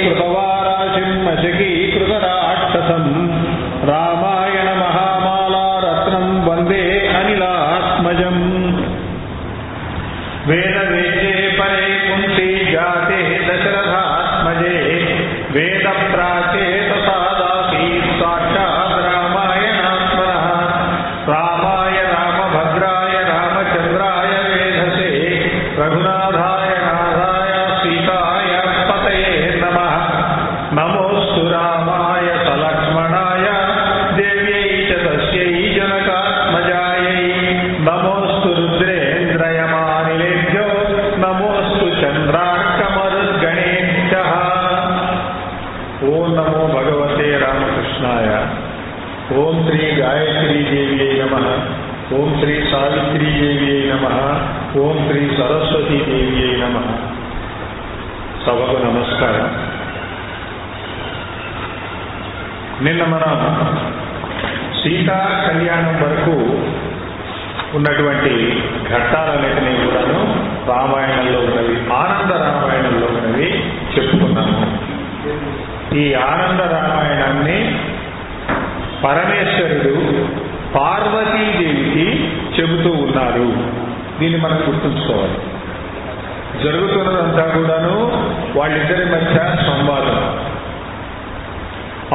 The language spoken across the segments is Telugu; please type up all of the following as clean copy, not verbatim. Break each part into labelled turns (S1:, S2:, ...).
S1: కృతవారాశిం అశకీకృతరాక్షసం రామాయణ మహామాలారత్నం వందే అనిలాత్మజం. వేదవేద్యే పరే కుంతి జాతే దశరథాత్మజే వేద ప్రాచేత సాదాసీ సాక్షాత్ రామాయణాత్మనః. రామాయ రామభద్రాయ రామచంద్రాయ వేధసే రఘునాథాయ నాథాయ సీతాయ పతయే నమః. నమోస్తు రామాయ సలక్ష్మణాయ దేవ్యై చ తస్యై జనకాత్మజాయై. నమోస్తు రుద్రేంద్రయమానిలేభ్యో నమోస్తు చంద్రార్కమరుద్గణేభ్యః. ఓం నమో భగవతే రామకృష్ణాయ. ఓం శ్రీ గాయత్రీదేవ్యై నమః. ఓం శ్రీ సావిత్రీదేవ్యై నమః. ఓం శ్రీ సరస్వతీదేవ్యై నమః. సభకు నమస్కారం. నిన్న మనం సీతా కళ్యాణం వరకు ఉన్నటువంటి ఘట్టాలన్నిటినీ కూడాను రామాయణంలో ఉన్నవి, ఆనంద రామాయణంలో ఉన్నవి చెప్పుకున్నాము. ఈ ఆనంద రామాయణాన్ని పరమేశ్వరుడు పార్వతీదేవికి చెబుతూ ఉన్నారు. దీన్ని మనం గుర్తుంచుకోవాలి. జరుగుతున్నదంతా కూడాను వాళ్ళిద్దరి మధ్య సంవాదం.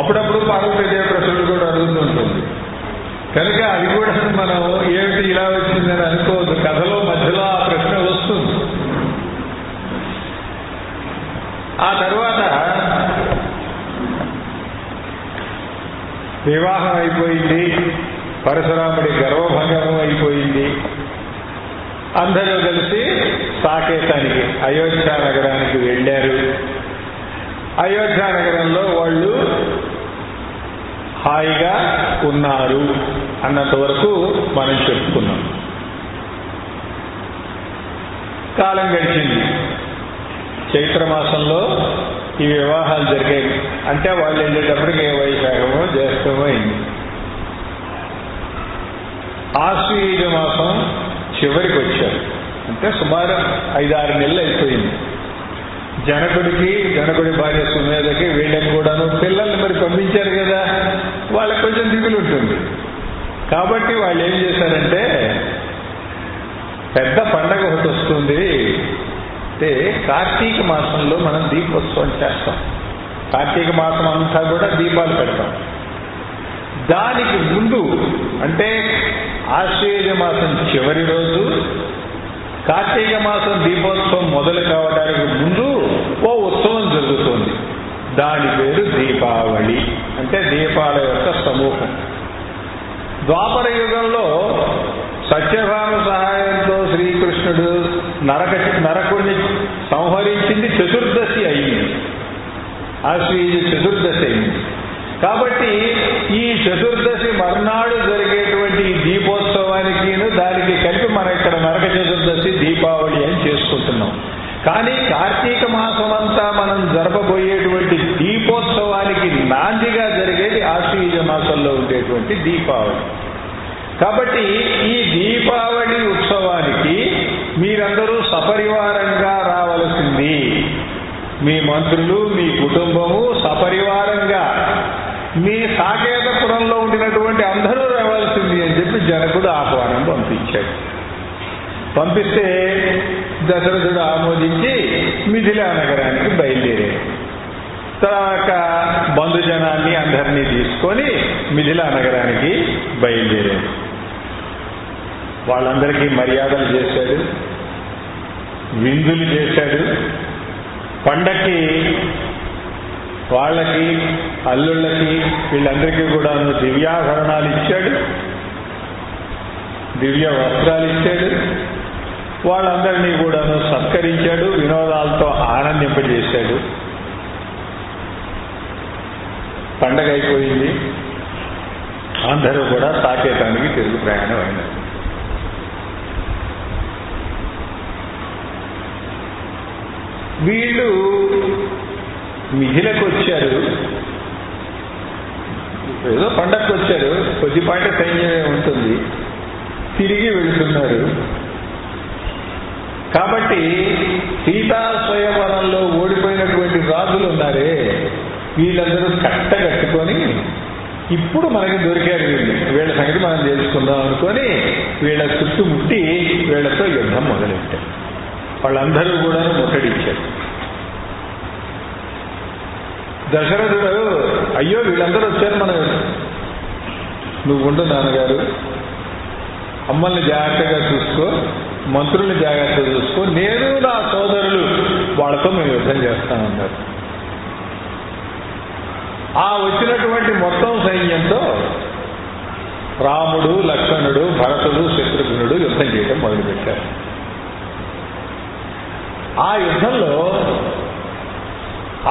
S1: అప్పుడప్పుడు పార్వతీదేవి ప్రశ్నలు కూడా అడుగుతుంటుంది కనుక అది కూడా మనం ఏమిటి ఇలా వచ్చిందని అనుకోవద్దు. కథలో మధ్యలో ఆ ప్రశ్న వస్తుంది. ఆ తర్వాత వివాహం అయిపోయింది, పరశురాముడి గర్వభంగం అయిపోయింది. అందరూ కలిసి సాకేతానికి అయోధ్య నగరానికి వెళ్ళారు. అయోధ్య నగరంలో వాళ్ళు హాయిగా ఉన్నారు అన్నంత వరకు మనం చెప్పుకున్నాం. కాలం గడిచింది. చైత్రమాసంలో ఈ వివాహాలు జరిగాయి. అంటే వాళ్ళు వెళ్ళేటప్పటికి వైశాఖమో జ్యేష్ఠమో అయింది. ఆశ్వయుజ మాసం చివరికి వచ్చారు. అంటే సుమారు 5-6 నెలలు అయిపోయింది. జనకుడి భార్య సుమేధకి వీళ్ళకి కూడాను పిల్లల్ని మరి పంపించారు కదా, వాళ్ళకి కొంచెం దిగులు ఉంటుంది. కాబట్టి వాళ్ళు ఏం చేశారంటే పెద్ద పండగ ఒకటి వస్తుంది. అంటే కార్తీక మాసంలో మనం దీపోత్సవం చేస్తాం. కార్తీక మాసం అంతా కూడా దీపాలు పెడతాం. దానికి ముందు అంటే ఆశ్వయుజ మాసం చివరి రోజు కార్తీక మాసం దీపోత్సవం మొదలు కావడానికి ముందు ఓ ఉత్సవం జరుగుతుంది. దాని పేరు దీపావళి. అంటే దీపాల యొక్క సమూహం. ద్వాపర యుగంలో సత్యభామ సహాయంతో శ్రీకృష్ణుడు నరకుడిని సంహరించింది చతుర్దశి అయింది. ఆశ్వయుజ చతుర్దశి అయింది. కాబట్టి ఈ చతుర్దశి మర్నాడు జరిగేటువంటి దీపోత్సవానికి దానికి కలిపి మనం ఇక్కడ నరక చతుర్దశి దీపావళి అని చేసుకుంటున్నాం. కానీ కార్తీక మాసం అంతా మనం జరపబోయేటువంటి దీపోత్సవానికి నాందిగా జరిగేది ఆశ్వయుజ మాసంలో ఉండేటువంటి దీపావళి. కాబట్టి ఈ దీపావళి ఉత్సవానికి మీరందరూ సపరివారంగా రావలసింది. మీ మంత్రులు, మీ కుటుంబము సపరివారంగా మీ సాకేతపురంలో ఉండినటువంటి అందరూ రావాల్సింది అని చెప్పి జనకుడు ఆహ్వానం పంపించాడు. పంపిస్తే దశరథుడు ఆమోదించి మిథిలా నగరానికి బయలుదేరాడు. తర్వాత బంధుజనాన్ని అందరినీ తీసుకొని మిథిలా నగరానికి బయలుదేరాడు. వాళ్ళందరికీ మర్యాదలు చేశాడు, విందులు చేశాడు. పండక్కి వాళ్ళకి, అల్లుళ్ళకి, వీళ్ళందరికీ కూడా దివ్యాభరణాలు ఇచ్చాడు, దివ్య వస్త్రాలు ఇచ్చాడు. వాళ్ళందరినీ కూడాను సత్కరించాడు, వినోదాలతో ఆనందింపజేశాడు. పండగ అయిపోయింది. అందరూ కూడా సాకేతానికి తిరుగు ప్రయాణం అయినారు. వీళ్ళు మిథిలకు వచ్చారు. ఏదో పండగకు వచ్చారు, కొద్దిపాటి సైన్యమే ఉంటుంది. తిరిగి వెళుతున్నారు. కాబట్టి సీతా స్వయంవరంలో ఓడిపోయినటువంటి రాజులు ఉన్నారే, వీళ్ళందరూ కట్టగట్టుకొని ఇప్పుడు మనకి దొరికారు వీళ్ళ సంగతి మనం తెలుసుకుందాం అనుకొని వీళ్ళ చుట్టుముట్టి వీళ్ళతో యుద్ధం మొదలెట్టారు. వాళ్ళందరూ కూడా ముట్టడిచ్చారు. దశరథుడు, అయ్యో వీళ్ళందరూ వచ్చారు, మనం నువ్వు ఉండు నాన్నగారు, అమ్మల్ని జాగ్రత్తగా చూసుకో, మంత్రుల్ని జాగ్రత్తగా చూసుకో, నేను నా సోదరులు వాళ్ళతో మేము యుద్ధం చేస్తామన్నారు. ఆ వచ్చినటువంటి మొత్తం సైన్యంతో రాముడు, లక్ష్మణుడు, భరతుడు, శత్రుఘ్నుడు యుద్ధం చేయడం మొదలుపెట్టారు. ఆ యుద్ధంలో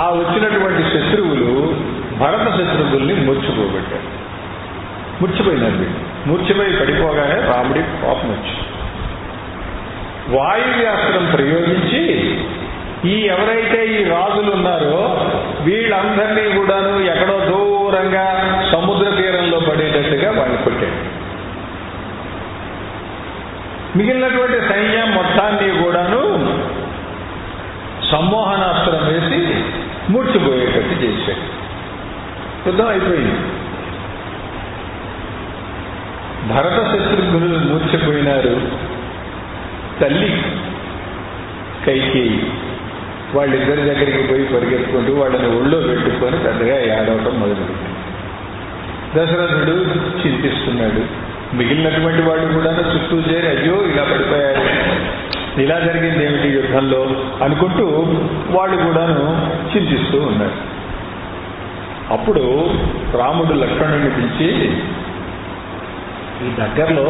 S1: ఆ వచ్చినటువంటి శత్రువులు భరత శత్రువుల్ని మూర్చిపోబెట్టారు. మూర్చిపోయినారు. మూర్చిపోయి పడిపోగానే రాముడి కోపం వచ్చి వాయువ్యాస్త్రం ప్రయోగించి ఎవరైతే ఈ రాజులు ఉన్నారో వీళ్ళందరినీ కూడాను ఎక్కడో దూరంగా సముద్ర తీరంలో పడేటట్టుగా వాళ్ళు కొట్టాడు. మిగిలినటువంటి సైన్యం మొత్తాన్ని కూడాను సమ్మోహనాస్త్రం వేసి మూర్చిపోయేటట్టు చేశాడు. యుద్ధం అయిపోయింది. భరత శత్రుఘ్నులు మూర్చిపోయినారు. తల్లి కైకేయి వాళ్ళిద్దరి దగ్గరికి పోయి పరిగెత్తుకుంటూ వాళ్ళని ఒళ్ళో పెట్టుకొని పెద్దగా ఏడవటం మొదలుపెట్టాడు. దశరథుడు చింతిస్తున్నాడు. మిగిలినటువంటి వాళ్ళు కూడా చుట్టూ చేరి అయ్యో ఇలా పడిపోయారు, ఇలా జరిగింది ఏమిటి యుద్ధంలో అనుకుంటూ వాళ్ళు కూడాను చింతిస్తూ ఉన్నారు. అప్పుడు రాముడు లక్ష్మణుడిని పిలిచి, ఈ దగ్గరలో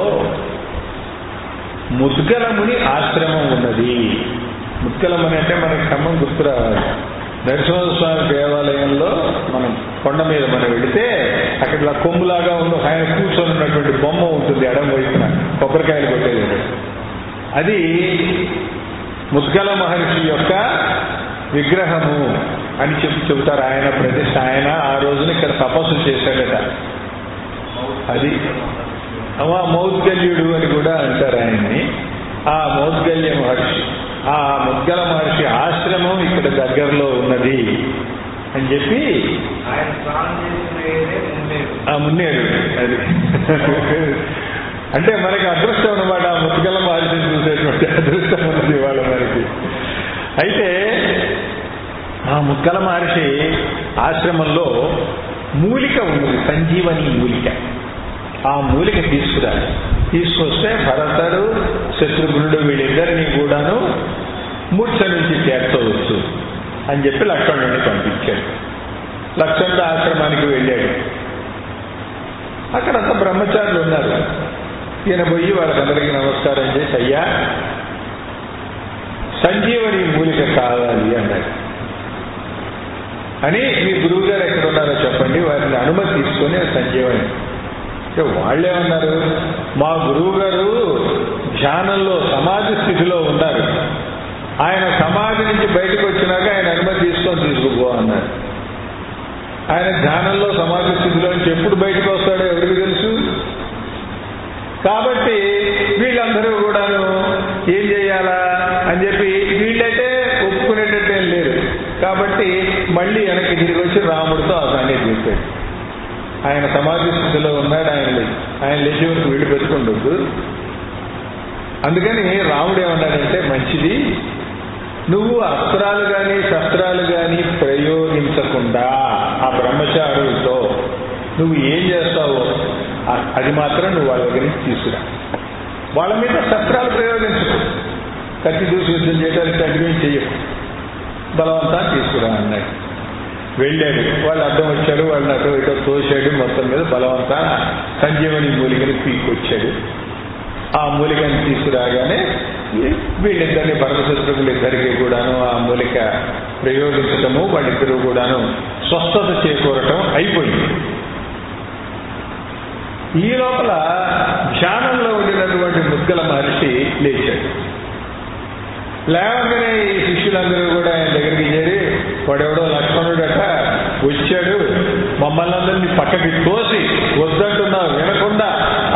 S1: ముద్గలముని ఆశ్రమం ఉన్నది. ముద్గలముని అంటే మనకి ఖమ్మం గుర్తురావాలి. నరసింహస్వామి దేవాలయంలో మనం కొండ మీద మనం వెళితే అక్కడ కొమ్ములాగా ఉన్న ఆయన కూర్చొని ఉన్నటువంటి బొమ్మ ఉంటుంది ఎడం వైపున, కొబ్బరికాయలు కొట్టేది. అది ముద్గల మహర్షి యొక్క విగ్రహము అని చెబుతారు. ఆయన ప్రతిష్ట. ఆయన ఆ రోజున ఇక్కడ తపస్సు చేశాడట. అది మౌద్గల్యుడు అని కూడా అంటారు ఆయన్ని. ఆ మౌద్గల్య మహర్షి, ఆ ముద్గల మహర్షి ఆశ్రమం ఇక్కడ దగ్గరలో ఉన్నది అని చెప్పి మున్నేరు. అది అంటే మనకి అదృష్టం అన్నమాట. ఆ ముద్గల మహర్షిని చూసేటువంటి అదృష్టం ఉన్నది వాళ్ళ మనకి. అయితే ఆ ముద్గల మహర్షి ఆశ్రమంలో మూలిక ఉన్నది, సంజీవని మూలిక. ఆ మూలిక తీసుకొస్తే భరతుడు, శత్రుఘ్నుడు వీళ్ళిద్దరినీ కూడాను మూర్ఛ నుంచి చేర్చవచ్చు అని చెప్పి లక్ష్మణుడిని పంపించాడు. లక్ష్మణుడు ఆశ్రమానికి వెళ్ళాడు. అక్కడంతా బ్రహ్మచారులు ఉన్నారు. ఈయన పోయి వాళ్ళకందరికీ నమస్కారం చేసి, అయ్యా సంజీవని మూలిక కావాలి అన్నాడు. అని మీ గురువు గారు ఎక్కడ ఉన్నారో చెప్పండి, వారిని అనుమతి తీసుకొని సంజీవని. వాళ్ళేమన్నారు, మా గురువు గారు ధ్యానంలో సమాధి స్థితిలో ఉన్నారు, ఆయన సమాధి నుంచి బయటకు వచ్చినాక ఆయన అనుమతి తీసుకుపో అన్నారు. ఆయన ధ్యానంలో సమాధి స్థితిలో నుంచి ఎప్పుడు బయటకు వస్తాడో ఎవరికి తెలుసు. కాబట్టి వీళ్ళందరూ కూడాను ఏం చేయాలా అని చెప్పి వీళ్ళైతే ఒప్పుకునేటట్టేం లేరు. కాబట్టి మళ్ళీ వెనక్కి తిరిగి వచ్చి రాముడితో ఆ సంగతి చెప్పాడు. ఆయన సమాధి స్థితిలో ఉన్నాడు, ఆయన లేచి వరకు వీళ్ళు పెట్టుకుండొద్దు. అందుకని రాముడు ఏమన్నాడంటే, మంచిది, నువ్వు అస్త్రాలు కానీ శస్త్రాలు కానీ ప్రయోగించకుండా ఆ బ్రహ్మచారులతో నువ్వు ఏం చేస్తావో అది మాత్రం నువ్వు వాళ్ళ దగ్గర నుంచి తీసుకురా. వాళ్ళ మీద శస్త్రాలు ప్రయోగించు, కత్తి దూసి యుద్ధం చేయడానికి అగ్ని చెయ్యకు, బలవంతా తీసుకురా అన్నాడు. వెళ్ళాడు. వాళ్ళు అడ్డం వచ్చాడు, వాళ్ళని అటు ఇటో తోశాడు. మొత్తం మీద బలవంతా సంజీవని మూలికని పీక్కొచ్చాడు. ఆ మూలికని తీసుకురాగానే వీళ్ళిద్దరిని భరత శత్రుఘ్నులిద్దరికీ కూడాను ఆ మూలిక ప్రయోగించటము, వాళ్ళిద్దరూ కూడాను స్వస్థత చేకూరటం అయిపోయింది. ఈ లోపల ధ్యానంలో ఉండినటువంటి ముద్గల మహర్షి లేచాడు. లేవగానే ఈ శిష్యులందరూ కూడా ఆయన దగ్గరికి చేరి, వాడెవడో లక్ష్మణుడట వచ్చాడు, మమ్మల్ని అందరినీ పక్కకి తోసి వద్దంటున్నా వినకుండా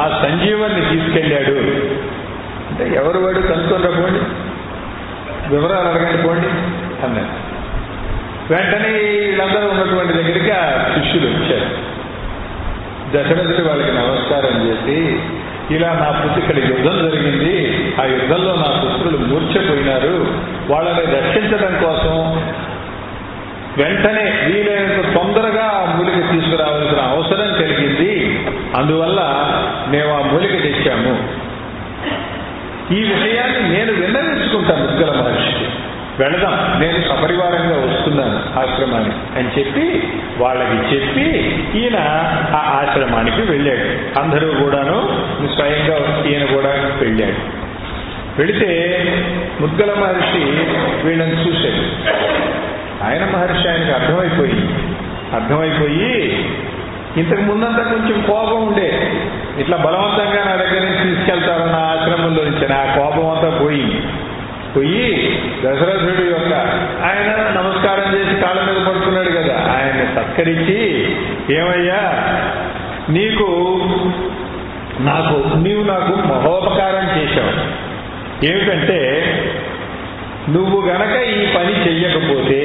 S1: ఆ సంజీవాన్ని తీసుకెళ్ళాడు అంటే ఎవరు వాడు కనుక్కొని రపోండి. వివరాలు అడగండి పోండి అన్నారు. వెంటనే వీళ్ళందరూ ఉన్నటువంటి దగ్గరికి ఆ శిష్యులు వచ్చారు. దశరథుడు వాళ్ళకి నమస్కారం చేసి, ఇలా నా పుత్రికల యుద్ధం జరిగింది, ఆ యుద్ధంలో నా పుత్రులు మూర్ఛపోయినారు, వాళ్ళని రక్షించడం కోసం వెంటనే వీలైనంత తొందరగా ఆ మూలిక తీసుకురావాల్సిన అవసరం కలిగింది, అందువల్ల మేము ఆ మూలిక తెచ్చాము. ఈ విషయాన్ని నేను విన్నవించుకుంటాను ముద్గల మహర్షికి, వెళదాం, నేను సపరివారంగా వస్తున్నాను ఆశ్రమానికి అని చెప్పి వాళ్ళకి చెప్పి ఈయన ఆ ఆశ్రమానికి వెళ్ళాడు. అందరూ కూడాను స్వయంగా ఈయన కూడా వెళ్ళాడు. వెళితే ముద్గల మహర్షి వీళ్ళని చూశాడు. ఆయన మహర్షి ఆయనకు అర్థమైపోయి ఇంతకు ముందంతా కొంచెం కోపం ఉండే, ఇట్లా బలవంతంగా నా దగ్గర నుంచి తీసుకెళ్తారన్న ఆశ్రమంలో నుంచి నా కోపం అంతా పోయి దశరథుడి యొక్క ఆయన నమస్కారం చేసి కాళ్ళ మీద పడుతున్నాడు కదా, ఆయన్ని సత్కరించి, ఏమయ్యా నీవు నాకు మహోపకారం చేశావు. ఏమిటంటే నువ్వు గనక ఈ పని చెయ్యకపోతే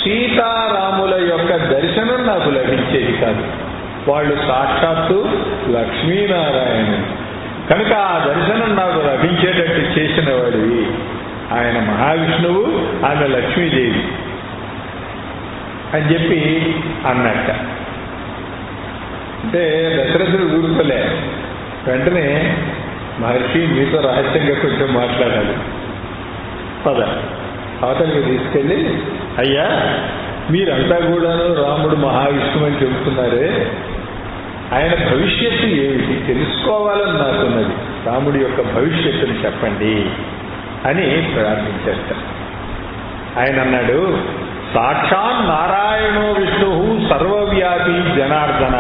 S1: సీతారాముల యొక్క దర్శనం నాకు లభించేది కాదు. వాళ్ళు సాక్షాత్తు లక్ష్మీనారాయణుడు కనుక ఆ దర్శనం నాకు లభించేటట్టు చేసిన వాడివి. ఆయన మహావిష్ణువు, ఆమె లక్ష్మీదేవి అని చెప్పి అన్నట్ట. అంటే దశరథుడు ఊరుకోలే. వెంటనే మహర్షి మీతో రహస్యంగా కొంచెం మాట్లాడాలి, పద అవతలికి తీసుకెళ్ళి, అయ్యా మీరంతా కూడాను రాముడు మహావిష్ణువు అని చెబుతున్నారే, ఆయన భవిష్యత్తు ఏమిటి తెలుసుకోవాలని నాకున్నది, రాముడి యొక్క భవిష్యత్తుని చెప్పండి అని ప్రార్థించేట. ఆయన అన్నాడు, సాక్షాన్ నారాయణో విష్ణు సర్వవ్యాపీ జనార్దన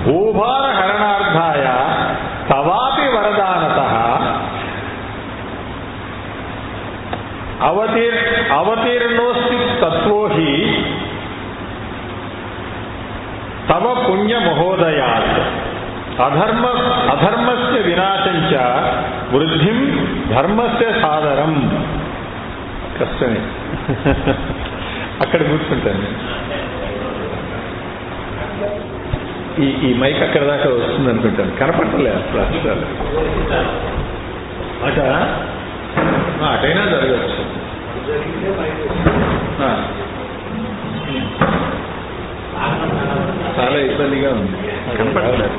S1: భూభార హరణార్థాయ తవాపి వరదానత అవతీర్ణోస్తి తత్వోహి తవ పుణ్య మహోదయాత్ అధర్మస్య వినాశంచ వృద్ధిం ధర్మస్య సాదరం. కష్టమే, అక్కడ కూర్చుంటాను. ఈ మైక్ అక్కడ దాకా వస్తుంది అనుకుంటాను, కనపడలేదు అసలు అక్షరాలు. అటైనా జరగచ్చు. చాలా ఇబ్బందిగా ఉంది, కనపడలేదు.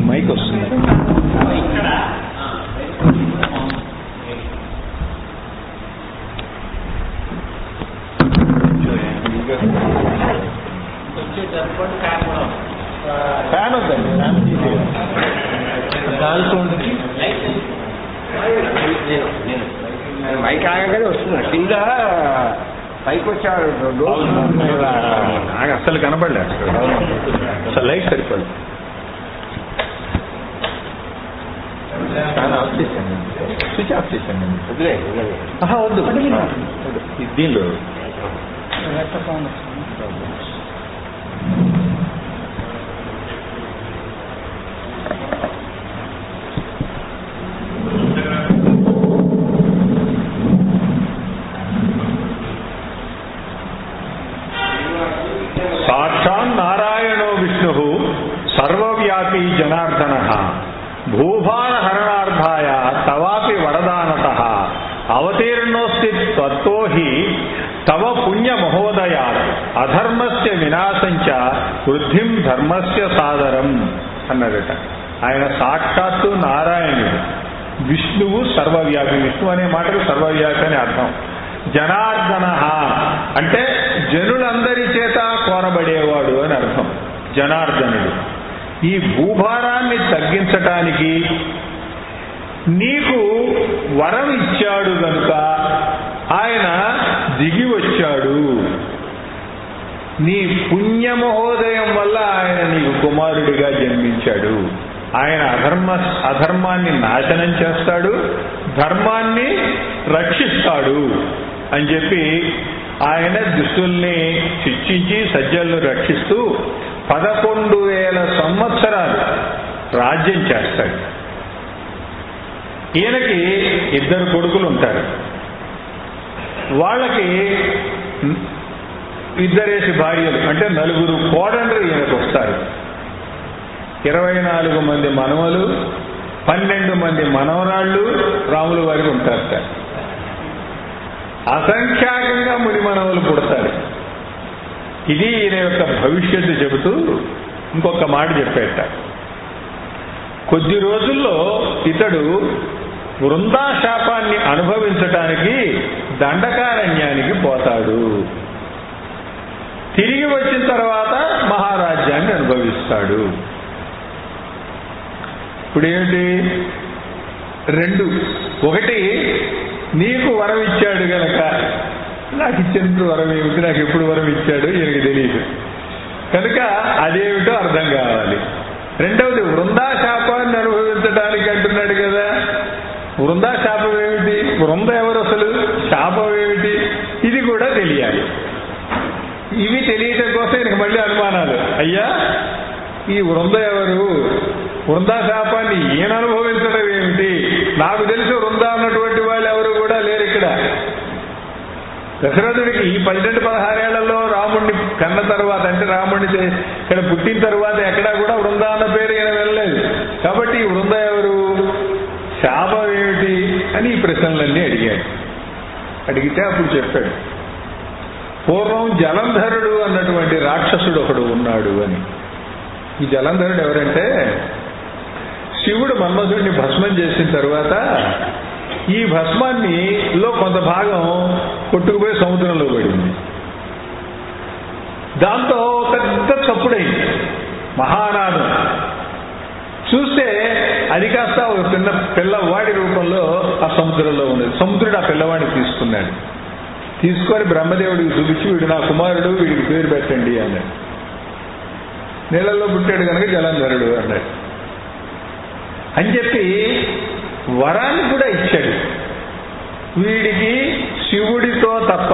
S1: మైక్ వస్తుంది. ఫ్యాన్ వద్దండి, ఫ్యాన్ తీసేయాలి. గాలి సౌండ్
S2: మైక్ ఆగగానే వస్తున్నా, కింద పైకి వచ్చాడు
S1: నాకు అస్సలు కనపడలే, అసలు లైట్ సరిపడదు. ఫ్యాన్ ఆఫ్ చేశాను, స్విచ్ ఆఫ్ చేశాను. వద్దు దీనిలో సాక్షాన్ నారాయణో విష్ణు సర్వవ్యాపీ జనార్దన భూభార హరణార్థాయ తవాపి వరదానత అవతీర్ణోస్తి తత్వోహి తవ పుణ్య మహోదయాత్ అధర్మస్య వినాశంచ వృద్ధిం ధర్మస్య సాదరం అన్నాడట. ఆయన సాక్షాత్తు నారాయణుడు, విష్ణువు సర్వవ్యాపి. విష్ణు అనే మాటకు సర్వవ్యాపి అని అర్థం. జనార్దన అంటే జనులందరి చేత కోరబడేవాడు అని అర్థం. జనార్దనుడు ఈ భూభారాన్ని తగ్గించటానికి నీకు వరం ఇచ్చాడు కనుక ఆయన దిగి వచ్చాడు. నీ పుణ్యమహోదయం వల్ల ఆయన నీకు కుమారుడిగా జన్మించాడు. ఆయన అధర్మాన్ని నాశనం చేస్తాడు, ధర్మాన్ని రక్షిస్తాడు అని చెప్పి ఆయన దుష్టుల్ని శిక్షించి సజ్జలను రక్షిస్తూ 11,000 సంవత్సరాలు రాజ్యం చేస్తాడు. ఈయనకి 2 కొడుకులు ఉంటారు. వాళ్ళకి 2 భార్యలు, అంటే 4 కోడళ్ళు ఈయనకు వస్తారు. 24 మంది మనవలు, 12 మంది మనవరాళ్ళు రాముల వారికి ఉంటారట. అసంఖ్యాకంగా ముని మనవలు పుడతారు. ఇది ఈయన యొక్క భవిష్యత్తు చెబుతూ ఇంకొక మాట చెప్పేట. కొద్ది రోజుల్లో ఇతడు వృందాశాపాన్ని అనుభవించటానికి దండకారణ్యానికి పోతాడు. తిరిగి వచ్చిన తర్వాత మహారాజ్యాన్ని అనుభవిస్తాడు. ఇప్పుడేమిటి? 2. ఒకటి, నీకు వరం ఇచ్చాడు గనక, నాకు ఇచ్చేందుకు వరం ఏమిటి, నాకు ఎప్పుడు వరం ఇచ్చాడు ఈయనకి తెలియదు కనుక అదేమిటో అర్థం కావాలి. రెండవది, వృందాశాపాన్ని అనుభవించడానికి అంటున్నాడు కదా. వృందాశాపం ఏమిటి? వృంద ఎవరు అసలు? శాపం ఏమిటి? ఇది కూడా తెలియాలి. ఇవి తెలియటం కోసం ఈయనకి మళ్ళీ అనుమానాలు. అయ్యా, ఈ వృంద ఎవరు? వృందాశాపాన్ని ఈయన అనుభవించడం ఏమిటి? నాకు తెలిసి వృంద అన్నటువంటి వాళ్ళు ఎవరు కూడా లేరు ఇక్కడ. దశరథుడికి ఈ 12-16 ఏళ్లలో రాముడిని కన్న తర్వాత, అంటే రాముడిని ఇక్కడ పుట్టిన తర్వాత ఎక్కడా కూడా వృంద అన్న పేరు ఈయన వెళ్ళలేదు. కాబట్టి ఈ వృంద ఎవరు? శాపం ఏమిటి అని ఈ ప్రశ్నలన్నీ అడిగాడు. అడిగితే అప్పుడు చెప్పాడు, పూర్వం జలంధరుడు అన్నటువంటి రాక్షసుడు ఒకడు ఉన్నాడు అని. ఈ జలంధరుడు ఎవరంటే, శివుడు మన్మధుడిని భస్మం చేసిన తర్వాత ఈ భస్మాన్నిలో కొంత భాగం కొట్టుకుపోయి సముద్రంలో పడింది. దాంతో పెద్ద చప్పుడైంది, మహానాదం. చూస్తే అది కాస్త ఒక పిల్లవాడి రూపంలో ఆ సముద్రంలో ఉన్నది. సముద్రుడు ఆ పిల్లవాడిని తీసుకున్నాడు. తీసుకొని బ్రహ్మదేవుడికి చూపించి, వీడు నా కుమారుడు, వీడికి పేరు పెట్టండి అన్నాడు. నీళ్ళల్లో పుట్టాడు కనుక జలంధరుడు అన్నాడు. అని చెప్పి వరాన్ని కూడా ఇచ్చాడు. వీడికి శివుడితో తప్ప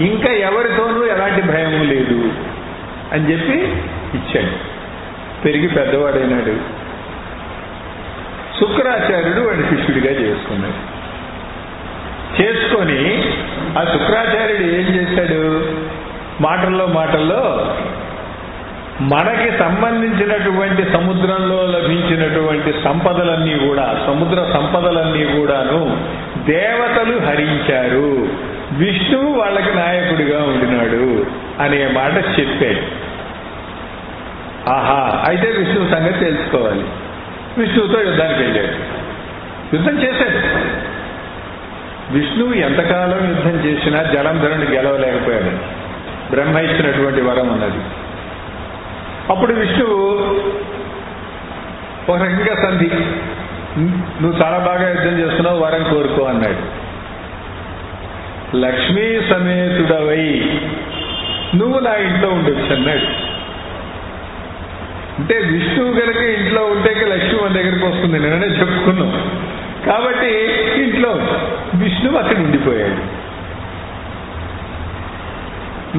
S1: ఇంకా ఎవరితోనూ ఎలాంటి భయము లేదు అని చెప్పి ఇచ్చాడు. పెరిగి పెద్దవాడైనాడు. శుక్రాచార్యుడు వాడి శిష్యుడిగా చేసుకున్నాడు. చేసుకొని ఆ శుక్రాచార్యుడు ఏం చేశాడు? మాటల్లో మనకి సంబంధించినటువంటి సముద్రంలో లభించినటువంటి సంపదలన్నీ కూడా, సముద్ర సంపదలన్నీ కూడాను దేవతలు హరించారు, విష్ణువు వాళ్ళకి నాయకుడిగా ఉండినాడు అనే మాట చెప్పాడు. ఆహా, అయితే విష్ణువు సంగతి తెలుసుకోవాలి. విష్ణువుతో యుద్ధానికి వెళ్ళాడు. యుద్ధం చేశాడు. విష్ణువు ఎంతకాలం యుద్ధం చేసినా జలంధరుని గెలవలేకపోయాడు. బ్రహ్మ ఇచ్చినటువంటి వరం అన్నది. అప్పుడు విష్ణువు ఒక రకంగా సంధి, నువ్వు చాలా బాగా యుద్ధం చేస్తున్నావు, వరం కోరుకో అన్నాడు. లక్ష్మీ సమేతుడవై నువ్వు నా ఇంట్లో ఉండొచ్చు అన్నాడు. అంటే విష్ణువు కనుక ఇంట్లో ఉంటే లక్ష్మి మన దగ్గరికి వస్తుంది, నేనే చెప్పుకున్నాం. కాబట్టి ఇంట్లో విష్ణువు అక్కడ ఉండిపోయాడు.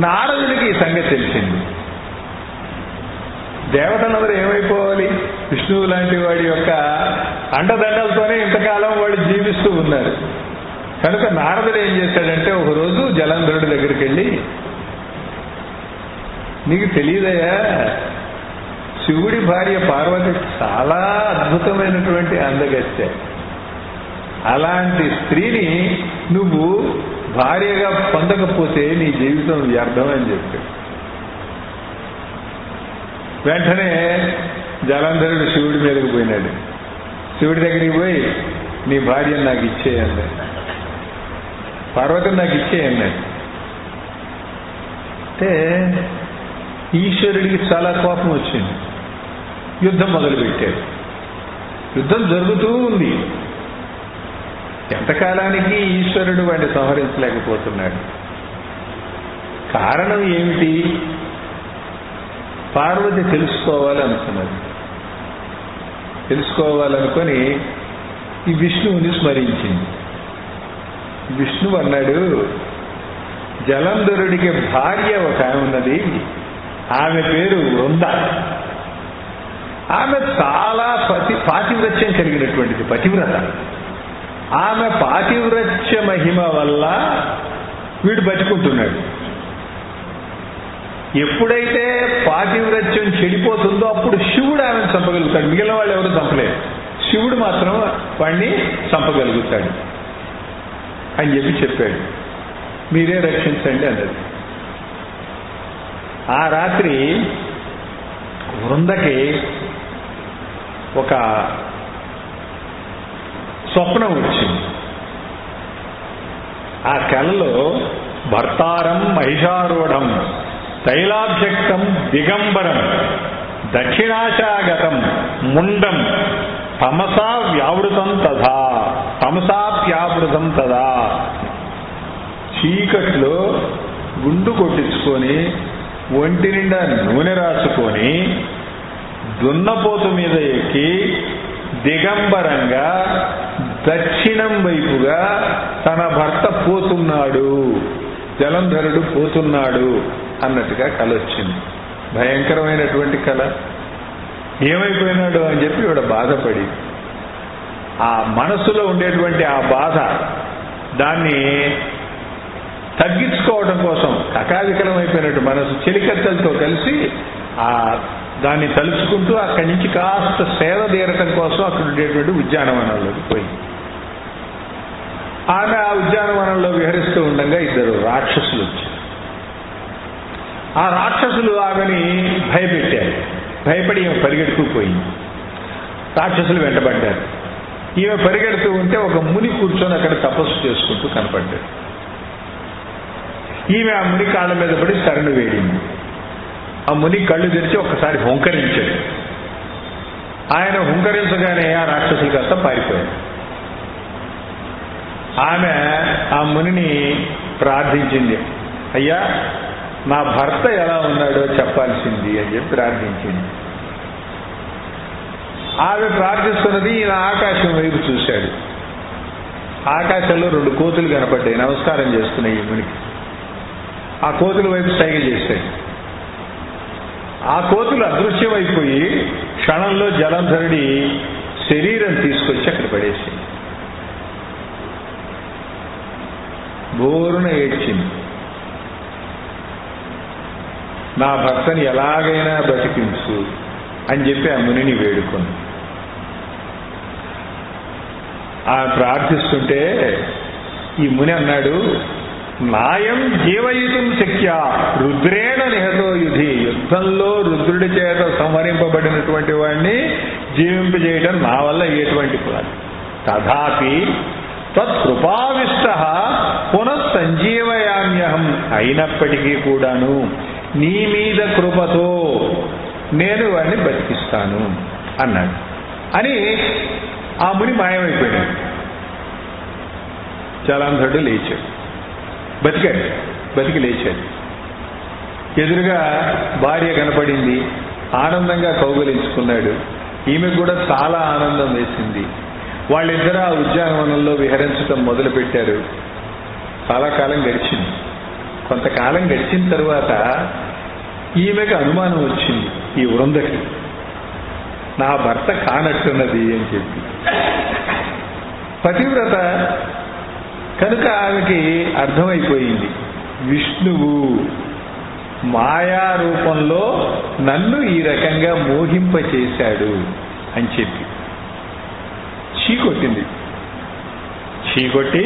S1: నారదుడికి ఈ సంగతి తెలిసింది. దేవతలందరూ ఏమైపోవాలి? విష్ణువు లాంటి వాడి యొక్క అండదండలతోనే ఇంతకాలం వాడు జీవిస్తూ ఉన్నారు. కనుక నారదుడు ఏం చేశాడంటే, ఒకరోజు జలంధరుడి దగ్గరికి వెళ్ళి, నీకు తెలియదయా, శివుడి భార్య పార్వతి చాలా అద్భుతమైనటువంటి అందగత్తె. అలాంటి స్త్రీని నువ్వు భార్యగా పొందకపోతే నీ జీవితం వ్యర్థం అని చెప్పాడు. వెంటనే జలంధరుడు శివుడి మీదకి పోయినాడు. శివుడి దగ్గరికి పోయి, నీ భార్యను నాకు ఇచ్చేయన్నాడు. పార్వతిని నాకు ఇచ్చేయన్నాడు. అంటే ఈశ్వరుడికి చాలా కోపం వచ్చింది. యుద్ధం మొదలుపెట్టాడు. యుద్ధం జరుగుతూ ఉంది. ఎంతకాలానికి ఈశ్వరుడు వాడిని సంహరించలేకపోతున్నాడు. కారణం ఏమిటి? పార్వతి తెలుసుకోవాలనుకున్నది. తెలుసుకోవాలనుకొని ఈ విష్ణువుని స్మరించింది. విష్ణువు అన్నాడు, జలంధరుడికి భార్య ఒక ఆమె ఉన్నది, ఆమె పేరు వృంద. ఆమె చాలా పాతివ్రత్యం కలిగినటువంటిది, పతివ్రత. ఆమె పాతివ్రత్య మహిమ వల్ల వీడు బతుకుంటున్నాడు. ఎప్పుడైతే పాతివ్రత్యం చెడిపోతుందో అప్పుడు శివుడు ఆమెను చంపగలుగుతాడు. మిగిలిన వాళ్ళు ఎవరు చంపలేరు, శివుడు మాత్రం వాడిని చంపగలుగుతాడు అని చెప్పాడు. మీరే రక్షించండి అన్నది. ఆ రాత్రి వృందకి ఒక స్వప్నం వచ్చింది. ఆ కలలో భర్తారం మహిషారూఢం తైలాభ్యక్తం దిగంబరం దక్షిణాశాగతం ముండం తమసాప్యావృతం తదా చీకట్లో గుండు కొట్టించుకొని ఒంటి నిండా నూనె రాసుకొని దున్నపోతు మీద ఎక్కి దిగంబరంగా దక్షిణం వైపుగా తన భర్త పోతున్నాడు, జలంధరుడు పోతున్నాడు అన్నట్టుగా కల వచ్చింది. భయంకరమైనటువంటి కళ. ఏమైపోయినాడు అని చెప్పి ఇవిడ బాధపడి, ఆ మనసులో ఉండేటువంటి ఆ బాధ దాన్ని తగ్గించుకోవడం కోసం కకావికలమైపోయినట్టు మనసు చెలికత్తలతో కలిసి ఆ దాన్ని తలుచుకుంటూ అక్కడి నుంచి కాస్త సేద తీరటం కోసం అక్కడ ఉండేటువంటి ఉద్యానవనంలోకి పోయింది. ఆమె ఆ ఉద్యానవనంలో విహరిస్తూ ఉండగా ఇద్దరు రాక్షసులు వచ్చారు. ఆ రాక్షసులు ఆమెని భయపెట్టారు. భయపడి ఈమె పరిగెడుతూ పోయింది. రాక్షసులు వెంటబడ్డారు. ఈమె పరిగెడుతూ ఉంటే ఒక ముని కూర్చొని అక్కడ తపస్సు చేసుకుంటూ కనపడ్డాడు. ఈమె ఆ ముని కాళ్ళ మీద పడి శరణు వేడింది. ఆ ముని కళ్ళు తెరిచి ఒక్కసారి హుంకరించాడు. ఆయన హుంకరించగానే ఆ రాక్షసులు కాస్త పారిపోయారు. ఆమె ఆ మునిని ప్రార్థించింది, అయ్యా నా భర్త ఎలా ఉన్నాడో చెప్పాల్సింది అని చెప్పి ప్రార్థించింది. ఆమె ప్రార్థిస్తున్నది ఈయన ఆకాశం వైపు చూశాడు. ఆకాశంలో 2 కోతులు కనపడ్డాయి, నమస్కారం చేస్తున్నాయి ఈ మునికి. ఆ కోతుల వైపు సైగ చేశాడు. ఆ కోతులు అదృశ్యమైపోయి క్షణంలో జలంధరుడి శరీరం తీసుకొచ్చి అక్కడ పడేసింది. బోరున ఏడ్చింది. నా భర్తని ఎలాగైనా బ్రతికించు అని చెప్పి ఆ మునిని వేడుకుంది. ఆ ప్రార్థిస్తుంటే ఈ ముని అన్నాడు, నాయం జీవయితుం శక్య రుద్రేణ నిహతో యుధి. యుద్ధంలో రుద్రుడి చేత సంహరింపబడినటువంటి వాడిని జీవింపజేయడం నా వల్ల ఎటువంటి పని. తథాపి తత్కృపావిష్ట పునఃసంజీవయామ్యహం. అయినప్పటికీ కూడాను నీ మీద కృపతో నేను వాడిని బతికిస్తాను అన్నాడు. అని ఆ ముని మాయమైపోయాడు. జలంధరుడు లేచాడు, బతికి లేచాడు. ఎదురుగా భార్య కనపడింది. ఆనందంగా కౌగలించుకున్నాడు. ఈమెకు కూడా చాలా ఆనందం వేసింది. వాళ్ళిద్దరూ ఆ ఉద్యానవనంలో విహరించడం మొదలుపెట్టారు. చాలా కాలం గడిచింది. కొంతకాలం గడిచిన తరువాత ఈమెకు అనుమానం వచ్చింది, ఈ వృందకి నా భర్త కానట్టున్నది అని చెప్పి. పతివ్రత కనుక ఆమెకి అర్థమైపోయింది, విష్ణువు మాయా రూపంలో నన్ను ఈ రకంగా మోహింపచేశాడు అని చెప్పి చీకొట్టింది. చీకొట్టి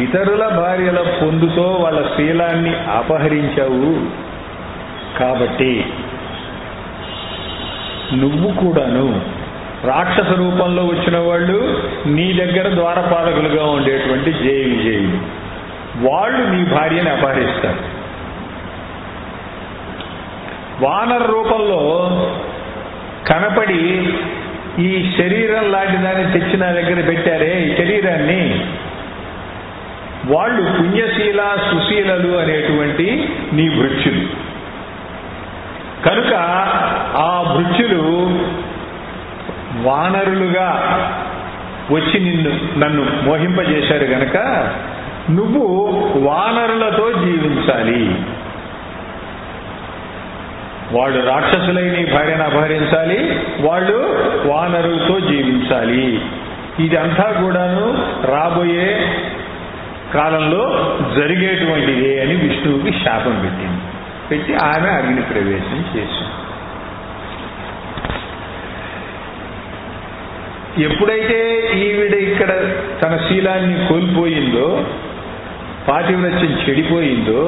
S1: ఇతరుల భార్యల పొందుతో వాళ్ళ శీలాన్ని అపహరించావు కాబట్టి నువ్వు కూడాను రాక్షస రూపంలో వచ్చిన వాళ్ళు నీ దగ్గర ద్వారపాలకులుగా ఉండేటువంటి జయ విజయులు, వాళ్ళు నీ భార్యని అపహరిస్తారు. వానర రూపంలో కనపడి ఈ శరీరం లాంటి దాన్ని తెచ్చి నా దగ్గర పెట్టారే, ఈ శరీరాన్ని, వాళ్ళు పుణ్యశీల సుశీలలు అనేటువంటి నీ భృత్యులు. కనుక ఆ భృత్యులు వానరులుగా వచ్చి నన్ను మోహింపజేశారు గనక నువ్వు వానరులతో జీవించాలి. వాళ్ళు రాక్షసులై నీ భార్యను అపహరించాలి, వాళ్ళు వానరులతో జీవించాలి. ఇదంతా కూడాను రాబోయే కాలంలో జరిగేటువంటిదే అని విష్ణువుకి శాపం పెట్టి ఆమె అగ్ని ప్రవేశం చేసింది. ఎప్పుడైతే ఈవిడ ఇక్కడ తన శీలాన్ని కోల్పోయిందో, పాతివ్రత్యం చెడిపోయిందో,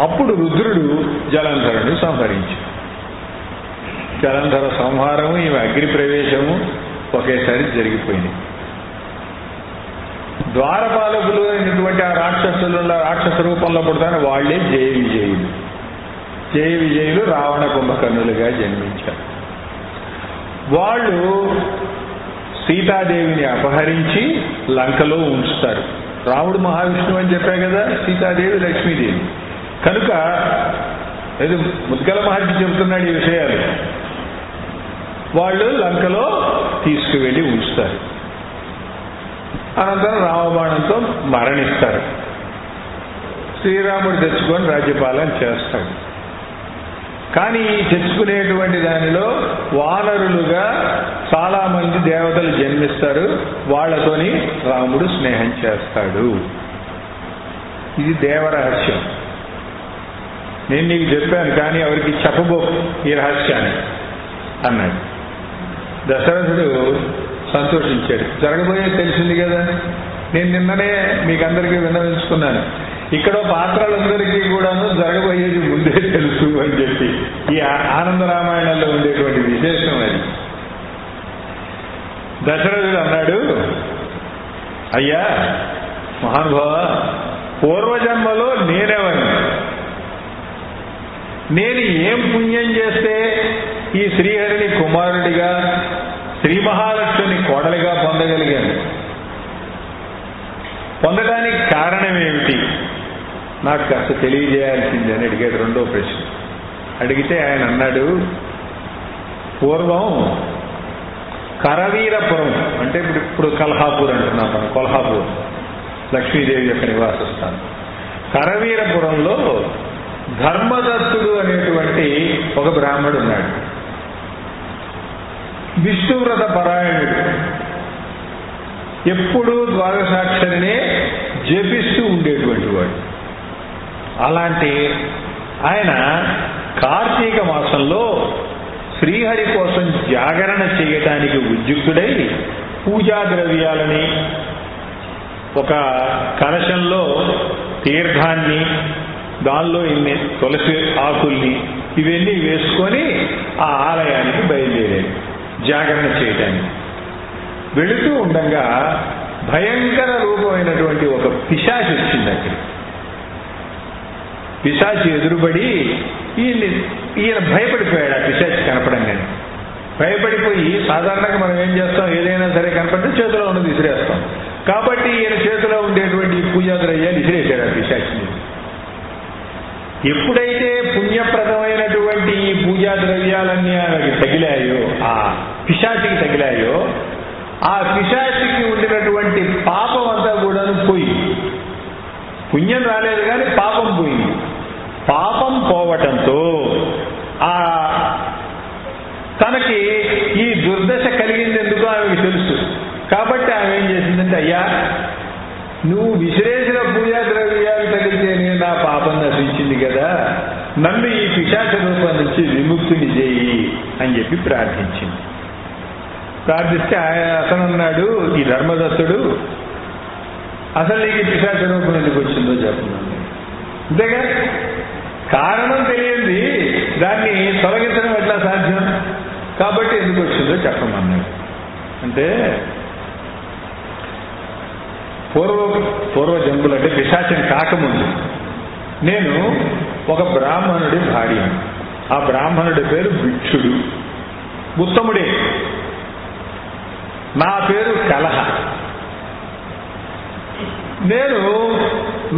S1: అప్పుడు రుద్రుడు జలంధరుని సంహరించాడు. జలంధర సంహారము, ఈమె అగ్ని ప్రవేశము ఒకేసారి జరిగిపోయింది. ద్వారపాలకులు అయినటువంటి ఆ రాక్షస రూపంలో పుడతాను వాళ్లే జయ విజయులు రావణ కుంభకర్ణులుగా జన్మించారు. వాళ్ళు సీతాదేవిని అపహరించి లంకలో ఉంచుతారు. రాముడు మహావిష్ణువు అని చెప్పా కదా, సీతాదేవి లక్ష్మీదేవి. కనుక ఏదో ముద్గల మహర్షి చెబుతున్నాడు ఈ విషయాలు. వాళ్ళు లంకలో తీసుకువెళ్ళి ఉంచుతారు. అనంతరం రామబాణంతో మరణిస్తారు. శ్రీరాముడు తెచ్చుకొని రాజ్యపాలన చేస్తాడు. కానీ ఈ తెచ్చుకునేటువంటి దానిలో వానరులుగా చాలా మంది దేవతలు జన్మిస్తారు. వాళ్లతోని రాముడు స్నేహం చేస్తాడు. ఇది దేవరహస్యం. నేను నీకు చెప్పాను కానీ ఎవరికి చెప్పబో ఈ రహస్యాన్ని అన్నాడు. దశరథుడు సంతోషించాడు. జరగబోయేది తెలిసింది కదా, నేను నిన్ననే మీకు అందరికీ విన్నవించుకున్నాను. ఇక్కడ పాత్రలందరికీ కూడాను జరగబోయేది ముందే తెలుసు అని చెప్పి ఈ ఆనంద రామాయణంలో ఉండేటువంటి విశేషం అది. దశరథుడు అన్నాడు, అయ్యా మహానుభావ, పూర్వజన్మలో నేనెవరిని, నేను ఏం పుణ్యం చేస్తే ఈ శ్రీహరిని కుమారుడిగా, శ్రీ మహాలక్ష్మిని కోడలిగా పొందగలిగాను? పొందడానికి కారణం ఏమిటి? నాకు కాస్త తెలియజేయాల్సింది అని అడిగాడు. రెండో ప్రశ్న అడిగితే ఆయన అన్నాడు, పూర్వం కరవీరపురం అంటే ఇప్పుడు కల్హాపూర్ అంటున్నాం మనం, కొల్హాపూర్ లక్ష్మీదేవి యొక్క నివాస స్థానం. కరవీరపురంలో ధర్మదత్తుడు అనేటువంటి ఒక బ్రాహ్మడు ఉన్నాడు. విష్ణువ్రత పరాయణుడు. ఎప్పుడూ ద్వాదశాక్షరినే జపిస్తూ ఉండేటువంటి వాడు. అలాంటి ఆయన కార్తీక మాసంలో శ్రీహరి కోసం జాగరణ చేయటానికి ఉద్యుక్తుడై పూజా ద్రవ్యాలని, ఒక కలశంలో తీర్థాన్ని, దానిలో ఇన్ని తులసి ఆకుల్ని ఇవన్నీ వేసుకొని ఆ ఆలయానికి బయలుదేరాడు జాగరణ చేయటానికి. వెళుతూ ఉండగా భయంకర రూపమైనటువంటి ఒక పిశాచి వచ్చింది అక్కడ. పిశాచి ఎదురుబడి ఈయన భయపడిపోయాడు. ఆ పిశాచి కనపడంగానే భయపడిపోయి, సాధారణంగా మనం ఏం చేస్తాం, ఏదైనా సరే కనపడితే చేతిలో ఉన్నది విసిరేస్తాం. కాబట్టి ఈయన చేతిలో ఉండేటువంటి పూజా ద్రవ్యాలు విసిరేశాడు ఆ పిశాచిని. ఎప్పుడైతే పుణ్యప్రదమైనటువంటి ఈ పూజా ద్రవ్యాలన్నీ ఆమెకి తగిలాయో, ఆ పిశాచికి తగిలాయో, ఆ పిశాచికి ఉండినటువంటి పాపం అంతా కూడా పోయింది. పుణ్యం రాలేదు కానీ పాపం పోయింది. పాపం పోవటంతో ఆ తనకి ఈ దుర్దశ కలిగింది ఎందుకో ఆమెకి తెలుసు. కాబట్టి ఆమె ఏం చేసిందంటే, అయ్యా నువ్వు విసిరేసిన పూజా ద్రవ్యాలు తగిలితేనే నా పాపం నశించింది కదా, నన్ను ఈ పిశాచ రూపం నుంచి విముక్తిని చేయి అని చెప్పి ప్రార్థించింది. ప్రార్థిస్తే అతను అన్నాడు, ఈ ధర్మదత్తుడు, అసలు నీకు పిశాచ రూపం ఎందుకు వచ్చిందో చెప్తున్నాను. అంతేగా, కారణం తెలియంది దాన్ని తొలగించడం ఎట్లా సాధ్యం, కాబట్టి ఎందుకు వచ్చిందో చెప్పమన్నాడు. అంటే పూర్వ జన్మలు అంటే పిశాచం కాకముందు నేను ఒక బ్రాహ్మణుడి భార్య. ఆ బ్రాహ్మణుడి పేరు భిక్షుడు, ఉత్తముడే. నా పేరు కలహ. నేను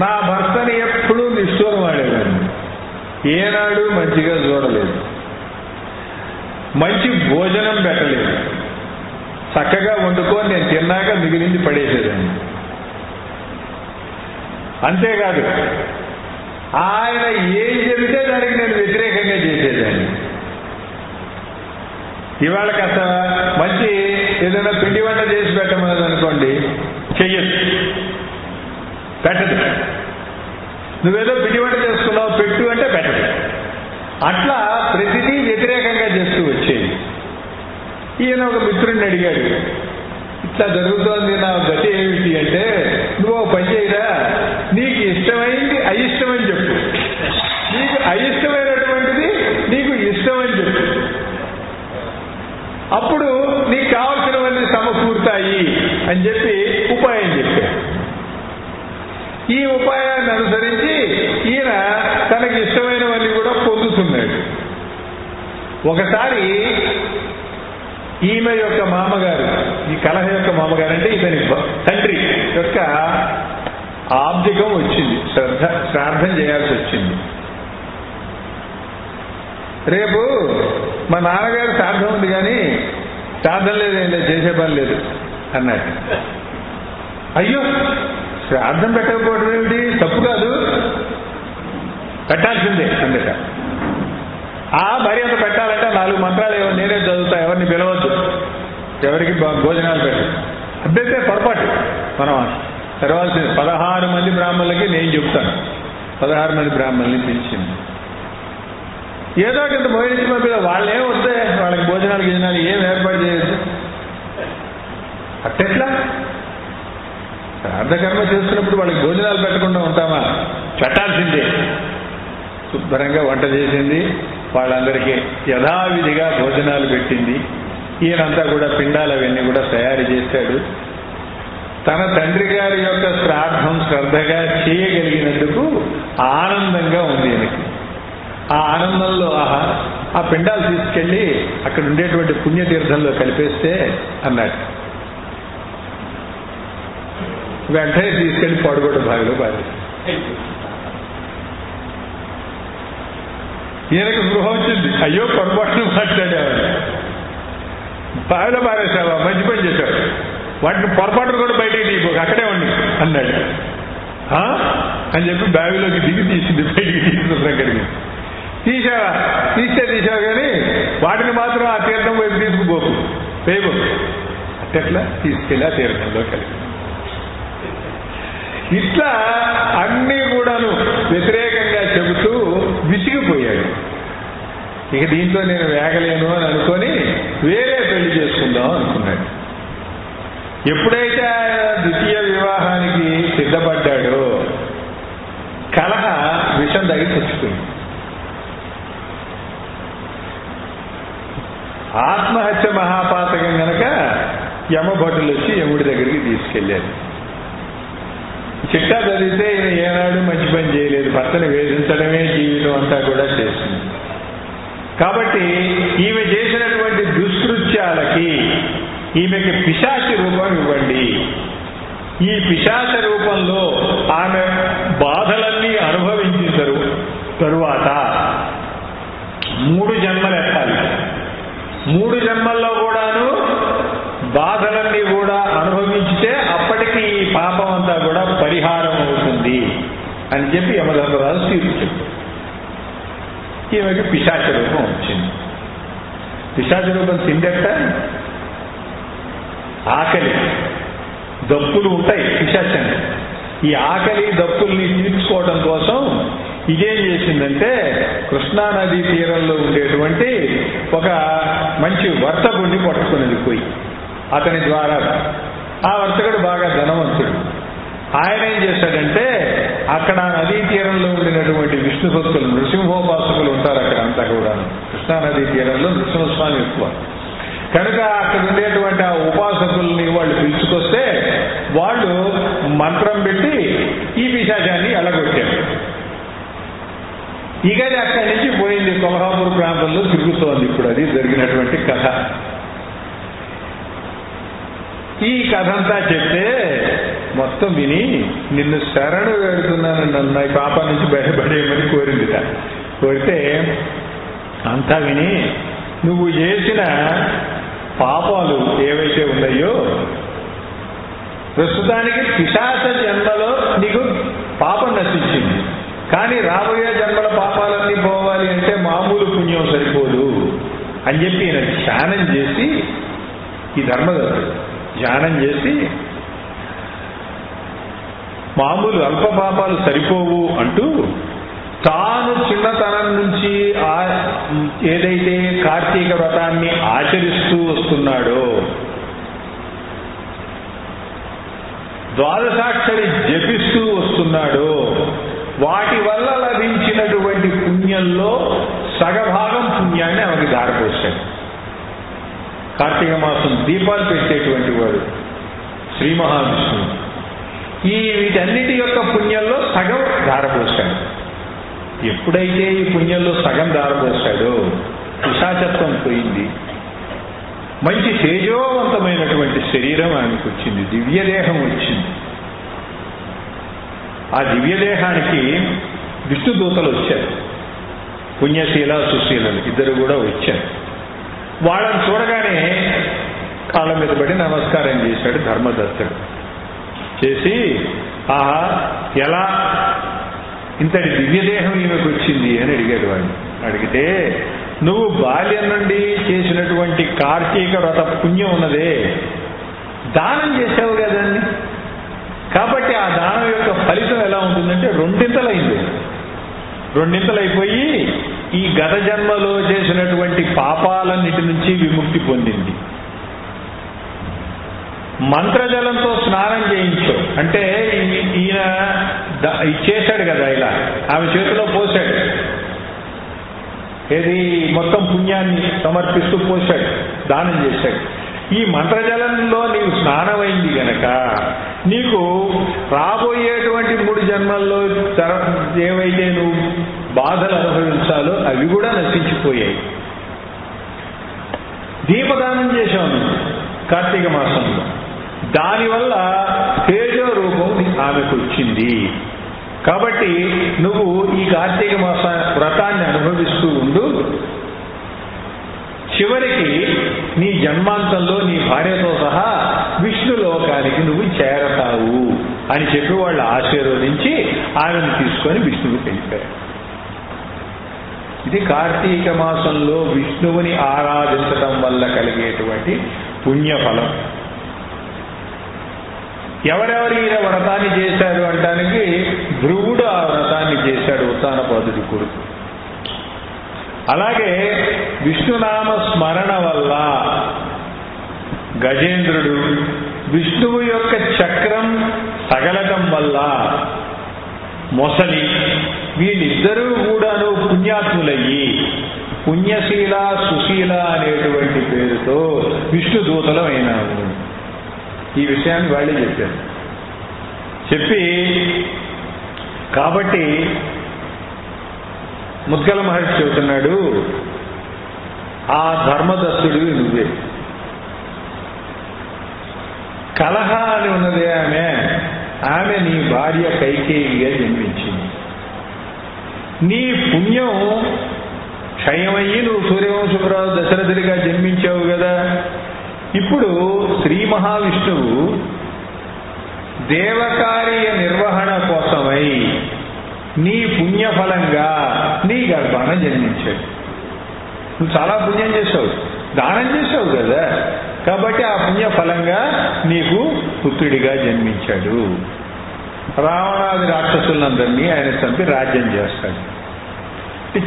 S1: నా భర్తని ఎప్పుడూ నిష్ఠూరం ఆడేదాన్ని, ఏనాడు మంచిగా చూడలేదు, మంచి భోజనం పెట్టలేదు, చక్కగా వండుకొని నేను తిన్నాక మిగిలింది పడేసేదాన్ని. అంతేకాదు ఆయన ఏం చెబితే దానికి నేను వ్యతిరేకంగా చేసేదాన్ని. ఇవాళ కాస్త మంచి ఏదైనా పిండి వంట చేసి పెట్టమన్నది అనుకోండి, చెయ్యదు, పెట్టదు. నువ్వేదో పిండి వంట చేసుకున్నావు పెట్టు అంటే పెట్టదు. అట్లా ప్రతిదీ వ్యతిరేకంగా చేస్తూ వచ్చేది. ఈయన ఒక మిత్రుడిని అడిగాడు, ఇట్లా జరుగుతోంది, నా గతి ఏమిటి అంటే, నువ్వు పని చేయరా, నీకు ఇష్టమైంది అయిష్టమని చెప్పు, నీకు అయిష్టమైనటువంటిది నీకు ఇష్టమని చెప్పు, అప్పుడు నీకు కావలసినవన్నీ సమకూరుతాయి అని చెప్పి ఉపాయం చెప్పాడు. ఈ ఉపాయాన్ని అనుసరించి ఈయన తనకి ఇష్టమైనవన్నీ కూడా పొందుతున్నాడు. ఒకసారి ఈమె యొక్క మామగారు, ఈ కలహ యొక్క మామగారు అంటే ఇతని తండ్రి యొక్క ఆబ్జికం వచ్చింది, శ్రాద్ధం చేయాల్సి వచ్చింది. రేపు మా నాన్నగారు శ్రాద్ధం ఉంది కానీ శ్రాద్ధం లేదేం లేదు, చేసే పని లేదు అన్నాడు. అయ్యో, శ్రాద్ధం పెట్టకపోవడం ఏమిటి, తప్పు కాదు, పెట్టాల్సిందే అందట. మరి అంత పెట్టాలంటే 4 మంత్రాలు నేనే చదువుతా, ఎవరిని పిలవద్దు, ఎవరికి భోజనాలు పెట్టు. అబ్బైతే పొరపాటు, మనం తెరవాల్సింది. 16 మంది బ్రాహ్మణులకి నేను చెప్తాను, 16 మంది బ్రాహ్మణుల్ని పిలిచింది. ఏదో కింద భోజనించి పంపిద వాళ్ళేం వస్తే వాళ్ళకి భోజనాలు గిజనాలు ఏం ఏర్పాటు చేయొద్దు. అట్టెట్లా? శ్రాద్ధకర్మ చేస్తున్నప్పుడు వాళ్ళకి భోజనాలు పెట్టకుండా ఉంటామా? పెట్టాల్సిందే. శుభ్రంగా వంట చేసింది, వాళ్ళందరికీ యథావిధిగా భోజనాలు పెట్టింది. ఈయనంతా కూడా పిండాలు అవన్నీ కూడా తయారు చేశాడు. తన తండ్రి గారి యొక్క శ్రాద్ధం శ్రద్ధగా చేయగలిగినందుకు ఆనందంగా ఉంది ఈయనకి. ఆ ఆనందంలో ఆ పిండాలు తీసుకెళ్లి అక్కడ ఉండేటువంటి పుణ్యతీర్థంలో కలిపేస్తే అన్నాడు. వెంటనే తీసుకెళ్లి పడుకోట బావిలో పారేసి ఈయనకి గృహ వచ్చింది. అయ్యో, పొరపాటును మాట్లాడేవాడు, బావిలో పారేసావా, మంచి పని చేశావు, వాటిని పొరపాటును కూడా బయటికి తీయకు, అక్కడే ఉండి అన్నాడు. అని చెప్పి బావిలోకి దిగి తీసింది, బయటికి తీసుకుని తీసావా, తీసావు కానీ వాటిని మాత్రం ఆ తీర్థం వైపు తీసుకుపోకు, వేయబోకు. అట్టెట్లా తీసుకెళ్ళి ఆ తీర్థంలో కలిపి ఇట్లా అన్నీ కూడాను వ్యతిరేకంగా చెబుతూ విసిగిపోయాడు. ఇక దీంట్లో నేను వేగలేను అని అనుకొని వేరే పెళ్లి చేసుకుందాం అనుకున్నాడు. ఎప్పుడైతే ద్వితీయ వివాహానికి సిద్ధపడ్డాడో కలహ విషం తగి చచ్చిపోయింది. ఆత్మహత్య మహాపాతకం గనక యమభటులు వచ్చి యముడి దగ్గరికి తీసుకెళ్లారు. చిట్టా చదివితే ఈయన ఏనాడు మంచి పని చేయలేదు, భర్తను వేధించడమే జీవితం అంతా కూడా చేసింది. కాబట్టి ఈమె చేసినటువంటి దుష్కృత్యాలకి ఈమెకి పిశాచి రూపం ఇవ్వండి. ఈ పిశాచ రూపంలో ఆమె బాధలన్నీ అనుభవించిన తరువాత 3 జన్మలు ఎత్తాలి. 3 జన్మల్లో కూడాను బాధలన్నీ కూడా అనుభవించితే అప్పటికి ఈ పాపం అంతా కూడా పరిహారం అవుతుంది అని చెప్పి యమధర్మరాజు తీర్పు చెప్పారు. ఈమెకి పిశాచ రూపం వచ్చింది. పిశాచ రూపం తిండట ఆకలి దప్పులు ఉంటాయి పిశాచండి. ఈ ఆకలి దప్పుల్ని తీర్చుకోవడం కోసం ఇదేం చేసిందంటే కృష్ణానదీ తీరంలో ఉండేటువంటి ఒక మంచి వర్తకుడిని పట్టుకునేది పోయి అతని ద్వారా. ఆ వర్తకుడు బాగా ధనవంతుడు. ఆయన ఏం చేశాడంటే అక్కడ నదీ తీరంలో ఉండినటువంటి విష్ణు భక్తులు, నృసింహోపాసకులు ఉంటారు అక్కడ అంతా కూడా. కృష్ణానదీ తీరంలో నృసింహస్వామి ఎక్కువ కనుక అక్కడ ఉండేటువంటి ఆ ఉపాసకుల్ని వాళ్ళు పిలుచుకొస్తే వాళ్ళు మంత్రం పెట్టి ఈ పిశాచాన్ని ఎల్లగొట్టారు. ఇక అక్కడి నుంచి పోయింది, కొల్హాపూర్ ప్రాంతంలో తిరుగుతోంది ఇప్పుడు. అది జరిగినటువంటి కథ. ఈ కథ అంతా చెప్తే మొత్తం విని నిన్ను శరణు వేడుతున్నాను, నన్ను ఈ పాప నుంచి బయటపడేయమని కోరిందిట. కోరితే అంతా విని నువ్వు చేసిన పాపాలు ఏవైతే ఉన్నాయో ప్రస్తుతానికి పిశాచ జన్మలో నీకు పాపం నశించింది, కానీ రాబోయే జన్మల పాపాలన్నీ పోవాలి అంటే మామూలు పుణ్యం సరిపోదు. అని చెప్పి ఈయన ధ్యానం చేసి, ఈ ధర్మదత్తుడు ధ్యానం చేసి మామూలు అల్ప పాపాలు సరిపోవు అంటూ తాను చిన్నతనం నుంచి ఏదైతే కార్తీక వ్రతాన్ని ఆచరిస్తూ వస్తున్నాడో, ద్వాదశాక్షరి జపిస్తూ వస్తున్నాడో, వాటి వల్ల లభించినటువంటి పుణ్యంలో సగభాగం పుణ్యాన్ని ఆమెకి ధారపోశాడు. కార్తీక మాసం దీపాలు పెట్టేటువంటి వాడు శ్రీ మహావిష్ణువు వీటన్నిటి యొక్క పుణ్యంలో సగం ధారపోశాడు. ఎప్పుడైతే ఈ పుణ్యంలో సగం ధారపోశాడో పిశాచత్వం పోయింది, మంచి తేజోవంతమైనటువంటి శరీరం ఆమెకు వచ్చింది, దివ్యదేహం వచ్చింది. ఆ దివ్యదేహానికి విష్ణుదూతలు వచ్చారు, పుణ్యశీల సుశీలలు ఇద్దరు కూడా వచ్చారు. వాళ్ళని చూడగానే కాళ్ళ మీద పడి నమస్కారం చేశాడు ధర్మదత్తుడు. చేసి, ఆహా ఎలా ఇంతటి దివ్యదేహం ఈమెకు వచ్చింది అని అడిగాడు వాడిని. అడిగితే, నువ్వు బాల్యం నుండి చేసినటువంటి కార్తీక వ్రత పుణ్యం ఉన్నదే, దానం చేసావు కదండి, కాబట్టి ఆ దానం యొక్క ఫలితం ఎలా ఉంటుందంటే రెండింతలైంది. రెండింతలైపోయి ఈ గత జన్మలో చేసినటువంటి పాపాలన్నిటి నుంచి విముక్తి పొందింది. మంత్రజలంతో స్నానం చేయించు అంటే ఈయన ఇచ్చేశాడు కదా, ఇలా ఆమె చేతిలో పోశాడు, ఏది మొత్తం పుణ్యాన్ని సమర్పిస్తూ పోశాడు, దానం చేశాడు. ఈ మంత్రజలంలో నీవు స్నానమైంది గనక నీకు రాబోయేటువంటి 3 జన్మల్లో ఏవైతే నువ్వు బాధలు అనుభవించాలో అవి కూడా నశించిపోయాయి. దీపదానం చేశావు కార్తీక మాసంలో, దానివల్ల తేజో రూపం ఆమెకు వచ్చింది. కాబట్టి నువ్వు ఈ కార్తీక మాస వ్రతాన్ని అనుభవిస్తూ ఉండు, చివరికి నీ జన్మాంతంలో నీ భార్యతో సహా విష్ణులోకానికి నువ్వు చేరతావు అని చెప్పి వాళ్ళు ఆశీర్వదించి ఆమెను తీసుకొని విష్ణువుకి వెళ్ళిపోయారు. ఇది కార్తీక మాసంలో విష్ణువుని ఆరాధించటం వల్ల కలిగేటువంటి పుణ్యఫలం. ఎవరెవరు ఈ వ్రతాన్ని చేశారు అంటానికి ధ్రువుడు ఆ వ్రతాన్ని చేశాడు, ఉత్తానపాదుడి కొడుకు. అలాగే విష్ణునామ స్మరణ వల్ల గజేంద్రుడు, విష్ణువు యొక్క చక్రం తగలటం వల్ల మొసలి, వీళ్ళిద్దరూ కూడాను పుణ్యాత్ములయ్యి పుణ్యశీల సుశీల అనేటువంటి పేరుతో విష్ణు దూతలమైనాము. ఈ విషయాన్ని వాళ్ళే చెప్పారు. చెప్పి కాబట్టి ముద్గల మహర్షి చెబుతున్నాడు, ఆ ధర్మదత్తుడివి నువ్వే. కలహ అని ఉన్నదే ఆమె నీ భార్య కైకేయిగా జన్మించింది. నీ పుణ్యం క్షయమయ్యి నువ్వు సూర్యవంశపురాజు దశరథుడిగా జన్మించావు కదా. ఇప్పుడు శ్రీ మహావిష్ణువు దేవకార్య నిర్వహణ కోసమై నీ పుణ్యఫలంగా నీ గర్భాన జన్మించాడు. నువ్వు చాలా పుణ్యం చేసావు, దానం చేసావు కదా, కాబట్టి ఆ పుణ్యఫలంగా నీకు పుత్రుడిగా జన్మించాడు. రావణాది రాక్షసులందరినీ ఆయన చంపి రాజ్యం చేస్తాడు.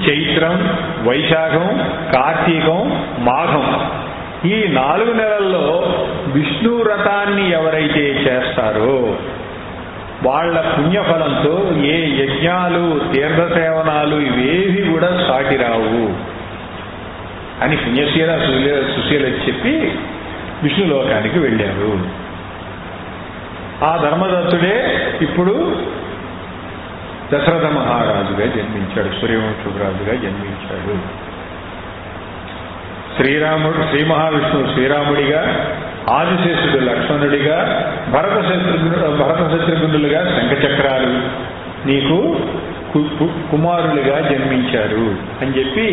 S1: చైత్రం, వైశాఖం, కార్తీకం, మాఘం ఈ 4 నెలల్లో విష్ణు వ్రతాన్ని ఎవరైతే చేస్తారో వాళ్ళ పుణ్యఫలంతో ఏ యజ్ఞాలు, తీర్థసేవనాలు ఇవేవి కూడా సాటి రావు అని పుణ్యశీల సుశీల చెప్పి విష్ణులోకానికి వెళ్ళారు. ఆ ధర్మదత్తుడే ఇప్పుడు దశరథ మహారాజుగా జన్మించాడు, సూర్యవంశపురాజుగా జన్మించాడు. శ్రీరాముడు, శ్రీ మహావిష్ణువు శ్రీరాముడిగా, ఆదిశేషుడు లక్ష్మణుడిగా, భరత శత్రుఘ్నులుగా శంఖచక్రాలు నీకు కుమారులుగా జన్మించారు అని చెప్పి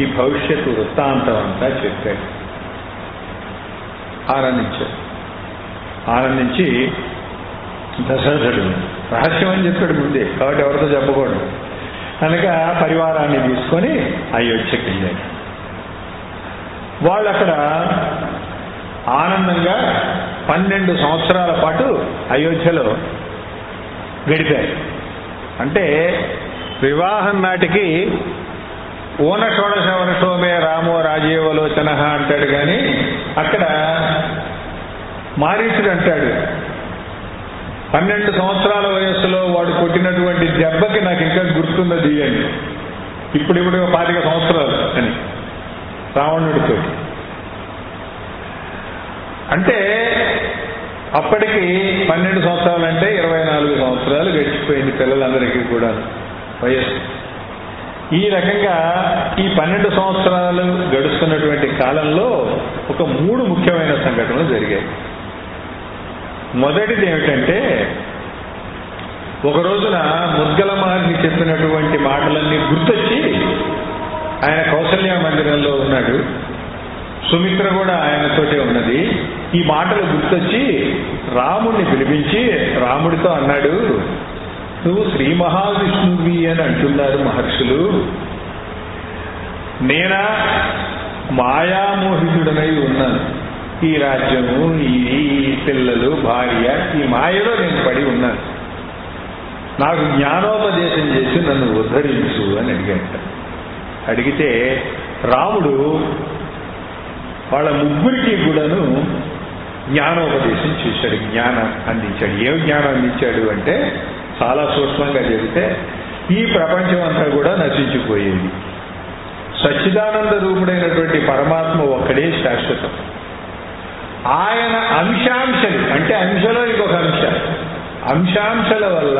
S1: ఈ భవిష్యత్తు వృత్తాంతం అంతా చెప్పాడు. ఆనందించి దశరథుడు రహస్యం అని చెప్పాడు ముందే, కాబట్టి ఎవరితో చెప్పకూడదు కనుక పరివారాన్ని తీసుకొని అయోధ్యకి వెళ్ళాడు. వాళ్ళు అక్కడ ఆనందంగా 12 సంవత్సరాల పాటు అయోధ్యలో గడిపారు. అంటే వివాహం నాటికి ఓన షోడశ వర్షోమే రామో రాజీవలోచన అంటాడు, కానీ అక్కడ మారీచుడు అంటాడు 12 సంవత్సరాల వయస్సులో వాడు కొట్టినటువంటి దెబ్బకి నాకు ఇంకా గుర్తున్నది అని. ఇప్పుడు 25 సంవత్సరాలు అని రావణుడితో. అంటే అప్పటికి 12 సంవత్సరాలు అంటే 24 సంవత్సరాలు గడిచిపోయింది పిల్లలందరికీ కూడా వయస్సు. ఈ రకంగా ఈ 12 సంవత్సరాలు గడుస్తున్నటువంటి కాలంలో ఒక 3 ముఖ్యమైన సంఘటనలు జరిగాయి. మొదటిది ఏమిటంటే, ఒక రోజున ముద్గల మహర్షి చెప్పినటువంటి మాటలన్నీ గుర్తొచ్చి ఆయన కౌసల్య మందిరంలో ఉన్నాడు, సుమిత్ర కూడా ఆయనతోటే ఉన్నది. ఈ మాటలు గుర్తొచ్చి రాముడిని పిలిపించి రాముడితో అన్నాడు, నువ్వు శ్రీ మహావిష్ణువి అని అంటున్నారు మహర్షులు, నేనా మాయామోహితుడనై ఉన్నాను. ఈ రాజ్యము, ఈ పిల్లలు, భార్య, ఈ మాయలో నేను పడి ఉన్నాను. నాకు జ్ఞానోపదేశం చేసి నన్ను ఉద్ధరించు అని అడిగాట. అడిగితే రాముడు వాళ్ళ ముగ్గురికి కూడాను జ్ఞానోపదేశం చేశాడు, జ్ఞానం అందించాడు. ఏం జ్ఞానం అందించాడు అంటే, చాలా సూక్ష్మంగా చెబితే ఈ ప్రపంచం అంతా కూడా నశించిపోయేది, సచ్చిదానంద రూపుడైనటువంటి పరమాత్మ ఒక్కడే శాశ్వతం. ఆయన అంశాంశలు అంటే అంశలో ఇంకొక అంశాంశాల వల్ల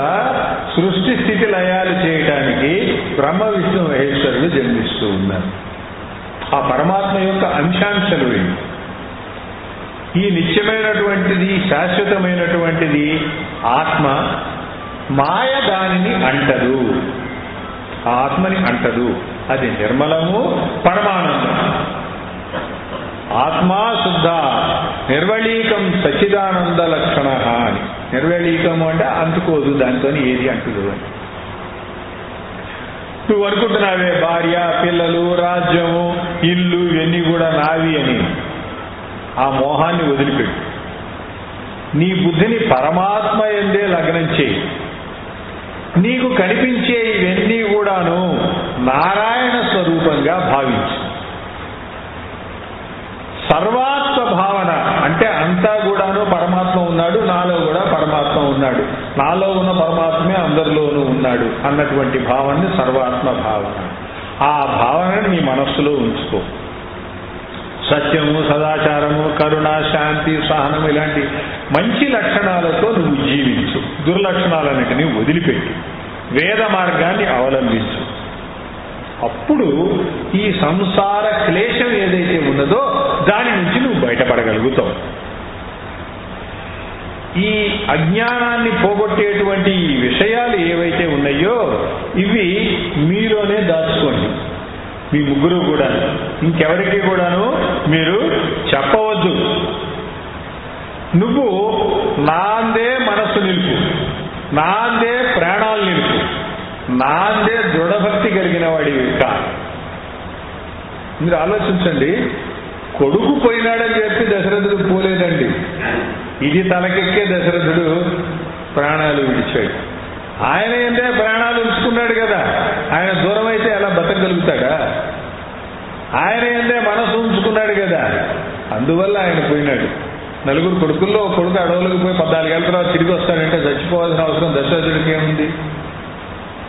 S1: సృష్టి స్థితి లయాలు చేయడానికి బ్రహ్మ విష్ణు మహేశ్వరులు జన్మిస్తూ ఉన్నారు. ఆ పరమాత్మ యొక్క అంశాంశాలు ఈ నిత్యమైనటువంటిది, శాశ్వతమైనటువంటిది ఆత్మ. మాయ దానిని అంటదు, ఆత్మని అంటదు. అది నిర్మలము, పరమానందం. ఆత్మా శుద్ధ నిర్వళీకం సచ్చిదానంద లక్షణ అని. నిర్వళీకము అంటే అంటుకోదు, దాంతో ఏది అంటుదు అని. నువ్వు అనుకుంటున్నావే భార్య, పిల్లలు, రాజ్యము, ఇల్లు ఇవన్నీ కూడా నావి అని, ఆ మోహాన్ని వదిలిపెట్టు. నీ బుద్ధిని పరమాత్మ ఎందే లగ్నం చేయి. నీకు కనిపించే ఇవన్నీ కూడాను నారాయణ స్వరూపంగా భావించు. సర్వాత్మ భావన అంటే అంతా కూడాను పరమాత్మ ఉన్నాడు, నాలో కూడా పరమాత్మ ఉన్నాడు, నాలో ఉన్న పరమాత్మే అందరిలోనూ ఉన్నాడు అన్నటువంటి భావాన్ని సర్వాత్మ భావన. ఆ భావనని నీ మనస్సులో ఉంచుకో. సత్యము, సదాచారము, కరుణ, శాంతి, సహనం ఇలాంటి మంచి లక్షణాలతో నువ్వు జీవించు. దుర్లక్షణాలన్నిటినీ వదిలిపెట్టు, వేద మార్గాన్ని అవలంబించు. అప్పుడు ఈ సంసార క్లేశం ఏదైతే ఉన్నదో దాని నుంచి నువ్వు బయటపడగలుగుతావు. ఈ అజ్ఞానాన్ని పోగొట్టేటువంటి ఈ విషయాలు ఏవైతే ఉన్నాయో ఇవి మీలోనే దాచుకోండి. మీ ముగ్గురు కూడా ఇంకెవరికి కూడాను మీరు చెప్పవద్దు. నువ్వు నాందే మనస్సు నిలుపు, నాందే ప్రాణాలు నిలుపు, నాందే దృఢభక్తి కలిగిన వాడివి కా. మీరు ఆలోచించండి, కొడుకు పోయినాడని చెప్పి దశరథుడు పోలేదండి. ఇది తలకెక్కే దశరథుడు ప్రాణాలు విడిచాడు. ఆయన ఏంటే ప్రాణాలు ఉంచుకున్నాడు కదా, ఆయన దూరం అయితే ఎలా బతకగలుగుతాడా? ఆయన ఏంటే మనసు ఉంచుకున్నాడు కదా, అందువల్ల ఆయన పోయినాడు. 4 కొడుకుల్లో ఒక కొడుకు అడవులకు పోయి 14 ఏళ్ళ తర్వాత తిరిగి వస్తాడంటే చచ్చిపోవాల్సిన అవసరం దశరథుడికి ఏముంది?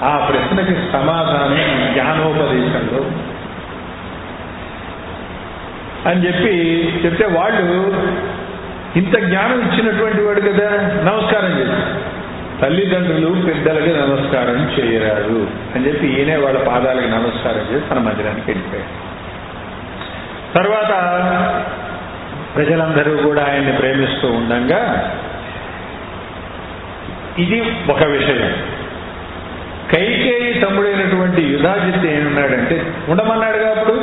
S1: ఆ ప్రశ్నకి సమాధానం జ్ఞానోపదేశంలో అని చెప్తే వాళ్ళు ఇంత జ్ఞానం ఇచ్చినటువంటి వాడు కదా, నమస్కారం చేసి తల్లిదండ్రులు పెద్దలకి నమస్కారం చేయరాదు అని చెప్పి ఈయనే వాళ్ళ పాదాలకి నమస్కారం చేసి తన మందిరానికి వెళ్ళిపోయాడు. తర్వాత ప్రజలందరూ కూడా ఆయన్ని ప్రేమిస్తూ ఉండగా ఇది ఒక విషయం. కైకేయి తమ్ముడైనటువంటి యుధాజిత్ ఏమన్నాడంటే, ఉండమన్నాడుగా అప్పుడు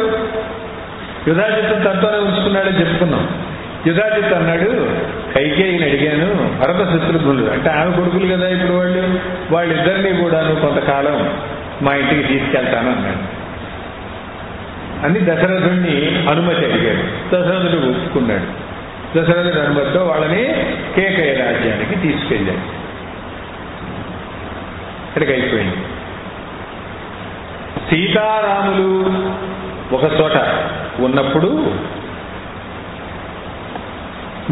S1: యుధాజిత్తు తనతోనే ఉంచుకున్నాడని చెప్పుకున్నాం. యుధాజిత్ అన్నాడు, కైకేయిని అడిగాను, భరత శత్రుఘ్నులు అంటే ఆమె కొడుకులు కదా ఇప్పుడు వాళ్ళిద్దరినీ కూడాను కొంతకాలం మా ఇంటికి తీసుకెళ్తాను అన్నాడు. అని దశరథుడిని అనుమతి అడిగాడు. దశరథుడు ఒప్పుకున్నాడు. దశరథుడి అనుమతితో వాళ్ళని కేకయ రాజ్యానికి తీసుకెళ్ళాడు. ఇక్కడికి అయిపోయింది. సీతారాములు ఒక చోట ఉన్నప్పుడు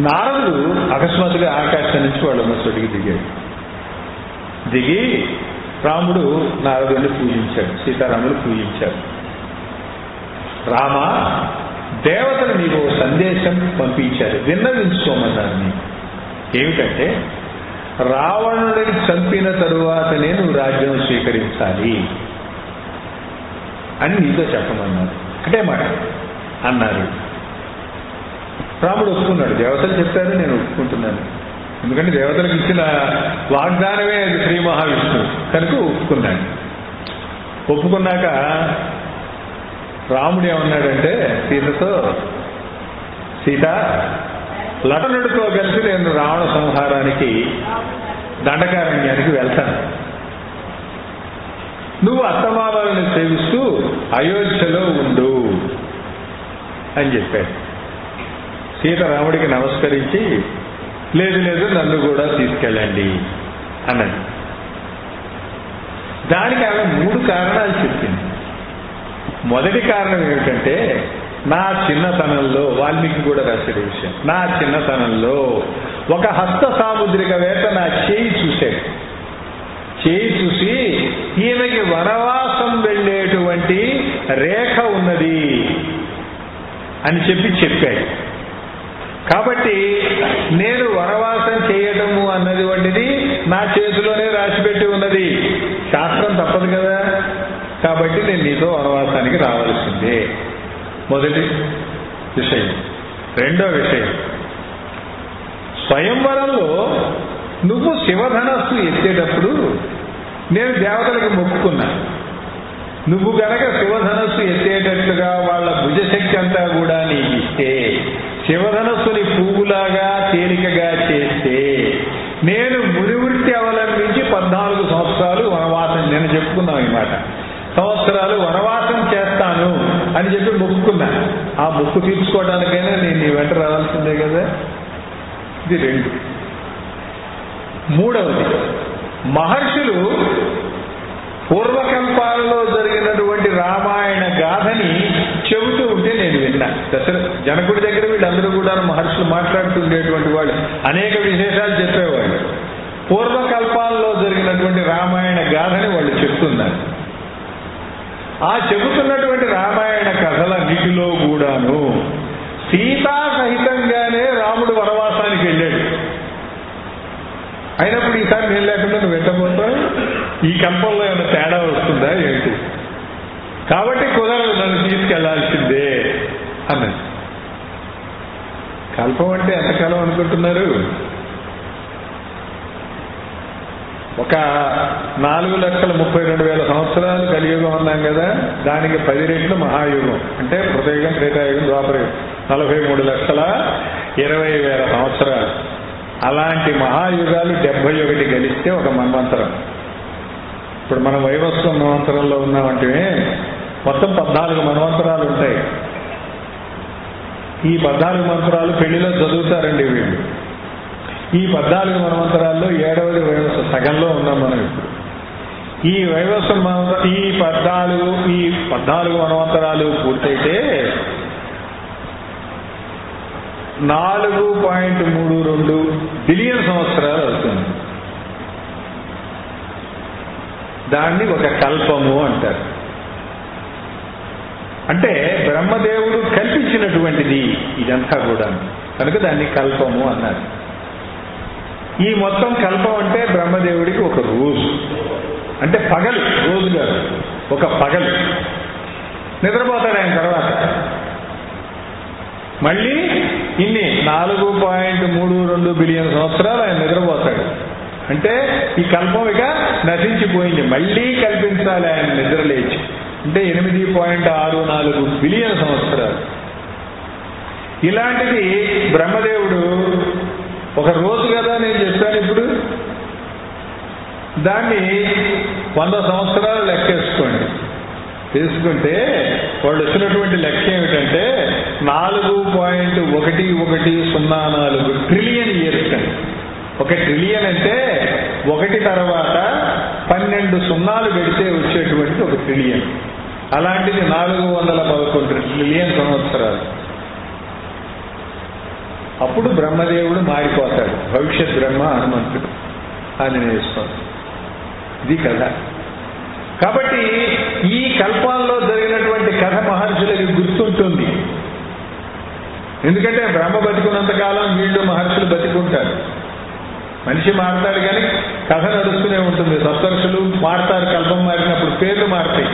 S1: నారదుడు అకస్మాత్తుగా ఆకాశం నుంచి వాళ్ళు ఉన్న చోటికి దిగాడు. దిగి రాముడు నారదుడిని పూజించాడు, సీతారాములు పూజించారు. రామ, దేవతలు నీకు సందేశం పంపించారు, విన్నవించుకోమన్నారు. ఏమిటంటే రావణుడిని చంపిన తరువాతనే నువ్వు రాజ్యం స్వీకరించాలి అని నీతో చెప్పమన్నారు. ఒకటే మాట అన్నారు. రాముడు ఒప్పుకున్నాడు. దేవతలు చెప్పారు, నేను ఒప్పుకుంటున్నాను. ఎందుకంటే దేవతలకు ఇచ్చిన వాగ్దానమే అది శ్రీ మహావిష్ణువు కనుక ఒప్పుకున్నాడు. ఒప్పుకున్నాక రాముడు ఏమన్నాడంటే సీతతో, సీత, లక్ష్మణుడితో కలిసి నేను రావణ సంహారానికి దండకారణ్యానికి వెళ్తాను. నువ్వు అత్తమామలను సేవిస్తూ అయోధ్యలో ఉండు అని చెప్పాడు. సీత రాముడికి నమస్కరించి, లేదు లేదు, నన్ను కూడా తీసుకెళ్ళండి అన్నది. దానికి ఆమె 3 కారణాలు చెప్పింది. మొదటి కారణం ఏమిటంటే, నా చిన్నతనంలో, వాల్మీకి కూడా రాసిన విషయం, నా చిన్నతనంలో ఒక హస్త సాముద్రిక వేట నా చేయి చూశాడు. చేయి చూసి ఈమెకి వనవాసం వెళ్ళేటువంటి రేఖ ఉన్నది అని చెప్పాడు. కాబట్టి నేను వనవాసం చేయటము అన్నది వంటిది నా చేతిలోనే రాసిపెట్టి ఉన్నది. శాస్త్రం తప్పదు కదా, కాబట్టి నేను నీతో వనవాసానికి రావాల్సిందే. మొదటి విషయం. రెండో విషయం, స్వయంవరంలో నువ్వు శివధనస్సు ఎత్తేటప్పుడు నేను దేవతలకు మొక్కుకున్నా. నువ్వు గనక శివధనస్సు ఎత్తేటట్లుగా వాళ్ళ భుజశక్తి అంతా కూడా నీకు ఇస్తే, శివధనస్సుని పువ్వులాగా తేలికగా చేస్తే, నేను మునివృత్తి అవలంబించి 14 సంవత్సరాలు వనవాసం, నేను చెప్పుకున్నాం ఈ మాట, సంవత్సరాలు వనవాసం చేస్తాను అని చెప్పి మొక్కుకున్నా. ఆ మొక్కు తీర్చుకోవడానికైనా నేను నీ వెంట రావాల్సిందే కదా. ఇది 2. మూడవది, మహర్షులు పూర్వకల్పాలలో జరిగినటువంటి రామాయణ గాథని చెబుతూ ఉంటే నేను విన్నా. జనకుడి దగ్గర వీళ్ళందరూ కూడా మహర్షులు మాట్లాడుతుండేటువంటి వాళ్ళు అనేక విశేషాలు చెప్పేవాళ్ళు. పూర్వకల్పాలలో జరిగినటువంటి రామాయణ గాథని వాళ్ళు చెప్తున్నారు. ఆ చెబుతున్నటువంటి రామాయణ కథలన్నిటిలో కూడాను సీతా సహితంగానే రాముడు వనవాసానికి వెళ్ళాడు. అయినప్పుడు ఈసారి నేను లేకుండా నువ్వు వెళ్ళబోతావు, ఈ కల్పంలో ఏమైనా తేడా వస్తుందా ఏంటి? కాబట్టి కుదరదు, నన్ను తీసుకెళ్లాల్సిందే అన్నది. కల్పం అంటే ఎంతకాలం అనుకుంటున్నారు? ఒక 4,32,000 సంవత్సరాలు కలియుగం అన్నాం కదా, దానికి 10 రెట్లు మహాయుగం. అంటే కృతయుగం, త్రేతాయుగం, ద్వాపరయుగం 43,20,000 సంవత్సరాలు. అలాంటి మహాయుగాలు 71 గెలిస్తే ఒక మన్వంతరం. ఇప్పుడు మనం వైవస్వ మన్వంతరంలో ఉన్నామంటే మొత్తం 14 మన్వంతరాలు ఉంటాయి. ఈ 14 మన్వంతరాలు పెళ్లిలో చదువుతారండి వీళ్ళు. ఈ 14 మన్వంతరాల్లో 7వది వైవస్వ, సగంలో ఉన్నాం మనం ఇప్పుడు. ఈ వైవస్వ ఈ 14 మన్వంతరాలు పూర్తయితే 4.32 బిలియన్ సంవత్సరాలు అవుతుంది. దాన్ని ఒక కల్పము అంటారు. అంటే బ్రహ్మదేవుడు కల్పించినటువంటిది ఇదంతా కూడా, కనుక దాన్ని కల్పము అన్నారు. ఈ మొత్తం కల్పం అంటే బ్రహ్మదేవుడికి ఒక రోజు, అంటే పగలు, రోజు కాదు, ఒక పగలు. నిద్రపోతాడు ఆయన తర్వాత. మళ్ళీ ఇన్ని 4.32 బిలియన్ సంవత్సరాలు ఆయన నిద్రపోతాడు. అంటే ఈ కల్పం ఇక నశించిపోయింది, మళ్ళీ కల్పించాలి ఆయన నిద్రలేచి. అంటే 8.64 బిలియన్ సంవత్సరాలు. ఇలాంటిది బ్రహ్మదేవుడు ఒక రోజు కదా నేను చెప్పాను. ఇప్పుడు దాన్ని 100 సంవత్సరాలు లెక్కేసుకోండి. తీసుకుంటే వాళ్ళు వచ్చినటువంటి లక్ష్యం ఏమిటంటే 4.1104 ట్రిలియన్ ఇయర్స్ అండి. 1 ట్రిలియన్ అంటే 1 తర్వాత 12 సున్నాలు పెడితే వచ్చేటువంటి 1 ట్రిలియన్. అలాంటిది 411 ట్రిలియన్ సంవత్సరాలు. అప్పుడు బ్రహ్మదేవుడు మారిపోతాడు, భవిష్యత్ బ్రహ్మ హనుమంతుడు ఆంజనేయ స్వామి. ఇది కథ. కాబట్టి ఈ కల్పాల్లో జరిగినటువంటి కథ మహర్షులకి గుర్తుంటుంది. ఎందుకంటే బ్రహ్మ బతికున్నంతకాలం వీళ్ళు మహర్షులు బతికుంటారు. మనిషి మారుతాడు కానీ కథ నడుస్తూనే ఉంటుంది. సప్తర్షులు మారుతారు, కల్పం మారినప్పుడు పేర్లు మారుతాయి.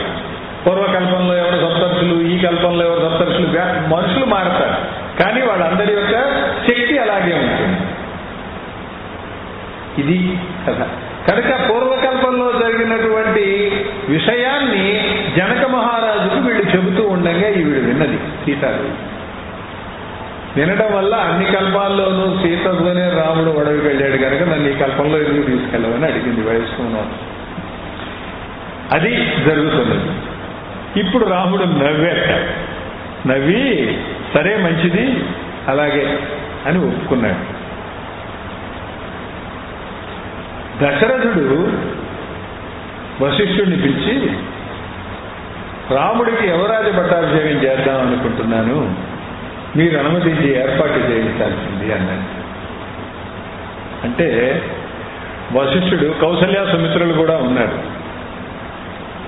S1: పూర్వకల్పంలో ఎవరు సప్తర్షులు, ఈ కల్పంలో ఎవరు సప్తర్షులు, మనుషులు మారుతారు కానీ వాళ్ళందరి యొక్క శక్తి అలాగే ఉంటుంది. ఇది కథ. కనుక పూర్వకల్పంలో జరిగినటువంటి విషయాన్ని జనక మహారాజుకు వీళ్ళు చెబుతూ ఉండగా వీడు విన్నది సీతాదేవి. వినడం వల్ల అన్ని కల్పాల్లోనూ సీతతోనే రాముడు అడవికి వెళ్ళాడు కనుక నన్ను ఈ కల్పంలో ఎందుకు తీసుకెళ్ళవని అడిగింది వయస్కున్నాను. అది జరుగుతున్నది. ఇప్పుడు రాముడు నవ్వేట. నవ్వి సరే మంచిది అలాగే అని ఒప్పుకున్నాడు. దశరథుడు వశిష్ఠుడిని పిలిచి రాముడికి యువరాజ పట్టాభిషేకం చేద్దాం అనుకుంటున్నాను, మీరు అనుమతించి ఏర్పాటు చేయించాల్సింది అన్నాడు. అంటే వశిష్ఠుడు, కౌసల్య సుమిత్రులు కూడా ఉన్నారు.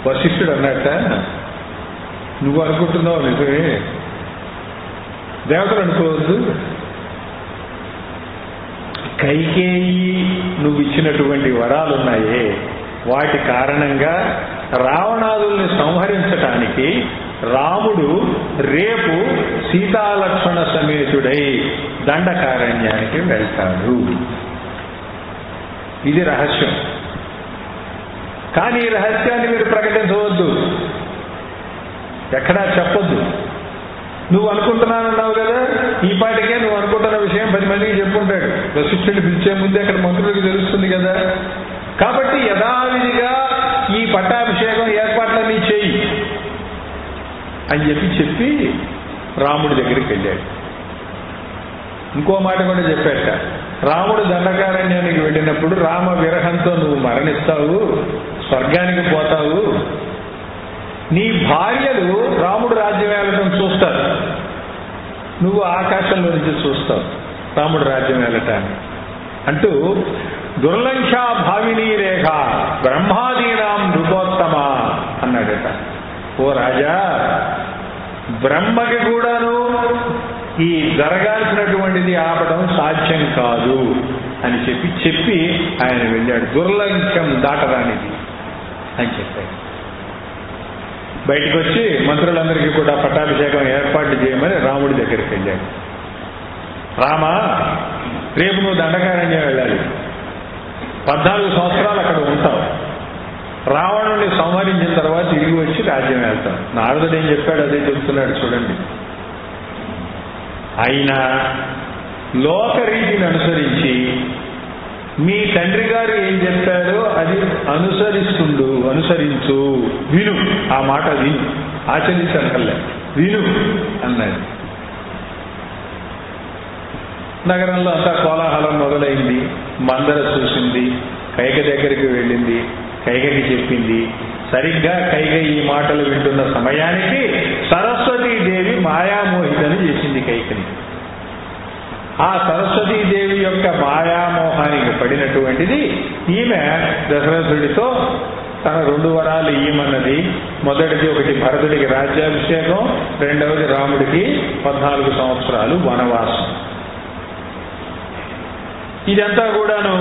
S1: వశిష్ఠుడు అన్నట్ట, నువ్వు అనుకుంటున్నావు నిజమే, దేవతలు అనుకోవద్దు. కైకేయి నువ్వు ఇచ్చినటువంటి వరాలున్నాయే వాటి కారణంగా రావణాదుల్ని సంహరించటానికి రాముడు రేపు సీతాలక్ష్మణ సమేతుడై దండకారణ్యానికి వెళ్తాడు. ఇది రహస్యం. కానీ ఈ రహస్యాన్ని మీరు ప్రకటించవద్దు, ఎక్కడా చెప్పొద్దు. నువ్వు అనుకుంటున్నానన్నావు కదా, ఈ పాటికే నువ్వు అనుకుంటున్న విషయం 10 మందికి చెప్పుకుంటాడు. వశిష్ఠుడిని పిలిచే ముందే అక్కడ మంత్రులకు తెలుస్తుంది కదా. కాబట్టి యథావిధిగా ఈ పట్టాభిషేకం ఏర్పాట్లన్నీ చేయి అని చెప్పి రాముడి దగ్గరికి వెళ్ళాడు. ఇంకో మాట కూడా చెప్పాట, రాముడు దండకారణ్యానికి వెళ్ళినప్పుడు రామ విరహంతో నువ్వు మరణిస్తావు, స్వర్గానికి పోతావు, నీ భార్యలు రాముడు రాజ్యం ఏలటం చూస్తారు, నువ్వు ఆకాశంలో నుంచి చూస్తావు రాముడు రాజ్యం ఏలటాన్ని అంటూ దుర్లంఘా భావినీ రేఖ బ్రహ్మాదీనాం నృపోత్తమ అన్నాడట. ఓ రాజా, బ్రహ్మకి కూడాను ఈ జరగాల్సినటువంటిది ఆపడం సాధ్యం కాదు అని చెప్పి ఆయన వెళ్ళాడు. దుర్లంఘం దాటరానిది అని చెప్పాడు. బయటకు వచ్చి మంత్రులందరికీ కూడా పట్టాభిషేకం ఏర్పాట్లు చేయమని రాముడి దగ్గరికి వెళ్ళాడు. రామ, రేపు నువ్వు దండకారణ్యం వెళ్ళాలి, 14 సంవత్సరాలు అక్కడ ఉంటావు. రావణుడిని సంహరించిన తర్వాత తిరిగి వచ్చి రాజ్యం వెళ్తాం. నారదుడు ఏం చెప్పాడు అదే చెప్తున్నాడు చూడండి. అయినా లోకరీతిని అనుసరించి మీ తండ్రి గారు ఏం చెప్పారో అది అనుసరించు, విను, ఆ మాట విను, ఆచరించక్కర్లే, విను అన్నాడు. నగరంలో అంతా కోలాహలం మొదలైంది. మందర చూసింది, కైక దగ్గరికి వెళ్ళింది, కైకకి చెప్పింది. సరిగ్గా కైక ఈ మాటలు వింటున్న సమయానికి సరస్వతీదేవి మాయామోహితని చేసింది కైకని. ఆ సరస్వతీదేవి యొక్క మాయామోహానికి పడినటువంటిది ఈమె దశరథుడితో తన 2 వరాలు ఇయ్యమన్నది. మొదటిది ఒకటి భరతుడికి రాజ్యాభిషేకం, రెండవది రాముడికి 14 సంవత్సరాలు వనవాసం. ఇదంతా కూడాను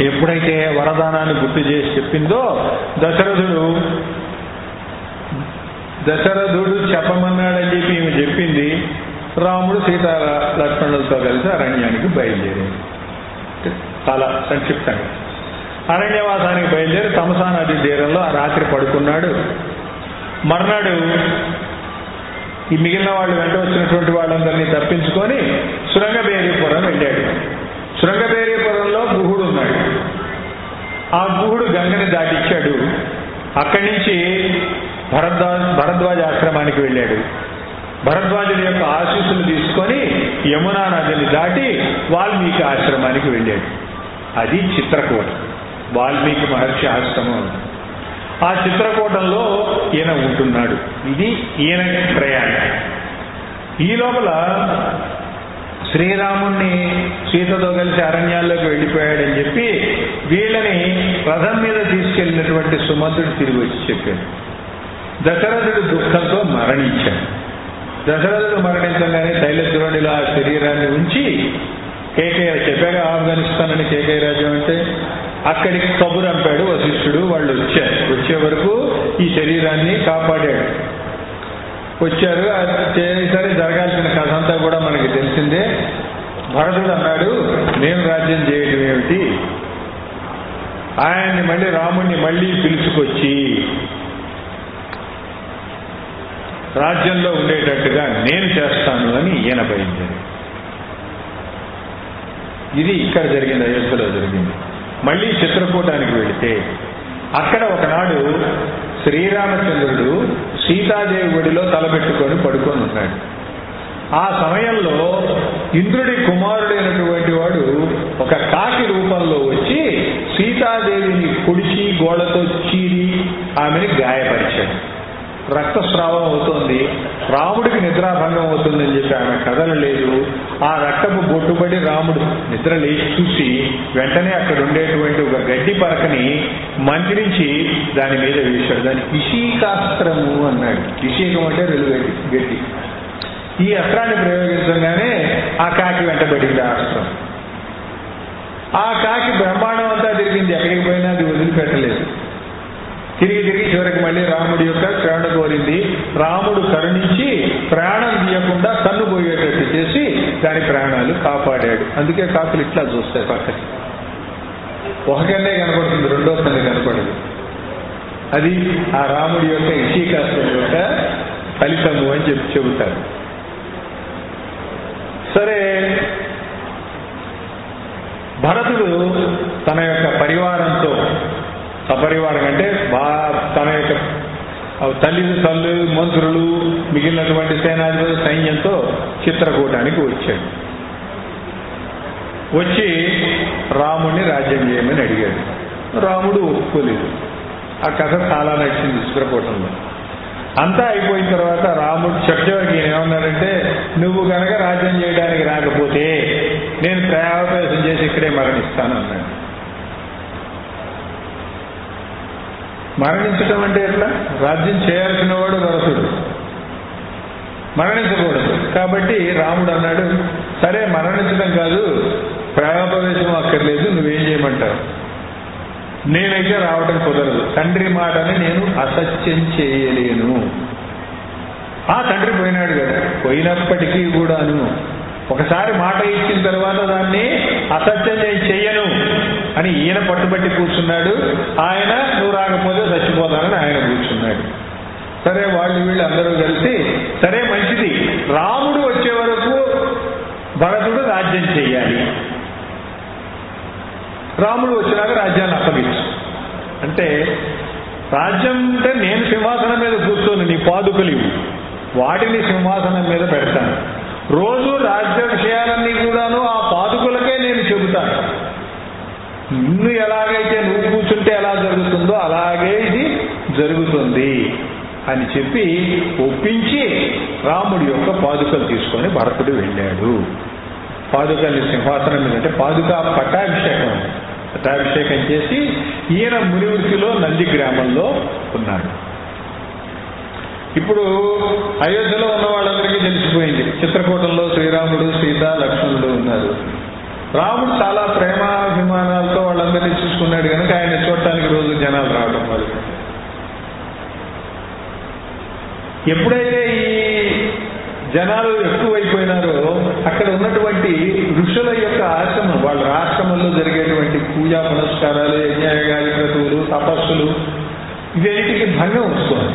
S1: ఎప్పుడైతే వరదానాన్ని గుర్తు చేసి చెప్పిందో దశరథుడు చెప్పమన్నాడని చెప్పి ఈమె చెప్పింది. రాముడు సీతా లక్ష్మణులతో కలిసి అరణ్యానికి బయలుదేరాడు. చాలా సంక్షిప్తంగా అరణ్యవాసానికి బయలుదేరి తమసా నది తీరంలో ఆ రాత్రి పడుకున్నాడు. మర్నాడు ఈ మిగిలిన వాళ్ళు వెంట వచ్చినటువంటి వాళ్ళందరినీ తప్పించుకొని శృంగబేరీపురం వెళ్ళాడు. శృంగబేరీపురంలో గుహుడు ఉన్నాడు. ఆ గుహుడు గంగని దాటిచ్చాడు. అక్కడి నుంచి భరద్వాజ ఆశ్రమానికి వెళ్ళాడు. భరద్వాజుడి యొక్క ఆశీస్సులు తీసుకొని యమునా నదిని దాటి వాల్మీకి ఆశ్రమానికి వెళ్ళాడు. అది చిత్రకూట, వాల్మీకి మహర్షి ఆశ్రమం. ఆ చిత్రకూటంలో ఈయన ఉంటున్నాడు. ఇది ఈయన ప్రయాణం. ఈ లోపల శ్రీరాముణ్ణి సీతతో కలిసి అరణ్యాల్లోకి వెళ్ళిపోయాడని చెప్పి వీళ్ళని రథం మీద తీసుకెళ్లినటువంటి సుమంతుడు తిరిగి వచ్చి చెప్పాడు. దశరథుడు దుఃఖంతో మరణించాడు. దశరథుడు మరణించగానే తైలద్రోణిలో ఆ శరీరాన్ని ఉంచి కేకయ్య చెప్పాక ఆఫ్ఘనిస్తాన్ అని కేకయ్య రాజ్యం అంటే అక్కడికి కబురు అంపాడు వశిష్ఠుడు. వాళ్ళు వచ్చారు. వచ్చే వరకు ఈ శరీరాన్ని కాపాడాడు. వచ్చారు. సరే జరగాల్సిన కథ అంతా కూడా మనకి తెలిసిందే. భరతుడు అన్నాడు, నేను రాజ్యం చేయడం ఏమిటి, ఆయన్ని మళ్ళీ రాముణ్ణి మళ్ళీ పిలుచుకొచ్చి రాజ్యంలో ఉండేటట్టుగా నేను చేస్తాను అని ఈయన బయలుదేరి. ఇది ఇక్కడ జరిగింది, అయోధ్యలో జరిగింది. మళ్ళీ చిత్రకూటానికి వెళితే అక్కడ ఒకనాడు శ్రీరామచంద్రుడు సీతాదేవి ఒడిలో తలబెట్టుకొని పడుకొని ఉన్నాడు. ఆ సమయంలో ఇంద్రుడి కుమారుడైనటువంటి వాడు ఒక కాకి రూపంలో వచ్చి సీతాదేవిని పొడిచి గోడతో చీరి ఆమెని గాయపరిచాడు. రక్తస్రావం అవుతోంది. రాముడికి నిద్రాభంగం అవుతుందని చెప్పి ఆమె కదలలేదు. ఆ రక్తపు బొట్టుబడి రాముడు నిద్ర లేచి చూసి వెంటనే అక్కడ ఉండేటువంటి ఒక గడ్డి పరకని మంత్రించి దాని మీద వేశాడు. దాన్ని ఇషీకాస్త్రము అన్నాడు. ఇషీకం అంటే రెలుగడ్డి, గడ్డి. ఈ అస్త్రాన్ని ప్రయోగించగానే ఆ కాకి వెంటబడింది ఆ అస్త్రం. ఆ కాకి బ్రహ్మాండం అంతా తిరిగింది. ఎక్కడికి పోయినా అది వదిలిపెట్టలేదు. తిరిగి చివరికి మళ్ళీ రాముడి యొక్క శరణ కోరింది. రాముడు కరుణించి ప్రాణం తీయకుండా కన్ను పోయేటట్టు చేసి దాని ప్రాణాలు కాపాడాడు. అందుకే కాకులు ఇట్లా చూస్తాయి పక్కకి. ఒక కన్నే కనపడుతుంది, రెండో కన్ను కనపడదు. అది ఆ రాముడి యొక్క ఇషీకాస్త్రం యొక్క ఫలితము అని చెబుతారు. సరే, భరతుడు తన యొక్క పరివారంతో, సపరివారం అంటే తన యొక్క తల్లి మంత్రులు మిగిలినటువంటి సేనాధిపతి సైన్యంతో చిత్రకూటానికి వచ్చాడు. వచ్చి రాముడిని రాజ్యం చేయమని అడిగాడు. రాముడు ఒప్పుకోలేదు. ఆ కథ చాలా నచ్చింది చిత్రకూటంలో. అంతా అయిపోయిన తర్వాత రాముడు చివరికి ఏమన్నాడంటే, నువ్వు కనుక రాజ్యం చేయడానికి రాకపోతే నేను ప్రాయోపేసం చేసి ఇక్కడే మరణిస్తాను అన్నాడు. మరణించడం అంటే ఎట్లా? రాజ్యం చేయాల్సిన వాడు భరతుడు, మరణించకూడదు. కాబట్టి రాముడు అన్నాడు, సరే మరణించడం కాదు, ప్రాయోపవేశం అక్కర్లేదు, నువ్వేం చేయమంటావు? నేనైతే రావడం కుదరదు. తండ్రి మాటని నేను అసత్యం చేయలేను. ఆ తండ్రి పోయినాడు కదా, పోయినప్పటికీ కూడాను ఒకసారి మాట ఇచ్చిన తర్వాత దాన్ని అసత్యం నేను చెయ్యను అని ఈయన పట్టుబట్టి కూర్చున్నాడు. ఆయన నువ్వు రాకపోతే చచ్చిపోతానని ఆయన కూర్చున్నాడు. సరే, వీళ్ళు అందరూ కలిసి సరే మంచిది, రాముడు వచ్చే వరకు భరతుడు రాజ్యం చెయ్యాలి, రాముడు వచ్చినాక రాజ్యాన్ని అప్పగించు. అంటే రాజ్యం అంటే నేను సింహాసనం మీద కూర్చొని నీ పాదుకలు ఇవ్వు, వాటిని సింహాసనం మీద పెడతాను. రోజు రాజ్య విషయాలన్నీ కూడాను ఆ పాదుకలకే నేను చెబుతాను. నిన్ను ఎలాగైతే నువ్వు కూర్చుంటే ఎలా జరుగుతుందో అలాగే ఇది జరుగుతుంది అని చెప్పి ఒప్పించి రాముడి యొక్క పాదుకలు తీసుకొని భరతుడు వెళ్ళాడు. పాదుకల్ని సింహాసనం మీద అంటే పాదుక పట్టాభిషేకం చేసి ఈయన మునివృత్తిలో నంది గ్రామంలో ఉన్నాడు. ఇప్పుడు అయోధ్యలో ఉన్న వాళ్ళందరికీ తెలిసిపోయింది, చిత్రకూటంలో శ్రీరాముడు, సీత, లక్ష్మణుడు ఉన్నారు. రాముడు చాలా ప్రేమాభిమానాలతో వాళ్ళందరినీ చూసుకున్నాడు కనుక ఆయన చూడటానికి రోజు జనాలు రావడం వాళ్ళు. ఎప్పుడైతే ఈ జనాలు ఎక్కువైపోయినారో అక్కడ ఉన్నటువంటి ఋషుల యొక్క ఆశ్రమం, వాళ్ళ ఆశ్రమంలో జరిగేటువంటి పూజా పునస్కారాలు, యజ్ఞయాగాది క్రతువులు, తపస్సులు ఇవేటికి భంగం వస్తుంది.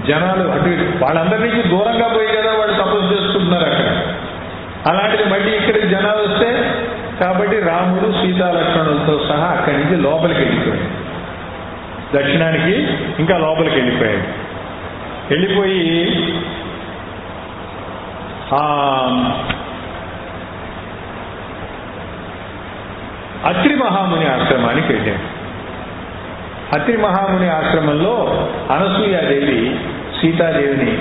S1: జనాలు అటు వాళ్ళందరి నుంచి దూరంగా పోయి కదా వాళ్ళు తపస్సు చేసుకుంటున్నారు అక్కడ. అలాంటిది మళ్ళీ ఇక్కడికి జనాలు వస్తే కాబట్టి రాముడు సీతా లక్ష్మణులతో సహా అక్కడి నుంచి లోపలికి వెళ్ళిపోయాడు. దక్షిణానికి ఇంకా లోపలికి వెళ్ళిపోయాడు. వెళ్ళిపోయి అత్రి మహాముని ఆశ్రమానికి వెళ్ళాడు. అత్రి మహాముని ఆశ్రమంలో అనసూయాదేవి సీతాదేవిని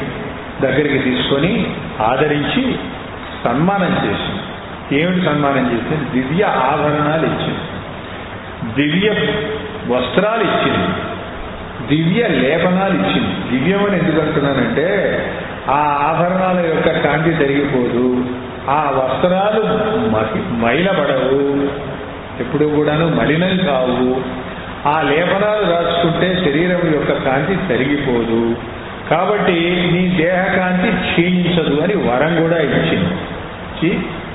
S1: దగ్గరికి తీసుకొని ఆదరించి సన్మానం చేసింది. ఏమిటి సన్మానం చేసింది? దివ్య ఆభరణాలు ఇచ్చింది, దివ్య వస్త్రాలు ఇచ్చింది, దివ్య లేపనాలు ఇచ్చింది. దివ్యం అని ఎందుకు అంటున్నానంటే ఆ ఆభరణాల యొక్క కాంతి తరిగిపోదు, ఆ వస్త్రాలు మైలపడవు, ఎప్పుడు కూడాను మలినం కావు, ఆ లేపనాలు రాసుకుంటే శరీరం యొక్క కాంతి తరిగిపోదు, కాబట్టి నీ దేహకాంతి క్షీణించదు అని వరం కూడా ఇచ్చింది.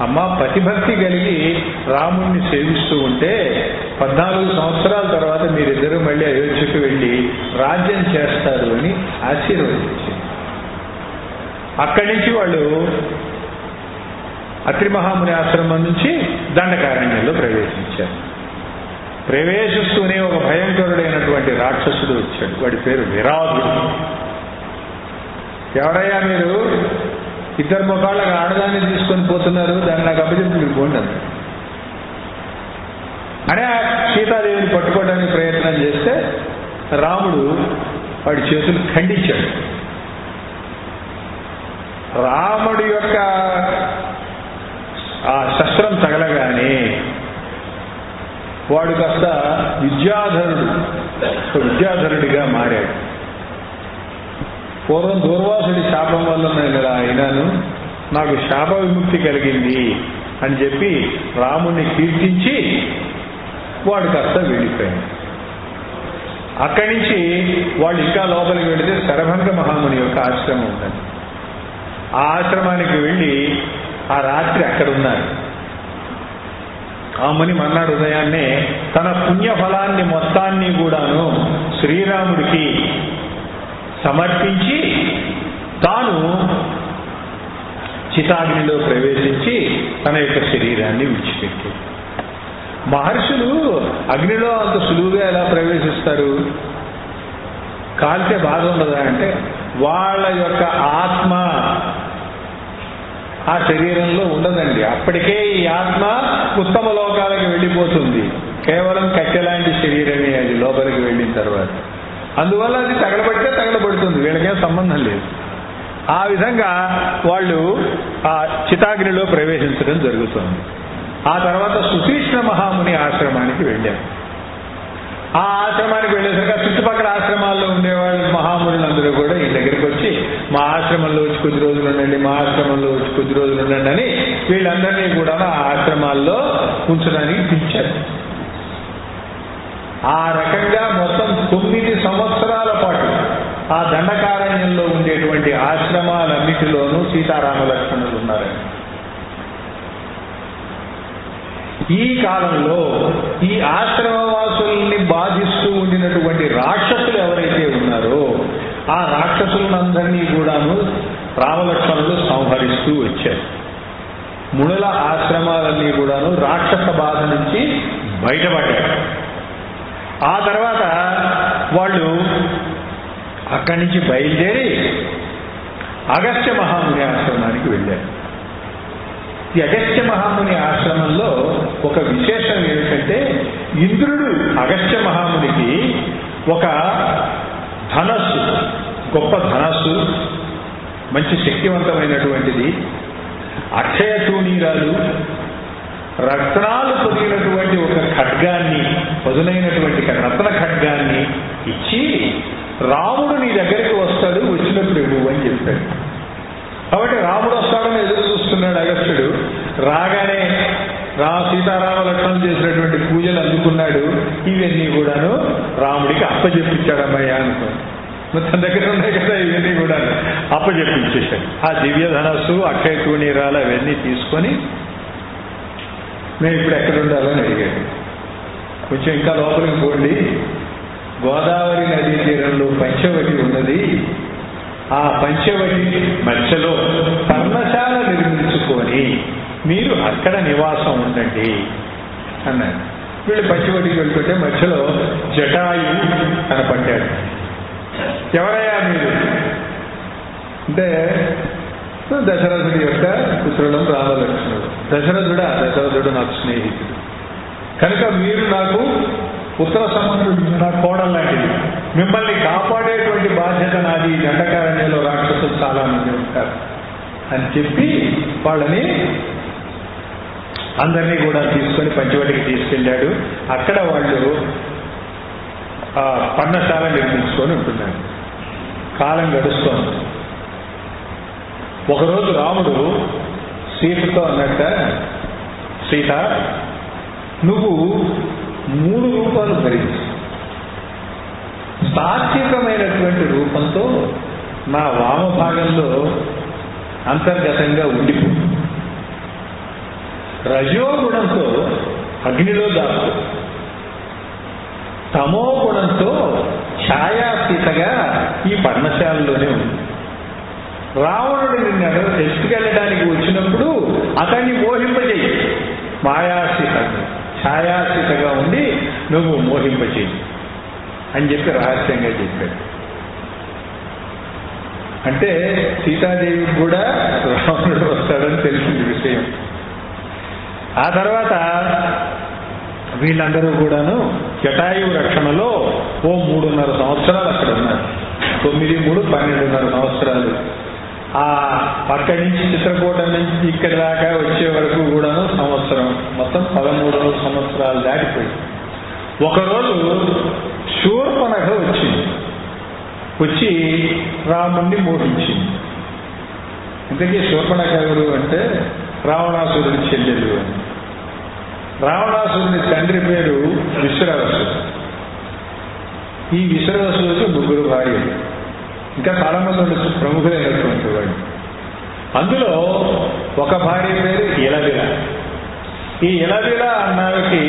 S1: అమ్మ ప్రతిభక్తి కలిగి రాముణ్ణి సేవిస్తూ ఉంటే 14 సంవత్సరాల తర్వాత మీరిద్దరూ మళ్ళీ అయోధ్యకు వెళ్ళి రాజ్యం చేస్తారు అని ఆశీర్వదించింది. అక్కడి నుంచి వాళ్ళు అత్రి మహాముని ఆశ్రమం నుంచి దండకారణ్యంలో ప్రవేశించారు. ప్రవేశిస్తూనే ఒక భయంకరుడైనటువంటి రాక్షసుడు వచ్చాడు. వాడి పేరు విరాధుడు. ఎవరయ్యా మీరు? ఇద్దరు ముఖాళ్ళకి ఆడదాన్ని తీసుకొని పోతున్నారు, దాన్ని నాకు అప్పచెప్పి మీరు పోండి అని సీతాదేవిని పట్టుకోవడానికి ప్రయత్నం చేస్తే రాముడు వాడి చేతులు ఖండించాడు. రాముడి యొక్క ఆ శస్త్రం తగలగానే వాడు కాస్త విద్యాధరుడిగా మారాడు. పూర్వం దూర్వాసుడి శాపం వల్ల నేను ఇలా అయినాను, నాకు శాప విముక్తి కలిగింది అని చెప్పి రాముణ్ణి కీర్తించి వాడు కాస్త వెళ్ళిపోయాడు. అక్కడి నుంచి వాళ్ళు ఇంకా లోపలికి వెళితే శరభంగ మహాముని యొక్క ఆశ్రమం ఉన్నది. ఆ ఆశ్రమానికి వెళ్ళి ఆ రాత్రి అక్కడ ఉన్నారు. ఆ ముని మర్నాడు ఉదయాన్నే తన పుణ్యఫలాన్ని మొత్తాన్ని కూడాను శ్రీరాముడికి సమర్పించి తాను చితాగ్నిలో ప్రవేశించి తన యొక్క శరీరాన్ని విడిచిపెట్టాడు. మహర్షులు అగ్నిలో అంత సులువుగా ఎలా ప్రవేశిస్తారు? కాల్చే బాధ ఉండదా అంటే వాళ్ళ యొక్క ఆత్మ ఆ శరీరంలో ఉండదండి. అప్పటికే ఈ ఆత్మ ఉత్తమ లోకాలకు వెళ్ళిపోతుంది. కేవలం కట్టెలాంటి శరీరమే అది లోపలికి వెళ్ళిన తర్వాత. అందువల్ల అది తగలబడితే తగలబడుతుంది, వీళ్ళకేం సంబంధం లేదు. ఆ విధంగా వాళ్ళు ఆ చితాగ్నిలో ప్రవేశించడం జరుగుతుంది. ఆ తర్వాత సుశీష్ణ మహాముని ఆశ్రమానికి వెళ్ళారు. ఆ ఆశ్రమానికి వెళ్ళేసరికి చుట్టుపక్కల ఆశ్రమాల్లో ఉండేవాళ్ళు మహామునులందరూ కూడా ఈ దగ్గరికి వచ్చి మా ఆశ్రమంలో వచ్చి కొద్ది రోజులు ఉండండి, మా ఆశ్రమంలో వచ్చి కొద్ది రోజులు ఉండండి అని వీళ్ళందరినీ కూడా ఆ ఆశ్రమాల్లో ఉంచడానికి పిలిచారు. ఆ రకంగా మొత్తం 9 సంవత్సరాల పాటు ఆ దండకారణ్యంలో ఉండేటువంటి ఆశ్రమాలన్నిటిలోనూ సీతారామ లక్ష్మణులు ఉన్నారని. ఈ కాలంలో ఈ ఆశ్రమవాసుల్ని బాధిస్తూ ఉండినటువంటి రాక్షసులు ఎవరైతే ఉన్నారో ఆ రాక్షసులందరినీ కూడాను రామలక్ష్మణులు సంహరిస్తూ వచ్చారు. మునుల ఆశ్రమాలన్నీ కూడాను రాక్షస బాధ నుంచి బయటపడ్డారు. ఆ తర్వాత వాళ్ళు అక్కడి నుంచి బయలుదేరి అగస్త్య మహాముని ఆశ్రమానికి వెళ్ళారు. ఈ అగస్త్య మహాముని ఆశ్రమంలో ఒక విశేషం ఏమిటంటే ఇంద్రుడు అగస్త్య మహామునికి ఒక ధనస్సు, గొప్ప ధనస్సు, మంచి శక్తివంతమైనటువంటిది, అక్షయ తూణీరాలు, రత్నాలు పొదిగినటువంటి ఒక ఖడ్గాన్ని, పదునైనటువంటి రత్న ఖడ్గాన్ని ఇచ్చి రాముడు నీ దగ్గరికి వస్తాడు, వచ్చినప్పుడు ఇవ్వు అని చెప్పాడు. కాబట్టి రాముడు వస్తాడని ఎదురు చూస్తున్నాడు అగస్త్యుడు. రాగానే సీతారామ లక్ష్మణులు చేసినటువంటి పూజలు అందుకున్నాడు. ఇవన్నీ కూడాను రాముడికి అప్పచెప్పించాడమ్మయ్యా అనుకో. తన దగ్గర ఉన్నాయి కదా ఇవన్నీ కూడా అప్పచెప్పించేశాడు. ఆ దివ్య ధనస్సు, అక్షయ తూణీరాలు అవన్నీ తీసుకొని మేము ఇప్పుడు ఎక్కడ ఉండాలని అడిగాడు. కొంచెం ఇంకా లోపలికి పోండి, గోదావరి నదీ తీరంలో పంచవటి ఉన్నది, ఆ పంచవటి మధ్యలో పర్ణశాల నిర్మించుకొని మీరు అక్కడ నివాసం ఉండండి అన్నాడు. వీళ్ళు పంచవటికి వెళ్తుంటే మధ్యలో జటాయు కనపడ్డాడు. ఎవరయ్యా మీరు అంటే దశరథుడి యొక్క పుత్రులం రామలక్ష్మణుడు. దశరథుడు నాకు స్నేహితుడు కనుక మీరు నాకు పుత్ర సంబంధుడు, నా కోడలు లాంటిది, మిమ్మల్ని కాపాడేటువంటి బాధ్యత నాది. దండకారణ్యంలో రాక్షసులు చాలా మంది ఉంటారు అని చెప్పి వాళ్ళని అందరినీ కూడా తీసుకొని పంచవటికి తీసుకెళ్ళాడు. అక్కడ వాళ్ళు పర్ణశాల నిర్మించుకొని ఉంటున్నారు. కాలం గడుస్తోంది. ఒకరోజు రాముడు సీతతో అన్నట్ట, సీత నువ్వు 3 రూపాలు ధరించి సాత్వికమైనటువంటి రూపంతో నా వామభాగంలో అంతర్గతంగా ఉండిపో, రజోగుణంతో అగ్నిలో దాపు, తమో గుణంతో ఛాయాస్థితగా ఈ పర్ణశాలలోనే ఉంది. రావణుడు నిన్ను ఎత్తుకెళ్ళడానికి వచ్చినప్పుడు అతన్ని మోహింపజేయి, మాయాస్థితంగా ఛాయాస్థితగా ఉండి నువ్వు మోహింపజేయి అని చెప్పి రహస్యంగా చెప్పాడు. అంటే సీతాదేవికి కూడా రావణుడు వస్తాడని తెలిసింది విషయం. ఆ తర్వాత వీళ్ళందరూ కూడాను జటాయువు రక్షణలో 3.5 సంవత్సరాలు అక్కడ ఉన్నారు. 9, 3, 12.5 సంవత్సరాలు. ఆ అక్కడి నుంచి చిత్రకూట నుంచి ఇక్కడి దాకా వచ్చే వరకు కూడాను సంవత్సరం, మొత్తం 13 సంవత్సరాలు దాటిపోయింది. ఒకరోజు శూర్పణఖ వచ్చి రాముణ్ణి మోహించింది. ఇంతకీ శూర్పణఖ ఎవరు అంటే రావణాసురుడి చెల్లెలు అని. రావణాసురుడి తండ్రి పేరు విశ్రవసుడు. ఈ విశ్రవసుడికి 3 భార్యలు, ఇంకా చాలా మంది ప్రముఖులైనటువంటి వాడు. అందులో ఒక భార్య పేరు ఇలవిల. ఈ ఇలవిల అన్నావికి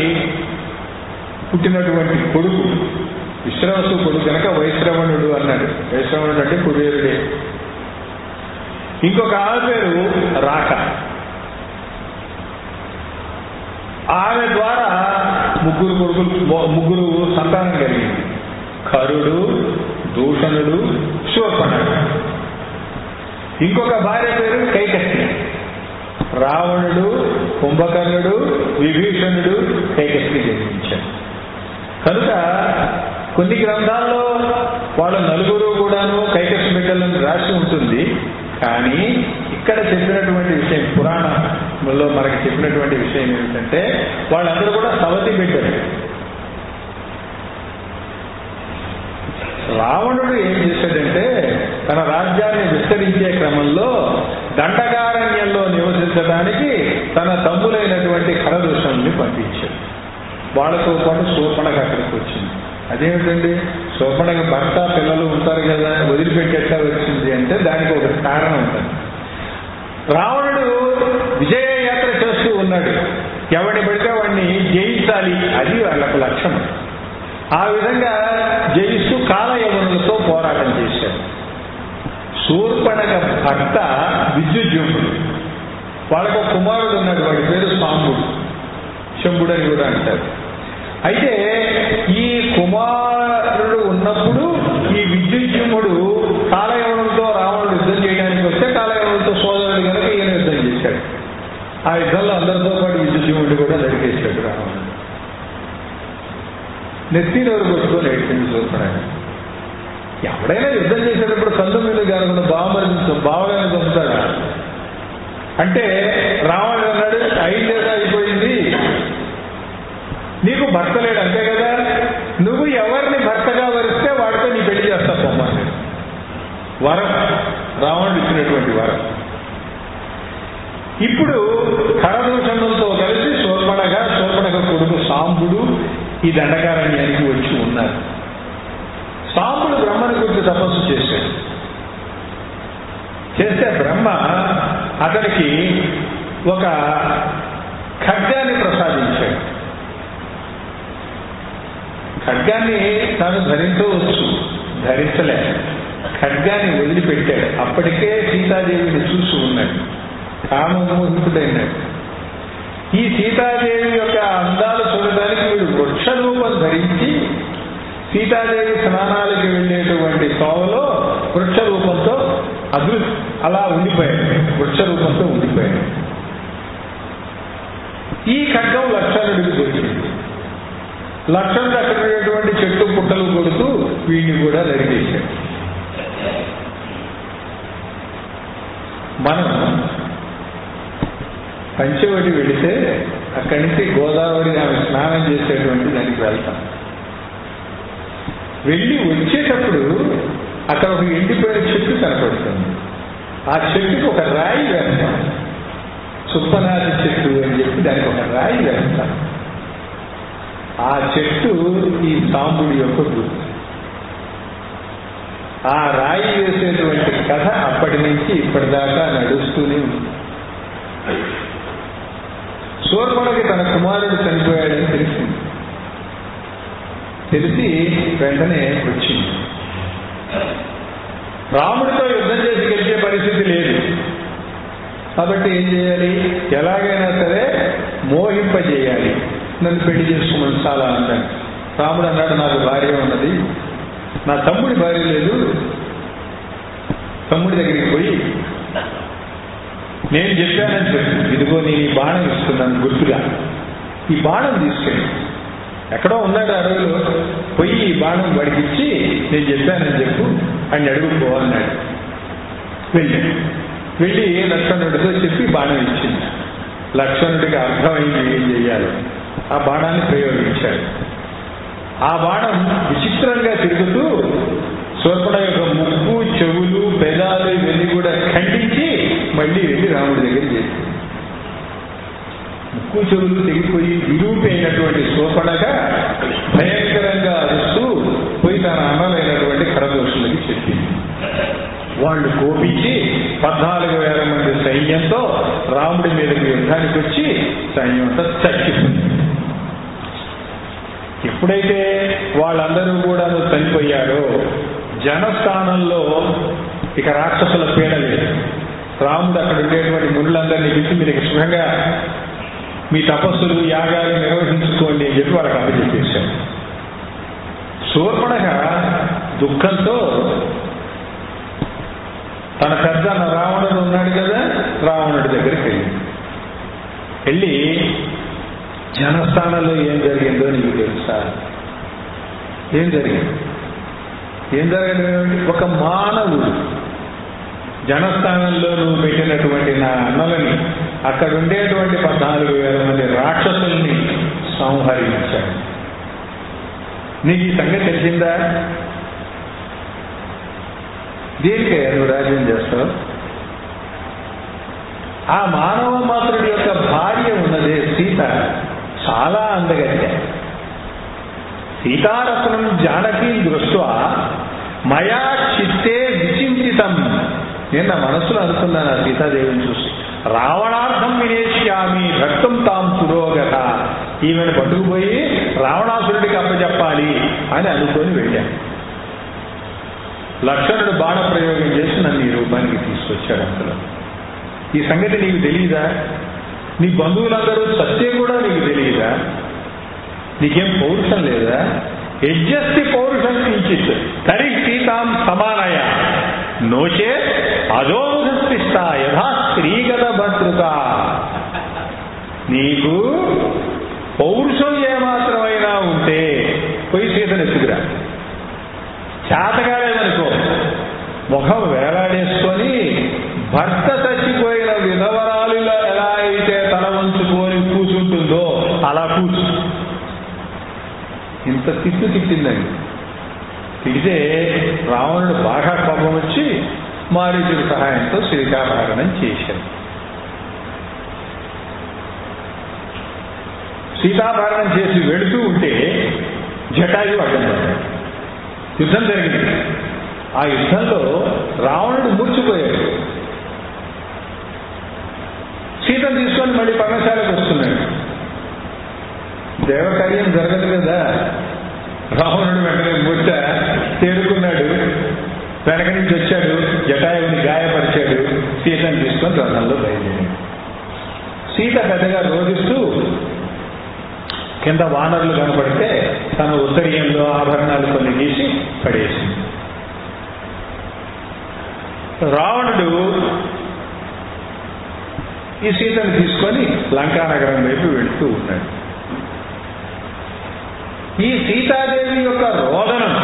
S1: పుట్టినటువంటి కొడుకు విశ్రవసు కొడుకు కనుక వైశ్రవణుడు అన్నాడు. వైశ్రవణుడు అంటే కుబేరుడే. ఇంకొక ఆమె పేరు రాక. ఆమె ద్వారా 3 సంతానం కలిగింది. కరుడు, దూషణుడు, శూర్పణఖ. ఇంకొక భార్య పేరు కైకస్సి. రావణుడు, కుంభకర్ణుడు, విభీషణుడు కైకస్సి జన్మించారు. కనుక కొన్ని గ్రంథాల్లో వాళ్ళ 4 కూడాను కైకస్సి బిడ్డలను రాసి ఉంటుంది. కానీ ఇక్కడ చెప్పినటువంటి విషయం, పురాణంలో మనకి చెప్పినటువంటి విషయం ఏమిటంటే వాళ్ళందరూ కూడా సవతి బిడ్డలు. రావణుడు ఏం చేశాడంటే తన రాజ్యాన్ని విస్తరించే క్రమంలో దండకారణ్యంలో నివసించడానికి తన తమ్ములైనటువంటి ఖరదూషణుల్ని పంపించాడు. వాళ్ళతో పాటు శూర్పణఖ అక్కడికి వచ్చింది. అదేమిటండి, శూర్పణఖ భర్త పిల్లలు ఉంటారు కదా, వదిలిపెట్టేట్లా వచ్చింది అంటే దానికి ఒక కారణం ఉంటుంది. రావణుడు విజయయాత్ర చేస్తూ ఉన్నాడు. ఎవరిని పడితే వాడిని జయించాలి, అది వాళ్ళకు లక్ష్యం. ఆ విధంగా జయిస్తూ కాలయవనులతో పోరాటం చేశాడు. శూర్పణఖ భర్త విద్యుజ్జుంబుడు. వాళ్ళకు కుమారుడు ఉన్నాడు, వాడి పేరు సాంబుడు, శంభుడు అని కూడా అంటారు. అయితే ఈ కుమారుడు ఉన్నప్పుడు ఈ విద్యుజ్జుంబుడు కాలయవనులతో రావణుడు యుద్ధం చేయడానికి వస్తే కాలయవనులతో సోదరుడు కనుక ఈయన యుద్ధం చేశాడు. ఆ యుద్ధంలో అందరితో పాటు విద్యుజ్జుంబుడు కూడా నడిపేశాడు రావణుడు. నెత్తినోరు కొట్టుకొని ఏడ్చింది శూర్పణఖ. ఎవడైనా యుద్ధం చేసేటప్పుడు కళ్ళు మీద కాకుండా బావగానే చంపుతాడా అంటే రావణుడు అన్నాడు, 5 ఏళ్ళు అయిపోయింది, నీకు భర్త లేడు అంతే కదా, నువ్వు ఎవరిని భర్తగా వరిస్తే వాడితో నీ పెళ్లి చేస్తా పొమ్మని. వరం, రావణుడు ఇచ్చినటువంటి వరం. ఇప్పుడు ఖరదూషణులతో కలిసి శూర్పణఖ కొడుకు సాంబుడు ఈ దండకారణ్యానికి వచ్చి ఉన్నారు. సాంబుడు బ్రహ్మను గురించి తపస్సు చేశాడు. చేస్తే బ్రహ్మ అతనికి ఒక ఖడ్గాన్ని ప్రసాదించాడు. ఖడ్గాన్ని తాను ధరించవచ్చు, ధరించలే, ఖడ్గాన్ని వదిలిపెట్టాడు. అప్పటికే సీతాదేవిని చూసి ఉన్నాడు, కామమోహితుడైనాడు. ఈ సీతాదేవి యొక్క అందాలు చూడడానికి వీడు వృక్ష రూపం ధరించి సీతాదేవి స్నానాలకి వెళ్ళేటువంటి తోవలో వృక్ష రూపంతో అలా ఉండిపోయాడు, వృక్ష రూపంతో ఉండిపోయాడు. ఈ ఖడ్గం లక్ష్మణుడికి దొరికింది. లక్ష్మణుడు అక్కడ ఉన్నటువంటి చెట్టు పుట్టలు కొడుతూ వీడిని కూడా నరికేశాడు. మనం పంచవటి వెళితే అక్కడి నుంచి గోదావరి ఆమె స్నానం చేసేటువంటి దానికి వెళ్తాం. వెళ్ళి వచ్చేటప్పుడు అక్కడ ఒక ఎండిపోయిన చెట్టు కనపడుతుంది. ఆ చెట్టుకి ఒక రాయి వేస్తాం, సుప్పనాథ చెట్టు అని చెప్పి దానికి ఒక రాయి వేస్తాం. ఆ చెట్టు ఈ సాంబుడి యొక్క గుర్తు. ఆ రాయి వేసేటువంటి కథ అప్పటి నుంచి ఇప్పటిదాకా నడుస్తూనే ఉంది. శూర్పణకి తన కుమారుడు చనిపోయాడని తెలిసింది. తెలిసి వెంటనే వచ్చింది. రాముడితో యుద్ధం చేసి గెలిచే పరిస్థితి లేదు కాబట్టి ఏం చేయాలి, ఎలాగైనా సరే మోహింపజేయాలి, నన్ను పెళ్లి చేసుకోమని చాలా అన్నాడు. రాముడు అన్నాడు, నాకు భార్య ఉన్నది, నా తమ్ముడి భార్య లేదు. తమ్ముడి దగ్గరికి పోయి నేను చెప్పానని చెప్పు, ఇదిగో నేను ఈ బాణం ఇస్తున్నాను గుర్తుగా, ఈ బాణం తీసుకెళ్ళి ఎక్కడో ఉన్నాడు అడవిలో, పోయి ఈ బాణం వాడికిచ్చి నేను చెప్పానని చెప్పు అని అడుగుకో అన్నాడు. వెళ్ళి లక్ష్మణుడితో చెప్పి బాణం ఇచ్చింది. లక్ష్మణుడికి అర్థమైంది ఏం చెయ్యాలో. ఆ బాణాన్ని ప్రయోగించాడు. ఆ బాణం విచిత్రంగా తిరుగుతూ శూర్పణ యొక్క ముక్కు, చెవులు, పెదాలు ఇవన్నీ కూడా ఖండించి మళ్ళీ వెళ్ళి రాముడి దగ్గర చేసింది. ముక్కు చెవులు తెగిపోయి విరూపైనటువంటి శూర్పణగా భయంకరంగా అరుస్తూ పోయి తన అన్నలైనటువంటి ఖరదోషులకి చెప్పింది. వాళ్ళు కోపించి 14,000 మంది సైన్యంతో రాముడి మీదకి యుద్ధానికి వచ్చి సైన్యం అంతా చచ్చిపోయింది. ఎప్పుడైతే వాళ్ళందరూ కూడా చనిపోయారో జనస్థానంలో ఇక రాక్షసుల పీడ లేదు. రాముడు అక్కడ ఉండేటువంటి మునులందరినీ పిలిచి మీరు సుఖంగా మీ తపస్సులు, యాగాలు నిర్వహించుకోండి అని చెప్పి వాళ్ళకి అప్పచెప్పేశారు. శూర్పణఖ దుఃఖంతో తన పెద్ద రావణుడు ఉన్నాడు కదా, రావణుడి దగ్గరికి వెళ్ళి జనస్థానంలో ఏం జరిగిందో నీకు తెలుసా? ఏం జరిగింది? ఒక మానవుడు జనస్థానంలో నువ్వు పెట్టినటువంటి నా అన్నలని అక్కడ ఉండేటువంటి 14,000 మంది రాక్షసుల్ని సంహరించాడు. నీకు ఈ సంగతి తెలిసిందా? దేనికే నువ్వు రాజ్యం చేస్తావు? ఆ మానవ మాతృడి యొక్క భార్య ఉన్నదే సీత, చాలా అందగత్య. సీతారత్నం జానకీ దృష్ట్యా మయా చిత్తే విచింతితం. నేను నా మనస్సులో అనుకున్నాను ఆ సీతాదేవిని చూసి, రావణార్థం వినేష్యామి రక్తం తాం పురోగత. ఈమెను పట్టుకుపోయి రావణాసురుడికి అప్పచెప్పాలి అని అనుకొని వెళ్ళాను. లక్ష్మణుడు బాణ ప్రయోగం చేసి నన్ను ఈ రూపానికి తీసుకొచ్చాడు. అందులో ఈ సంగతి నీకు తెలియదా? నీ బంధువులందరూ సత్యం కూడా నీకు తెలియదా? నీకేం పౌరుషం లేదా? యజ్జస్తి పౌరుషం కించిత్ తరి సీతాం సమానయ నోచే అజోముఖస్థిష్ట యథా స్త్రీగత భద్రత. నీకు పౌరుషం ఏమాత్రమైనా ఉంటే పోయి సీతను ఎత్తుకురా. చేతగాలేదనుకో ముఖం వేలాడేసుకొని భర్త చచ్చిపోయిన విధవరాలు ఎలా అయితే తల వంచుకొని కూర్చుంటుందో అలా కూర్చు. ఇంత తిట్టిందండి. తిడితే రావణుడు బాగా కోపం వచ్చి మారీచుడి సహాయంతో సీతాపహరణం చేశాడు. సీతాపహరణం చేసి వెళుతూ ఉంటే జటాయు అడ్డం పడ్డాడు. యుద్ధం జరిగింది. ఆ యుద్ధంలో రావణుడు మూర్చిపోయాడు. సీతను తీసుకొని మళ్ళీ పర్ణశాలకు వస్తున్నాడు. దేవకార్యం జరగదు కదా. రావణుడు వెంటనే మూర్ఛ తేరుకున్నాడు. వెనక నుంచి వచ్చాడు, జటాయువుని గాయపరిచాడు. సీతను తీసుకొని రథంలో బయలుదేరాడు. సీత పెద్దగా రోధిస్తూ కింద వానరులు కనపడితే తన ఉత్తరీయంలో ఆభరణాలు కొన్ని తీసి పడేసింది. రావణుడు ఈ సీతను తీసుకొని లంకానగరం వైపు వెళుతూ ఉన్నాడు. ఈ సీతాదేవి యొక్క రోదనం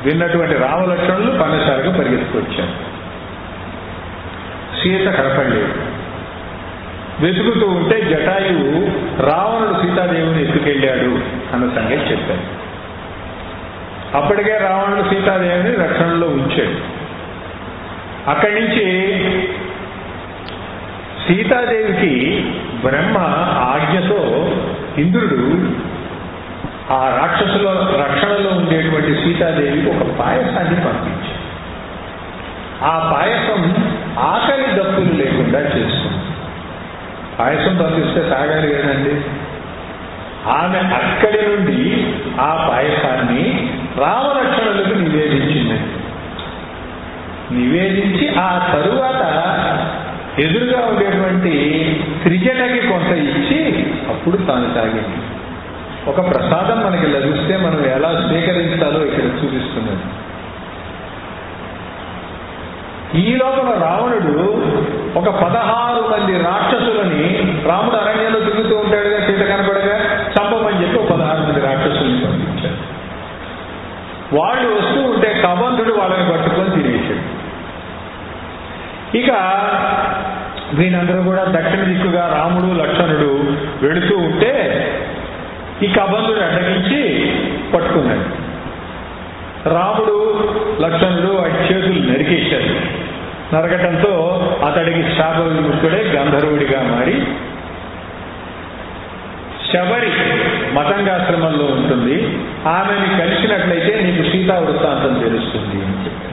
S1: విన్నటువంటి రామలక్ష్మణులు పన్నసారిగా పరిగెత్తుకొచ్చారు. సీత కనపడలేదు. వెతుకుతూ ఉంటే జటాయువు రావణుడు సీతాదేవిని ఎత్తుకెళ్ళాడు అన్న సంగతి చెప్పాడు. అప్పటికే రావణుడు సీతాదేవిని రక్షణలో ఉంచాడు. అక్కడి నుంచి సీతాదేవికి బ్రహ్మ ఆజ్ఞతో ఇంద్రుడు ఆ రాక్షసుల రక్షణలో ఉండేటువంటి సీతాదేవికి ఒక పాయసాన్ని పంపించాడు. ఆ పాయసం ఆకలి దప్పులు లేకుండా చేస్తుంది. పాయసం పంపిస్తే తాగాలి కదండి. ఆమె అక్కడి నుండి ఆ పాయసాన్ని రామలక్ష్మణులకు నివేదించింది. నివేదించి ఆ తరువాత ఎదురుగా ఉండేటువంటి త్రిజటకి కొంత ఇచ్చి అప్పుడు తాను తాగింది. ఒక ప్రసాదం మనకి లభిస్తే మనం ఎలా స్వీకరించాలో ఇక్కడ చూపిస్తున్నది. ఈ లోపల రావణుడు ఒక 16 మంది రాక్షసులని, రాముడు అరణ్యంలో తిరుగుతూ ఉంటాడుగా, సీత కనపడగా చంపమని చెప్పి 16 మంది రాక్షసుల్ని పంపించాడు. వాళ్ళు వస్తూ ఉంటే కబంధుడు వాళ్ళని పట్టుకొని తిరిగేశాడు. ఇక వీళ్ళందరూ కూడా దక్షిణ దిక్కుగా రాముడు లక్ష్మణుడు వెళుతూ ఉంటే ఈ కబంధుడు అడ్డగించి పట్టుకున్నాడు. రాముడు లక్ష్మణుడు వాటి చేతులు నరికేశారు. నరకటంతో అతడికి శాప విముక్తుడే గంధర్వుడిగా మారి శబరి మతంగాశ్రమంలో ఉంటుంది. ఆమెని కలిసినట్లయితే నీకు సీతా వృత్తాంతం తెలుస్తుంది అని చెప్పారు.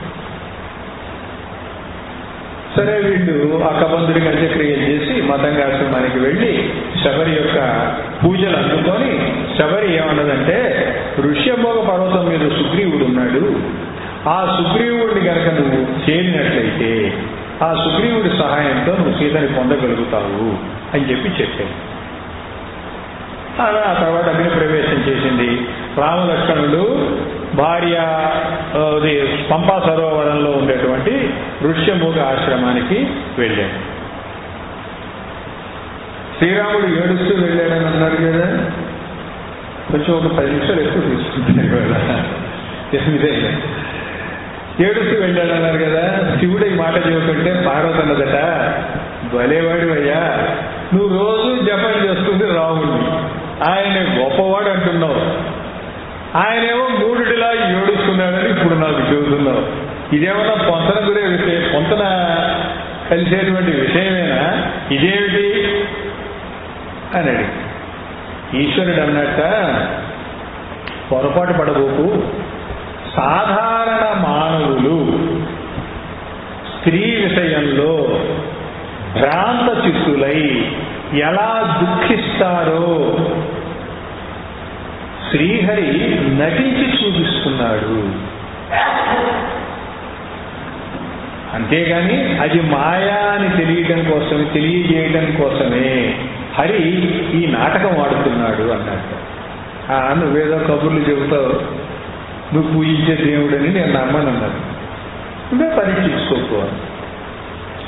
S1: సరే, వీళ్ళు ఆ కబంధుడికి అంత్యక్రియలు చేసి మతంగాశ్రమానికి వెళ్ళి శబరి యొక్క పూజలు అందుకొని, శబరి ఏమన్నదంటే, ఋష్యభోగ పర్వతం మీద సుగ్రీవుడు ఉన్నాడు, ఆ సుగ్రీవుడిని కనుక నువ్వు చేరినట్లయితే ఆ సుగ్రీవుడి సహాయంతో నువ్వు సీతని పొందగలుగుతావు అని చెప్పాడు. అలా ఆ తర్వాత అగ్ని ప్రవేశం చేసింది. రామలక్ష్మణులు భార్య పంపా సరోవరంలో ఉండేటువంటి ఋష్యమూగ ఆశ్రమానికి వెళ్ళాడు. శ్రీరాముడు ఏడుస్తూ వెళ్ళాడని అన్నారు కదా, కొంచెం ఒక 10 నిమిషాలు ఎక్కువ తీసుకుంటున్నాడు కదా. ఏడుస్తూ వెళ్ళాడన్నారు కదా. శివుడు ఈ మాట చెబుతుంటే పార్వతి అన్నదట, భలేవాడు అయ్యా, నువ్వు రోజు జపం చేస్తుంది రాముడిని, ఆయన గొప్పవాడు అంటున్నావు, ఆయనేమో మూడుడిలా ఏడుస్తున్నాడని ఇప్పుడు నాకు చెబుతున్నావు. ఇదేమన్నా పొంతన గురే విషయం, పొంతన కలిసేటువంటి విషయమేనా, ఇదేమిటి అని అడిగి ఈశ్వరుడు అన్నట్ట, పొరపాటు పడబోకు, సాధారణ మానవులు స్త్రీ విషయంలో భ్రాంత చిత్తులై ఎలా దుఃఖిస్తారో శ్రీహరి నటించి చూపిస్తున్నాడు. అంతేగాని అది మాయా అని తెలియజేయడం కోసమే హరి ఈ నాటకం ఆడుతున్నాడు అన్నట్టు. నువ్వేదో కబుర్లు చెబుతావు, నువ్వు పూజించే దేవుడని నేను నమ్మనన్నాను, నువ్వే పరీక్షించుకోకు.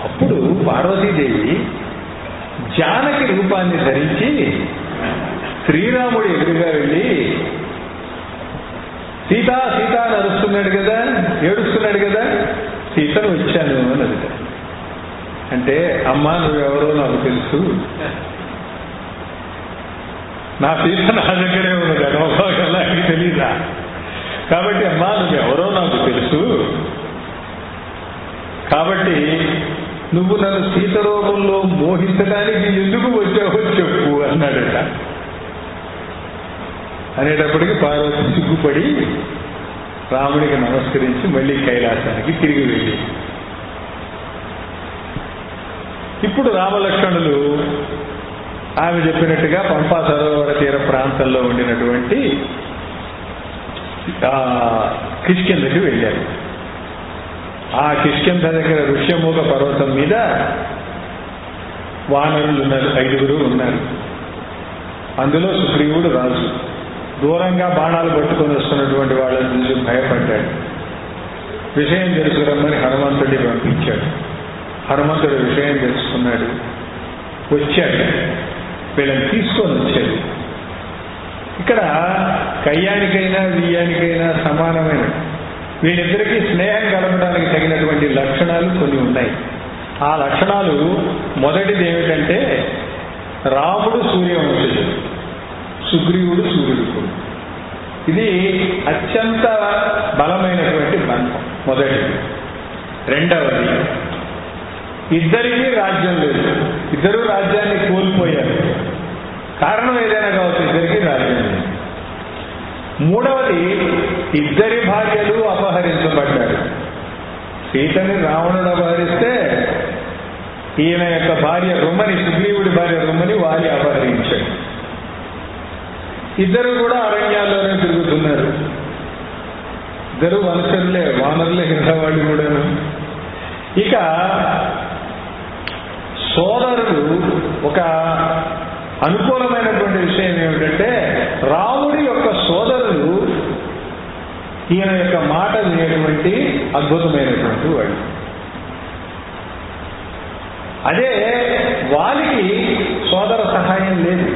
S1: అప్పుడు పార్వతీదేవి జానకి రూపాన్ని ధరించి శ్రీరాముడు ఎదురుగా వెళ్ళి, సీతా సీతా అని అరుస్తున్నాడు కదా, ఏడుస్తున్నాడు కదా, సీతను వచ్చాను అన్నది. అంటే అమ్మా నువ్వెవరో నాకు తెలుసు, నా సీత నా దగ్గరే ఉన్నది, అనుభవంగా నాకు తెలీదా, కాబట్టి అమ్మా నువ్వెవరో నాకు తెలుసు, కాబట్టి నువ్వు నన్ను సీత రూపంలో మోహించడానికి ఎందుకు వచ్చావో చెప్పు అన్నాడట. అనేటప్పటికీ పార్వతి సిగ్గుపడి రాముడికి నమస్కరించి మళ్ళీ కైలాసానికి తిరిగి వెళ్ళి, ఇప్పుడు రామలక్ష్మణులు ఆమె చెప్పినట్టుగా పంపా సరోవర తీర ప్రాంతంలో ఉండినటువంటి కిష్కిందకి వెళ్ళారు. ఆ కిష్కింద దగ్గర ఋష్యమూక పర్వతం మీద వానరులు ఉన్నారు, 5 ఉన్నారు. అందులో సుగ్రీవుడు రాజు. దూరంగా బాణాలు పట్టుకొని వస్తున్నటువంటి వాళ్ళని చూసి భయపడ్డాడు. విషయం తెలుసుకురమ్మని హనుమంతుడిని పంపించాడు. హనుమంతుడు విషయం తెలుసుకున్నాడు, వచ్చాడు, వీళ్ళని తీసుకొని వచ్చాడు. ఇక్కడ కయ్యానికైనా బియ్యానికైనా సమానమైన వీళ్ళిద్దరికీ స్నేహం కలపడానికి తగినటువంటి లక్షణాలు కొన్ని ఉన్నాయి. ఆ లక్షణాలు మొదటిది ఏమిటంటే రాముడు సూర్యవంశుడు, సుగ్రీవుడు సూర్యుడు. ఇది అత్యంత బలమైనటువంటి బంధం మొదటిది. రెండవది, ఇద్దరికీ రాజ్యం లేదు, ఇద్దరు రాజ్యాన్ని కోల్పోయారు. కారణం ఏదైనా కావచ్చు, ఇద్దరికీ రాజ్యం లేదు. మూడవది, ఇద్దరి భార్యలు అపహరించబడ్డారు. సీతని రావణుడు అపహరిస్తే ఈయన యొక్క భార్య రుమ్మని, సుగ్రీవుడి భార్య రుమ్మని వాలి అపహరించాడు. ఇద్దరు కూడా అరణ్యాల్లోనే తిరుగుతున్నారు. ఇద్దరు వనచరులే, వానరులే కదా వాళ్ళు కూడాను. ఇక సోదరుడు ఒక అనుకూలమైనటువంటి విషయం ఏమిటంటే రాముడి యొక్క సోదరుడు ఈయన యొక్క మాట వినేటువంటి అద్భుతమైనటువంటి వాడు. అదే వాలికి సోదర సహాయం లేదు,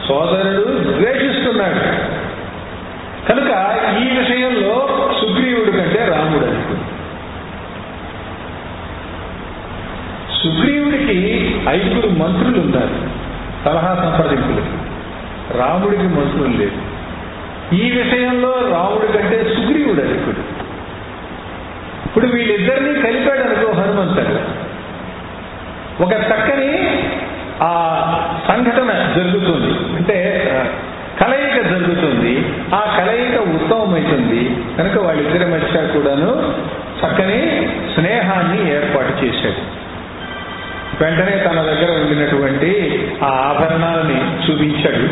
S1: సోదరుడు ద్వేషిస్తున్నాడు. కనుక ఈ విషయంలో సుగ్రీవుడి కంటే రాముడు అనుకుంది. సుగ్రీవుడికి 5 మంత్రులు ఉన్నారు సలహా సంప్రదింపులకి, రాముడికి మంత్రులు లేదు. ఈ విషయంలో రాముడి కంటే సుగ్రీవుడు అధికుడు. ఇప్పుడు వీళ్ళిద్దరినీ కలిపాడు అనుకో హనుమంతుడు, ఒక చక్కని ఆ సంఘటన జరుగుతుంది, అంటే కలయిక జరుగుతుంది. ఆ కలయిక ఉత్తమమైతుంది. కనుక వాళ్ళిద్దరి మధ్య కూడాను చక్కని స్నేహాన్ని ఏర్పాటు చేశాడు. వెంటనే తన దగ్గర ఉండినటువంటి ఆ ఆభరణాలని చూపించాడు.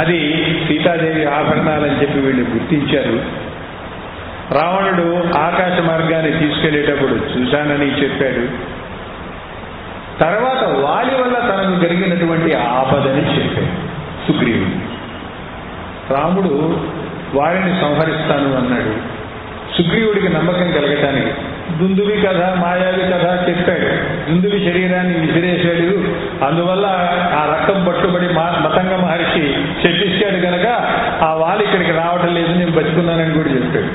S1: అది సీతాదేవి ఆభరణాలని చెప్పి వీళ్ళు గుర్తించారు. రావణుడు ఆకాశ మార్గాన్ని తీసుకెళ్లేటప్పుడు చూశానని చెప్పాడు. తర్వాత వాలి వల్ల తనకు జరిగినటువంటి ఆపదని చెప్పాడు సుగ్రీవుడు. రాముడు వారిని సంహరిస్తాను అన్నాడు. సుగ్రీవుడికి నమ్మకం కలగటానికి దుందువి కథ, మాయావి కథ చెప్పాడు. దుందువి శరీరాన్ని విసిరేశాడు, అందువల్ల ఆ రక్తం పట్టుబడి మతంగ మహర్షి శపిస్తాడు కనుక ఆ వాలి ఇక్కడికి రావటం లేదు, నేను బతుకున్నానని కూడా చెప్పాడు.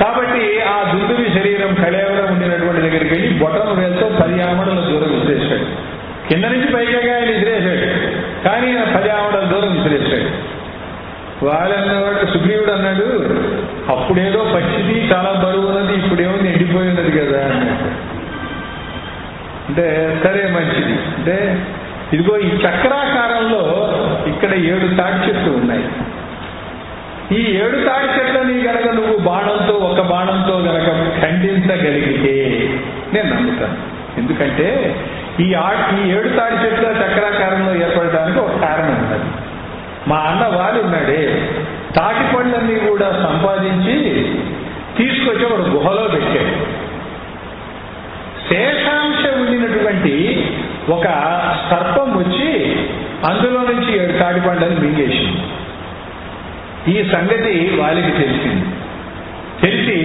S1: కాబట్టి ఆ దుందువి శరీరం కళేవరం ఉండినటువంటి దగ్గరికి వెళ్ళి బొటం వేలతో 10 ఆమడల దూరం విసిరేశాడు. కింద నుంచి పైగా ఆయన విసిరేశాడు, కానీ 10 ఆమడల దూరం విసిరేశాడు. వాళ్ళన్నవాడు సుగ్రీవుడు అన్నాడు, అప్పుడేదో పచ్చిది చాలా బరువు ఉన్నది, ఇప్పుడేమో ఎండిపోయి ఉన్నది కదా అన్నట్టు. అంటే సరే మంచిది. అంటే ఇదిగో ఈ చక్రాకారంలో ఇక్కడ 7 తాటి చెట్లు ఉన్నాయి. ఈ 7 తాటి చెట్లని గనక నువ్వు బాణంతో, ఒక బాణంతో గనక ఖండించగలిగితే నేను నమ్ముతాను. ఎందుకంటే ఈ 7 తాటి చెట్ల చక్రాకారంలో ఏర్పడటానికి ఒక కారణం ఉన్నది. మా అన్న వాలి ఉన్నాడే, తాటి పళ్ళన్నీ కూడా సంపాదించి తీసుకొచ్చి ఒక గుహలో పెట్టాడు. శేషాంశ ఉండినటువంటి ఒక సర్పం వచ్చి అందులో నుంచి 7 తాటి పండ్లను మింగేసింది. ఈ సంగతి వాలికి తెలిసింది. తెలిసి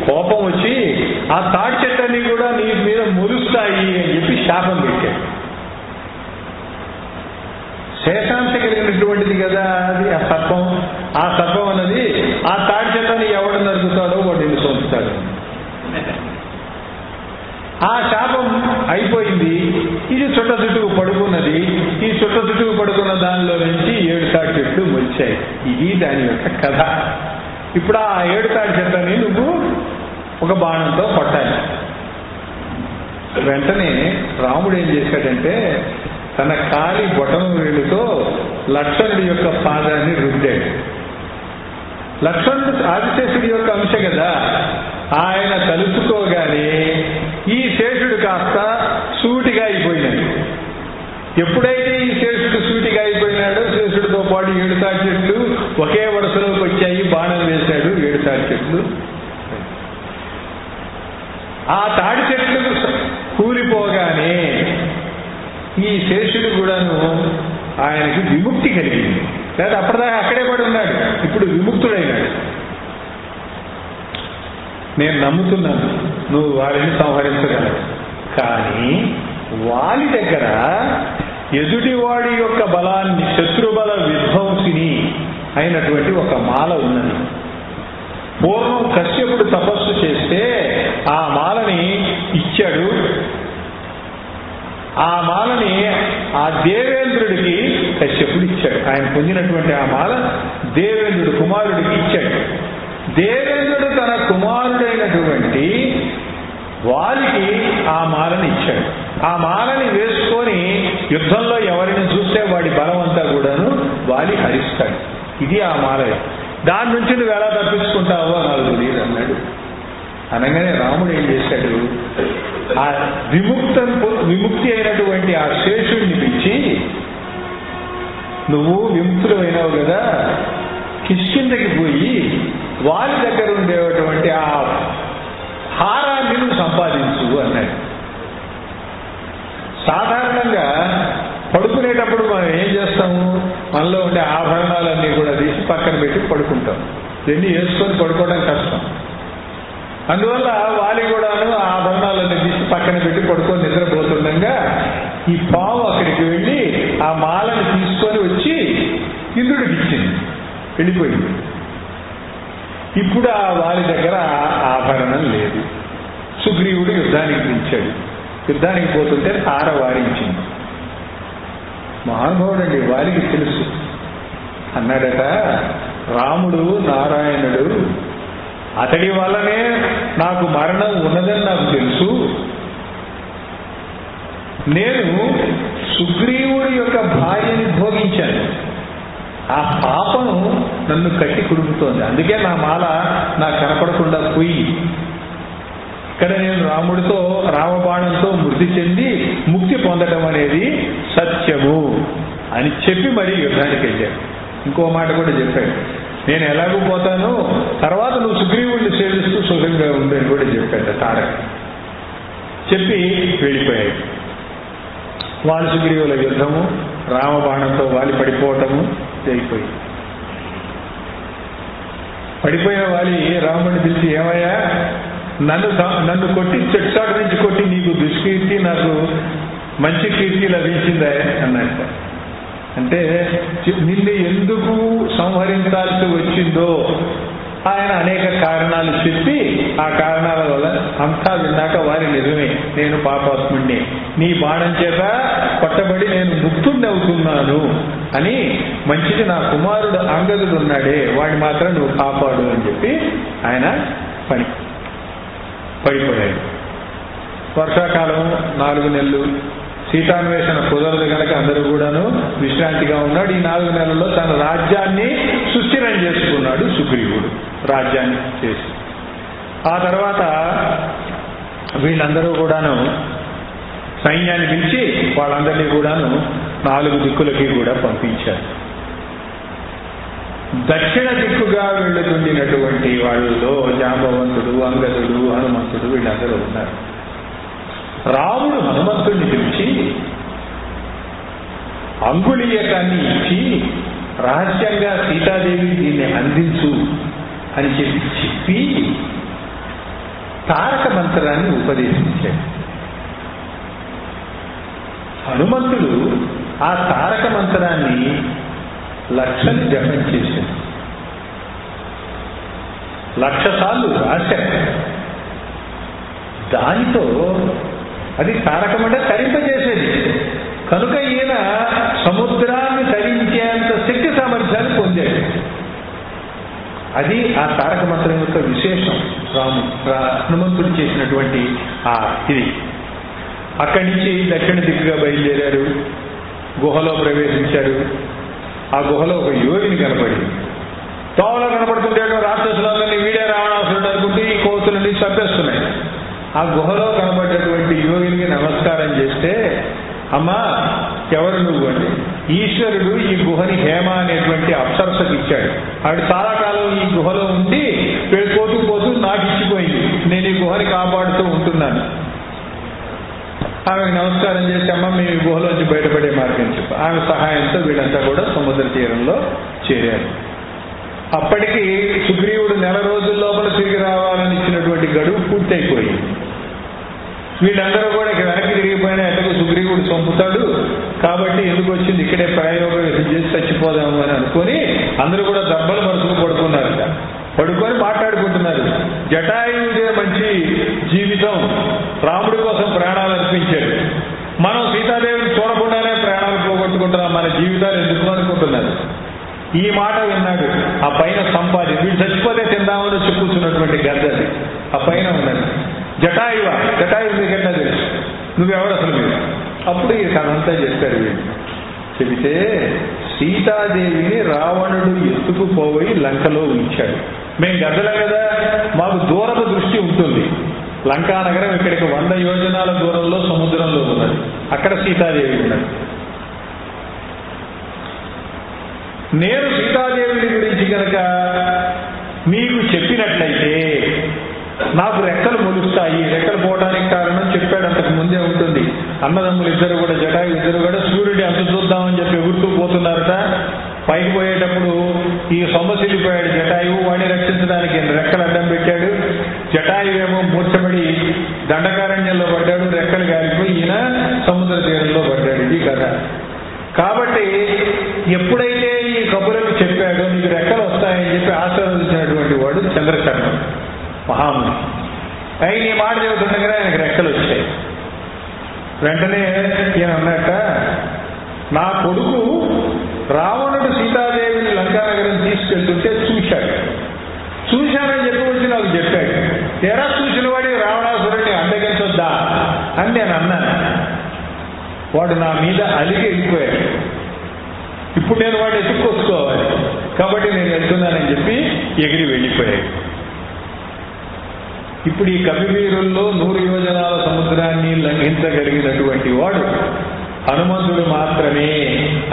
S1: కోపం వచ్చి ఆ తాటి చెట్లన్నీ కూడా నీ మీద మొలుస్తాయి అని చెప్పి శాపం పెట్టాడు. శేషాంశ కలిగినటువంటిది కదా అది ఆ సర్పం. ఆ సర్పం అన్నది ఆ తాటి చెట్లని ఎవడు నరుకుతాడో వాడు ఎన్ని సొంచుతాడు. ఆ శాపం అయిపోయింది. ఇది చుట్ట చుట్టూ పడుకున్నది. ఈ చుట్ట చుట్టూ పడుకున్న దానిలో నుంచి 7 తాటి చెట్లు వచ్చాయి. ఇది దాని యొక్క కథ. ఇప్పుడు ఆ 7 తాటి చెట్లని నువ్వు ఒక బాణంతో కొట్టాలి. వెంటనే రాముడు ఏం చేశాడంటే తన కాలి బొటన వేలుతో లక్ష్మణుడి యొక్క పాదాన్ని రుద్దాడు. లక్ష్మణుడు ఆదిశేషుడి యొక్క అంశ కదా, ఆయన తలుచుకోగానే ఈ శేషుడు కాస్త సూటిగా అయిపోయినాడు. ఎప్పుడైతే ఈ శేషుడు సూటిగా అయిపోయినాడో శేషుడితో పాటు 7 తాటి చెట్లు ఒకే వరుసలోకి వచ్చాయి. బాణం వేశాడు, 7 తాటి చెట్లు. ఆ తాడి చెట్లు కూలిపోగానే ఈ శేషుడు కూడాను ఆయనకి విముక్తి కలిగింది. లేదా అప్పటిదాకా అక్కడే పడి ఉన్నాడు, ఇప్పుడు విముక్తుడైనాడు. నేను నమ్ముతున్నాను నువ్వు వారిని సంహరించగలవు. కానీ వాలి దగ్గర ఎదుటివాడి యొక్క బలాన్ని, శత్రుబల విధ్వంసిని అయినటువంటి ఒక మాల ఉన్నది. పూర్వం కశ్యపుడు తపస్సు చేస్తే ఆ మాలని ఇచ్చాడు. ఆ మాలని ఆ దేవేంద్రుడికి కశ్యపుడు ఇచ్చాడు. ఆయన పొందినటువంటి ఆ మాల దేవేంద్రుడు కుమారుడికి ఇచ్చాడు. దేవేంద్రుడు తన కుమారుడైనటువంటి వాలికి ఆ మాలని ఇచ్చాడు. ఆ మాలని వేసుకొని యుద్ధంలో ఎవరిని చూస్తే వాడి బలం అంతా కూడాను వాలి హరిస్తాడు. ఇది ఆ మాల. దాని నుంచి నువ్వు ఎలా తప్పించుకుంటావో నాకు తెలియదు అన్నాడు. అనగానే రాముడు ఏం చేశాడు, ఆ విముక్తి అయినటువంటి ఆ శేషుడిని పిలిచి, నువ్వు విముక్తులు అయినావు కదా, కిష్కిందకి పోయి వాలి దగ్గర ఉండేటువంటి ఆ హారాన్ని నువ్వు సంపాదించు అన్నాడు. సాధారణంగా పడుకునేటప్పుడు మనం ఏం చేస్తాము, మనలో ఉండే ఆభరణాలన్నీ కూడా తీసి పక్కన పెట్టి పడుకుంటాం. ఇవన్నీ వేసుకొని పడుకోవడం కష్టం. అందువల్ల వాలి కూడాను ఆ ఆభరణాలన్నీ తీసి పక్కన పెట్టి పడుకొని నిద్రపోతుండగా ఈ పాము అక్కడికి వెళ్ళి ఆ మాలను తీసుకొని వచ్చి ఇంద్రుడికి ఇచ్చింది, వెళ్ళిపోయింది. ఇప్పుడు ఆ వాలి దగ్గర ఆభరణం లేదు. సుగ్రీవుడు యుద్ధానికి పిలిచాడు. యుద్ధానికి పోతుంటే తార వారించింది. మహానుభావుడండి, వారికి తెలుసు. అన్నాడట, రాముడు నారాయణుడు, అతడి వల్లనే నాకు మరణం ఉన్నదని నాకు తెలుసు. నేను సుగ్రీవుడి యొక్క భార్యని భోగించాను. ఆ పాపం నన్ను కట్టి కుడుకుతోంది. అందుకే నా మాల నాకు కనపడకుండా పోయి ఇక్కడ నేను రాముడితో రామబాణంతో మృతి చెంది ముక్తి పొందడం అనేది సత్యము అని చెప్పి మరీ యుద్ధానికి వెళ్ళాడు. ఇంకో మాట కూడా చెప్పాడు, నేను ఎలాగూ పోతాను, తర్వాత నువ్వు సుగ్రీవుడిని సేవిస్తూ సుఖంగా ఉందని కూడా చెప్పాడు తారక. చెప్పి వెళ్ళిపోయాడు. వాలి సుగ్రీవుల యుద్ధము, రామబాణంతో వాలి పడిపోవటము జరిగిపోయింది. పడిపోయిన వాలి రాముడిని పిలిచి, ఏమయ్యా, నన్ను కొట్టి చెట్టు నుంచి కొట్టి నీకు దుష్కీర్తి, నాకు మంచి కీర్తి లభించిందా అన్నట్ట. అంటే నిన్ను ఎందుకు సంహరించాల్సి వచ్చిందో ఆయన అనేక కారణాలు చెప్పి, ఆ కారణాల వల్ల అంతా విన్నాక వారి నిజమే, నేను పాపాత్ముడిని, నీ బాణం చేత కొట్టబడి నేను ముక్తుడిని అవుతున్నాను అని, మంచిది నా కుమారుడు అంగదుడు ఉన్నాడే వాడిని మాత్రం నువ్వు కాపాడు అని చెప్పి ఆయన పడిపోయాడు. వర్షాకాలం 4 నెలలు, సీతాన్వేషణ కుదరదు కనుక అందరూ కూడాను విశ్రాంతిగా ఉన్నాడు. ఈ 4 నెలల్లో తన రాజ్యాన్ని సుస్థిరం చేసుకున్నాడు సుగ్రీవుడు, రాజ్యాన్ని చేసి. ఆ తర్వాత వీళ్ళందరూ కూడాను సైన్యాన్ని పిలిచి వాళ్ళందరినీ కూడాను 4 దిక్కులకి కూడా పంపించారు. దక్షిణ దిక్కుగా వెళ్తుండినటువంటి వాళ్ళలో జాంబవంతుడు, అంగదుడు, హనుమంతుడు వీళ్ళందరూ ఉన్నారు. రాముడు హనుమంతుడిని పిలిచి అంగుళీయకాన్ని ఇచ్చి రహస్యంగా సీతాదేవి దీన్ని అందించు అని చెప్పి తారక మంత్రాన్ని ఉపదేశించాడు. హనుమంతుడు ఆ తారక మంత్రాన్ని లక్షలు జపం చేశాడు. 1,00,000 సార్లు రాశాడు. దానితో అది తారకం అంటే తరింపజేసేది కనుక ఈయన సముద్రాన్ని తరించేంత శక్తి సామర్థ్యాన్ని పొందాడు. అది ఆ తారక మంత్రం యొక్క విశేషం. హనుమంతుడు చేసినటువంటి ఇది. అక్కడి నుంచి దక్షిణ దిక్కుగా బయలుదేరారు, గుహలో ప్రవేశించారు. ఆ గుహలో ఒక యోగిని కనపడింది. తోవలో కనపడుతుంటే రాక్షసులందరినీ వీడే రావణాసురుడు అనుకుంటే ఈ కోతులని చంపేస్తున్నాయి. ఆ గుహలో కనబడేటువంటి యోగినికి నమస్కారం చేస్తే, అమ్మా ఎవరు నువ్వు అంటే, ఈశ్వరుడు ఈ గుహని హేమ అనేటువంటి అప్సరసకు ఇచ్చాడు. ఆవిడ చాలా కాలం ఈ గుహలో ఉండి పోతూ నాకు ఇచ్చిపోయింది, నేను ఈ గుహని కాపాడుతూ ఉంటున్నాను. ఆమెకు నమస్కారం చేసి, అమ్మ మేము ఈ గుహలోంచి బయటపడే మార్గం చెప్పు. ఆమె సహాయంతో వీళ్ళంతా కూడా సముద్ర తీరంలో చేరారు. అప్పటికి సుగ్రీవుడు 1 నెల రోజుల లోపల తిరిగి రావాలని ఇచ్చినటువంటి పూర్తయిపోయింది. వీళ్ళందరూ కూడా ఇక్కడ వెనక్కి తిరిగిపోయినా ఎటకు సుగ్రీవుడు చంపుతాడు కాబట్టి ఎందుకు వచ్చింది ఇక్కడే ప్రయోగం చేసి చచ్చిపోదాము అని అనుకుని అందరూ కూడా దెబ్బలు మనసుకు పడుకున్నారట. పడుకొని మాట్లాడుకుంటున్నారు. జటాయువుదే మంచి జీవితం, రాముడి కోసం ప్రాణాలు అర్పించాడు, మనం సీతాదేవిని చూడకుండానే ప్రాణాలు పోగొట్టుకుంటున్నాం, మన జీవితాలు ఎందుకు అనుకుంటున్నారు. ఈ మాట విన్నాడు. ఆ పైన సంపాది వీళ్ళు చచ్చిపోతే తిందామని వచ్చి కూర్చున్నటువంటి గద్దది ఆ పైన ఉన్నది. జటాయువా, జటాయువు మీకన్నా తెలుసు, నువ్వెవరు అసలు మీరు? అప్పుడు ఈ కథంతా చెప్పారు వీళ్ళు. చెబితే సీతాదేవిని రావణుడు ఎత్తుకుపోయి లంకలో ఉంచాడు. మేము గద్దలం కదా, మాకు దూరపు దృష్టి ఉంటుంది. లంకా నగరం ఇక్కడికి 100 యోజనాల దూరంలో సముద్రంలో ఉన్నది. అక్కడ సీతాదేవి ఉన్నది. నేను సీతాదేవిని గురించి కనుక మీకు చెప్పినట్లయితే నాకు రెక్కలు మొలుస్తాయి. రెక్కలు పోవడానికి కారణం చెప్పాడు, అంతకు ముందే ఉంటుంది. అన్నదమ్ములు ఇద్దరు కూడా, జటాయు ఇద్దరు కూడా సూర్యుడి అంత చూద్దామని చెప్పి ఎగురుతూ పోతున్నారట. పైకి పోయేటప్పుడు ఈ సొమ్మసిల్లిపోయాడు జటాయువు. వాడిని రక్షించడానికి రెక్కలు అడ్డం పెట్టాడు. జటాయువేమో మూర్చబడి దండకారణ్యంలో పడ్డాడు, రెక్కలు గాలిపోయి ఈయన సముద్ర తీరంలో పడ్డాడు. ఇది కథ. కాబట్టి ఎప్పుడైతే ఈ కబుర్లు చెప్పాడో నీకు రెక్కలు వస్తాయని చెప్పి ఆశీర్వదించినటువంటి వాడు చంద్రశర్మ మహాముని. ఆయన ఈ మాట చెబుతుండగా ఆయనకు రెక్కలు వచ్చాయి. వెంటనే ఈయన అన్నట్ట, నా కొడుకు రావణుడు సీతాదేవిని లంకానగరం తీసుకెళ్తుంటే చూశానని చెప్పి వచ్చి నాకు చెప్పాడు. తెరా చూసిన వాడికి రావణాసురుడిని అడ్డగించొద్దా అని నేను అన్నాను. వాడు నా మీద అలిగి వెళ్ళిపోయాడు. ఇప్పుడు నేను వాడిని ఎత్తుక్కొచ్చుకోవాలి కాబట్టి నేను వెళ్తున్నానని చెప్పి ఎగిరి వెళ్ళిపోయాడు. ఇప్పుడు ఈ కపివీరుల్లో 100 యోజనాల సముద్రాన్ని లంఘించగలిగినటువంటి వాడు హనుమంతుడు మాత్రమే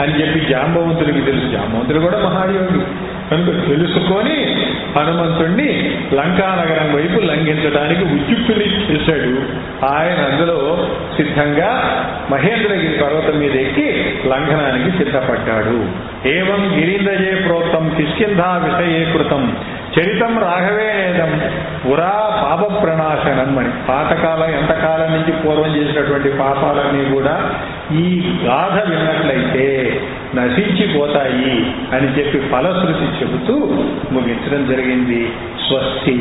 S1: అని చెప్పి జాంబవంతుడికి తెలుసు. జాంబవంతుడు కూడా మహాయోగి కనుక తెలుసుకొని హనుమంతుడిని లంకానగరం వైపు లంఘించడానికి ఉద్యుక్తుని చేశాడు. ఆయన అందులో సిద్ధంగా మహేంద్రగిరి పర్వతం మీద ఎక్కి లంఘనానికి సిద్ధపడ్డాడు. ఏవం గిరీంద్రజే ప్రోక్తం కిష్కింధా విషయే కృతం చరితం రాఘవేనేదం పురా పాప ప్రణాశనం అని. పాతకాలం ఎంతకాలం నుంచి పూర్వం చేసినటువంటి పాపాలన్నీ కూడా ఈ గాథ విన్నట్లయితే నశించిపోతాయి అని చెప్పి ఫలశ్రుతి చెబుతూ ముగించడం జరిగింది. స్వస్తి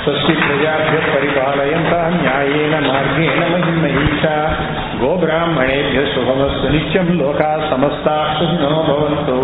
S1: స్వస్తి ప్రజాభ్య పరిపాలయంతా న్యాయేన మార్గేణ మహిమహీషా గోబ్రాహ్మణేభ్య శుభమస్తు నిత్యం లోకా సమస్తా సుఖినో భవంతు.